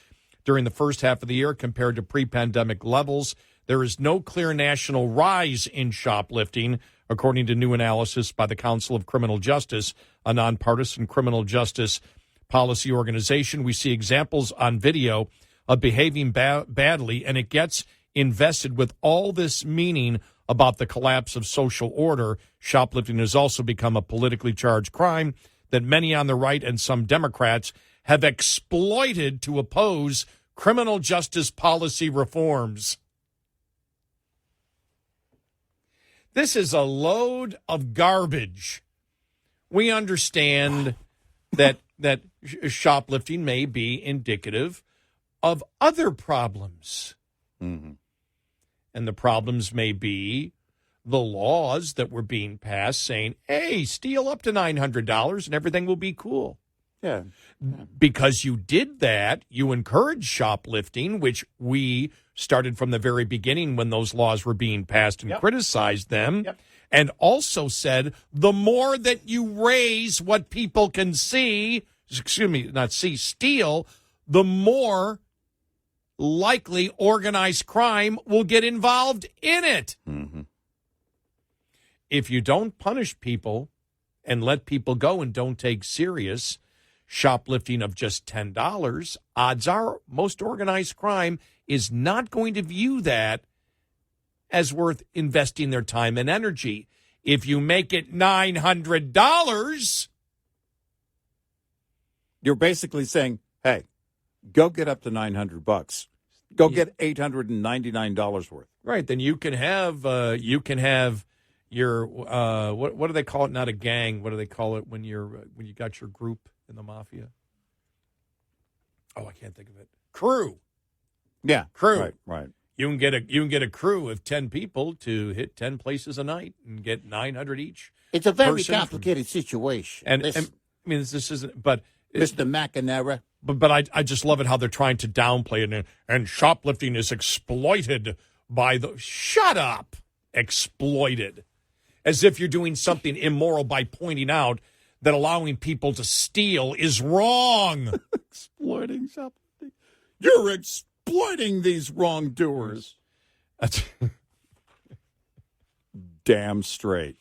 during the first half of the year compared to pre-pandemic levels, there is no clear national rise in shoplifting, according to new analysis by the Council of Criminal Justice, a nonpartisan criminal justice policy organization. We see examples on video of behaving badly, and it gets invested with all this meaning about the collapse of social order. Shoplifting has also become a politically charged crime that many on the right and some Democrats have exploited to oppose criminal justice policy reforms. This is a load of garbage. We understand that shoplifting may be indicative of other problems. Mm-hmm. And the problems may be the laws that were being passed saying, hey, steal up to $900 and everything will be cool. Yeah. Because you did that, you encouraged shoplifting, which we started from the very beginning when those laws were being passed and criticized them, and also said the more that you raise what people can see, steal, the more likely organized crime will get involved in it. Mm-hmm. If you don't punish people and let people go and don't take serious shoplifting of just $10, odds are most organized crime is not going to view that as worth investing their time and energy. If you make it $900, you're basically saying, hey, go get up to $900. Go get $899 worth. Right. Then you can have your what do they call it? Not a gang. What do they call it when you got your group in the mafia? Oh, I can't think of it. Crew. Yeah. Crew. Right. You can get a crew of 10 people to hit 10 places a night and get $900 each. It's a very complicated situation. And I mean, this isn't. But Mr. McNamara. But I just love it how they're trying to downplay it, and shoplifting is exploited by the. Shut up, exploited, as if you're doing something immoral by pointing out that allowing people to steal is wrong. Exploiting shoplifting. You're exploiting these wrongdoers. Damn straight.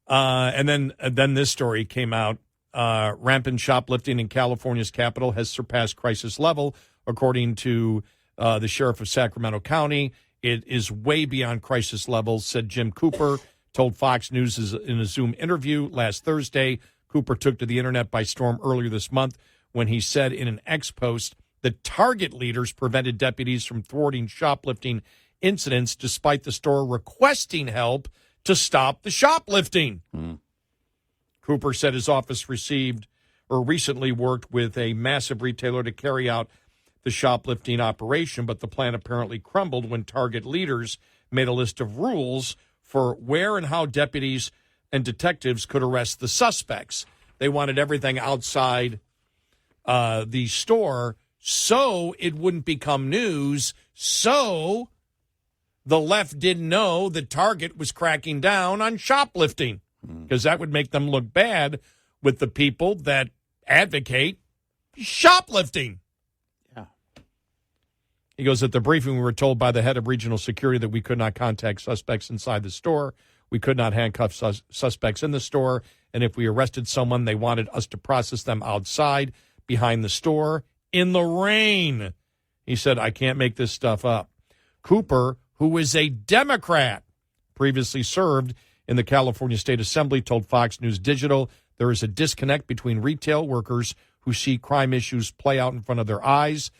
And then this story came out. Rampant shoplifting in California's capital has surpassed crisis level, according to the sheriff of Sacramento County. It is way beyond crisis level, said Jim Cooper, told Fox News in a Zoom interview last Thursday. Cooper took to the internet by storm earlier this month when he said in an X post that Target leaders prevented deputies from thwarting shoplifting incidents despite the store requesting help to stop the shoplifting. Cooper said his office recently worked with a massive retailer to carry out the shoplifting operation, but the plan apparently crumbled when Target leaders made a list of rules for where and how deputies and detectives could arrest the suspects. They wanted everything outside the store so it wouldn't become news, so the left didn't know that Target was cracking down on shoplifting, because that would make them look bad with the people that advocate shoplifting. He goes, at the briefing, we were told by the head of regional security that we could not contact suspects inside the store. We could not handcuff suspects in the store. And if we arrested someone, they wanted us to process them outside behind the store in the rain. He said, I can't make this stuff up. Cooper, who is a Democrat, previously served in the California State Assembly, told Fox News Digital there is a disconnect between retail workers who see crime issues play out in front of their eyes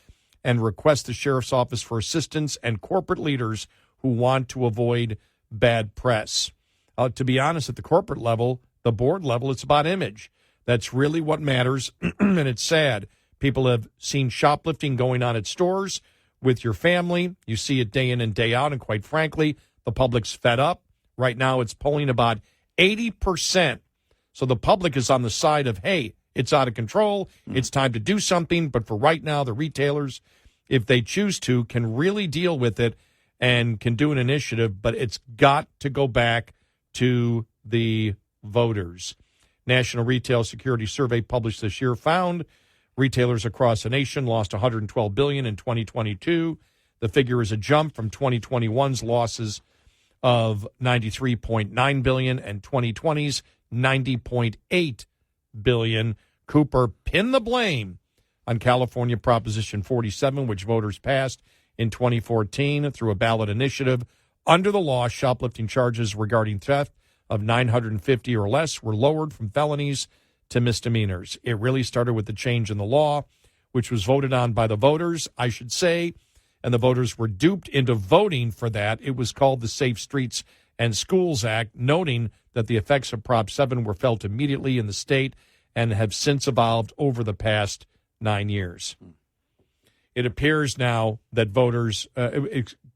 and request the sheriff's office for assistance, and corporate leaders who want to avoid bad press. To be honest, at the corporate level, the board level, it's about image. That's really what matters, and it's sad. People have seen shoplifting going on at stores with your family. You see it day in and day out, and quite frankly, the public's fed up. Right now, it's polling about 80%. So the public is on the side of, hey, it's out of control. It's time to do something. But for right now, the retailers, if they choose to, can really deal with it and can do an initiative. But it's got to go back to the voters. National Retail Security Survey published this year found retailers across the nation lost $112 billion in 2022. The figure is a jump from 2021's losses of $93.9 billion and 2020's $90.8 billion. Cooper pinned the blame on California Proposition 47, which voters passed in 2014 through a ballot initiative. Under the law, shoplifting charges regarding theft of $950 or less were lowered from felonies to misdemeanors. It really started with the change in the law, which was voted on by the voters, I should say, and the voters were duped into voting for that. It was called the Safe Streets and Schools Act, noting that the effects of Prop 7 were felt immediately in the state and have since evolved over the past 9 years. It appears now that voters,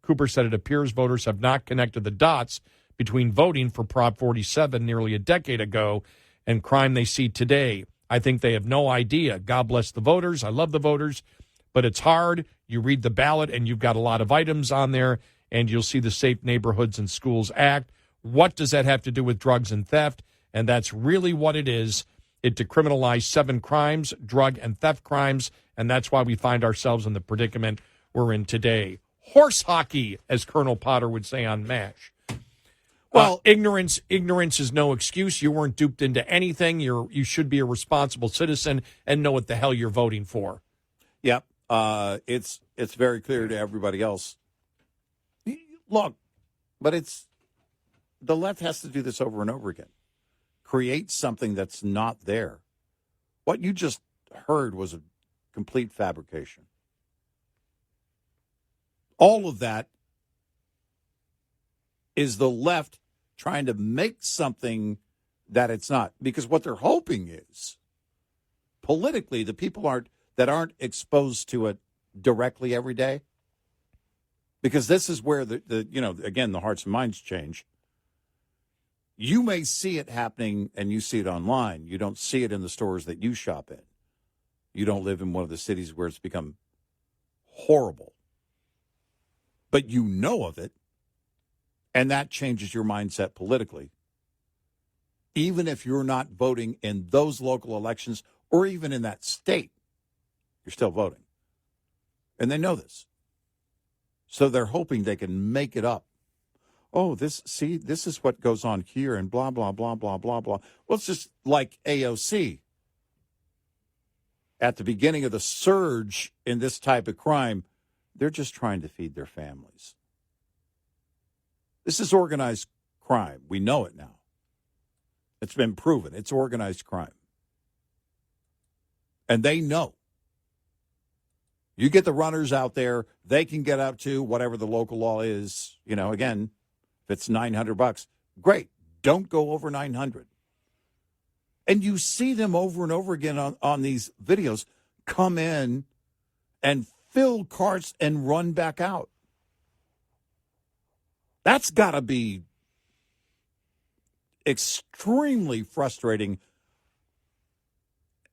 Cooper said it appears voters have not connected the dots between voting for Prop 47 nearly a decade ago and crime they see today. I think they have no idea. God bless the voters. I love the voters, but it's hard. You read the ballot and you've got a lot of items on there, and you'll see the Safe Neighborhoods and Schools Act. What does that have to do with drugs and theft? And that's really what it is. It decriminalized 7 crimes, drug and theft crimes, and that's why we find ourselves in the predicament we're in today. Horse hockey, as Colonel Potter would say on MASH. Well, ignorance is no excuse. You weren't duped into anything. You should be a responsible citizen and know what the hell you're voting for. Yep. It's very clear to everybody else. Look, but the left has to do this over and over again. Create something that's not there. What you just heard was a complete fabrication. All of that is the left trying to make something that it's not. Because what they're hoping is, politically, the people that aren't exposed to it directly every day, because this is where again, the hearts and minds change. You may see it happening and you see it online. You don't see it in the stores that you shop in. You don't live in one of the cities where it's become horrible. But you know of it, and that changes your mindset politically. Even if you're not voting in those local elections or even in that state, you're still voting. And they know this. So they're hoping they can make it up. Oh, this is what goes on here and blah, blah, blah, blah, blah, blah. Well, it's just like AOC. At the beginning of the surge in this type of crime, they're just trying to feed their families. This is organized crime. We know it now. It's been proven. It's organized crime. And they know. You get the runners out there, they can get up to whatever the local law is. Again, if it's $900, great. Don't go over 900. And you see them over and over again on these videos come in and fill carts and run back out. That's got to be extremely frustrating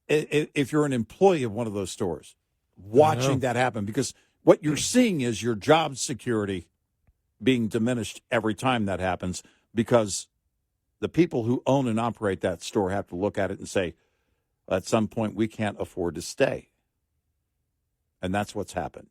if you're an employee of one of those stores, watching that happen, because what you're seeing is your job security being diminished every time that happens, because the people who own and operate that store have to look at it and say, at some point, we can't afford to stay. And that's what's happened.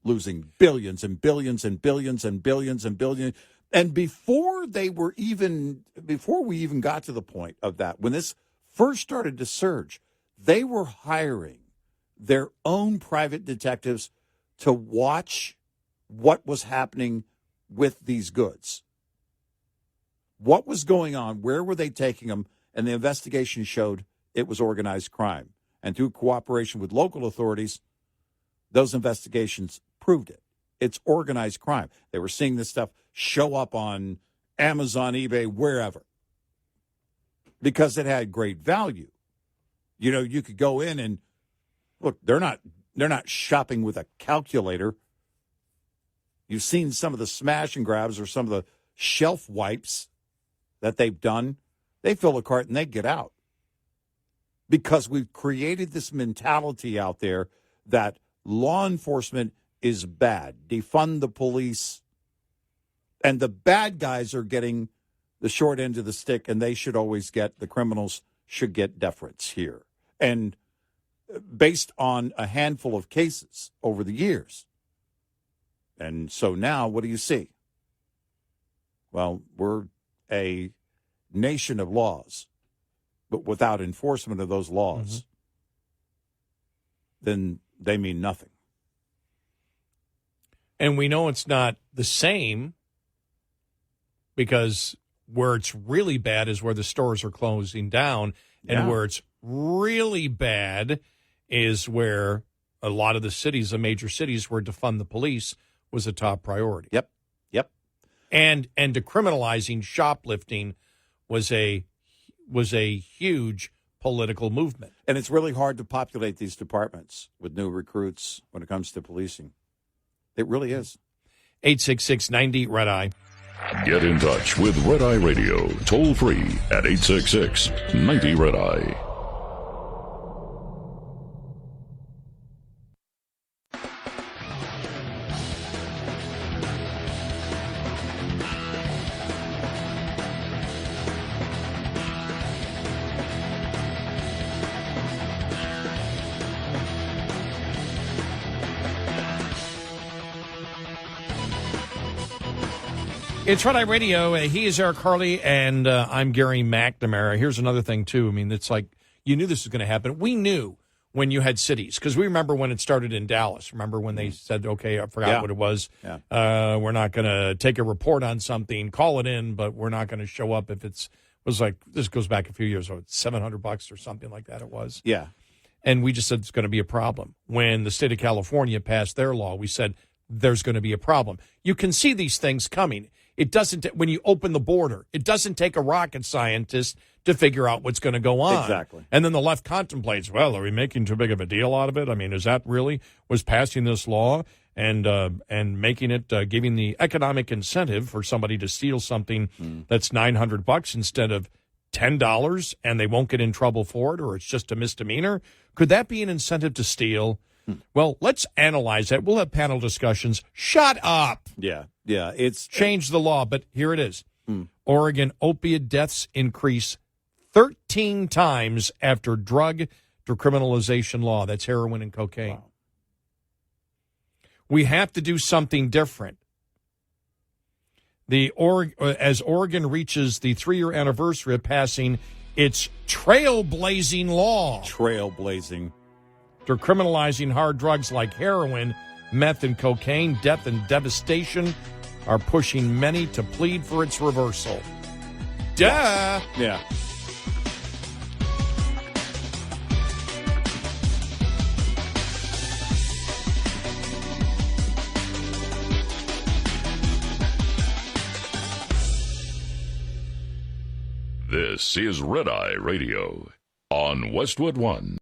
losing billions and billions and billions and billions and billions. And before we even got to the point of that, when this first started to surge, they were hiring their own private detectives to watch what was happening with these goods. What was going on? Where were they taking them? And the investigation showed it was organized crime. And through cooperation with local authorities, those investigations proved it. It's organized crime. They were seeing this stuff show up on Amazon, eBay, wherever, because it had great value. You know, you could go in and look, they're not shopping with a calculator. You've seen some of the smash and grabs or some of the shelf wipes that they've done. They fill a cart and they get out. Because we've created this mentality out there that law enforcement is bad. Defund the police. And the bad guys are getting the short end of the stick, and they should always the criminals should get deference here. And based on a handful of cases over the years. And so now, what do you see? Well, we're a nation of laws, but without enforcement of those laws, then they mean nothing. And we know it's not the same because where it's really bad is where the stores are closing down, and where it's really bad is where a lot of the major cities, where defund the police was a top priority. Yep. And decriminalizing shoplifting was a huge political movement. And it's really hard to populate these departments with new recruits when it comes to policing. It really is. 866-90-RED-EYE. Get in touch with Red Eye Radio, toll free at 866-90-RED-EYE. It's Red Eye Radio. He is Eric Harley, and I'm Gary McNamara. Here's another thing, too. I mean, it's like you knew this was going to happen. We knew when you had cities, because we remember when it started in Dallas. Remember when they said, okay, I forgot what it was. We're not going to take a report on something, call it in, but we're not going to show up if was like, this goes back a few years ago, it's $700 or something like that it was. Yeah. And we just said it's going to be a problem. When the state of California passed their law, we said there's going to be a problem. You can see these things coming. It doesn't, when you open the border, it doesn't take a rocket scientist to figure out what's going to go on. Exactly. And then the left contemplates, well, are we making too big of a deal out of it? I mean, is that really, was passing this law and making it, giving the economic incentive for somebody to steal something that's $900 instead of $10 and they won't get in trouble for it, or it's just a misdemeanor? Could that be an incentive to steal? Well, let's analyze that. We'll have panel discussions. Shut up. Yeah. It's change the law, but here it is. Oregon opiate deaths increase 13 times after drug decriminalization law. That's heroin and cocaine. Wow. We have to do something different. As Oregon reaches the 3-year anniversary of passing its trailblazing law. Trailblazing. Decriminalizing hard drugs like heroin, meth, and cocaine, death and devastation are pushing many to plead for its reversal. Duh! Yeah. This is Red Eye Radio on Westwood One.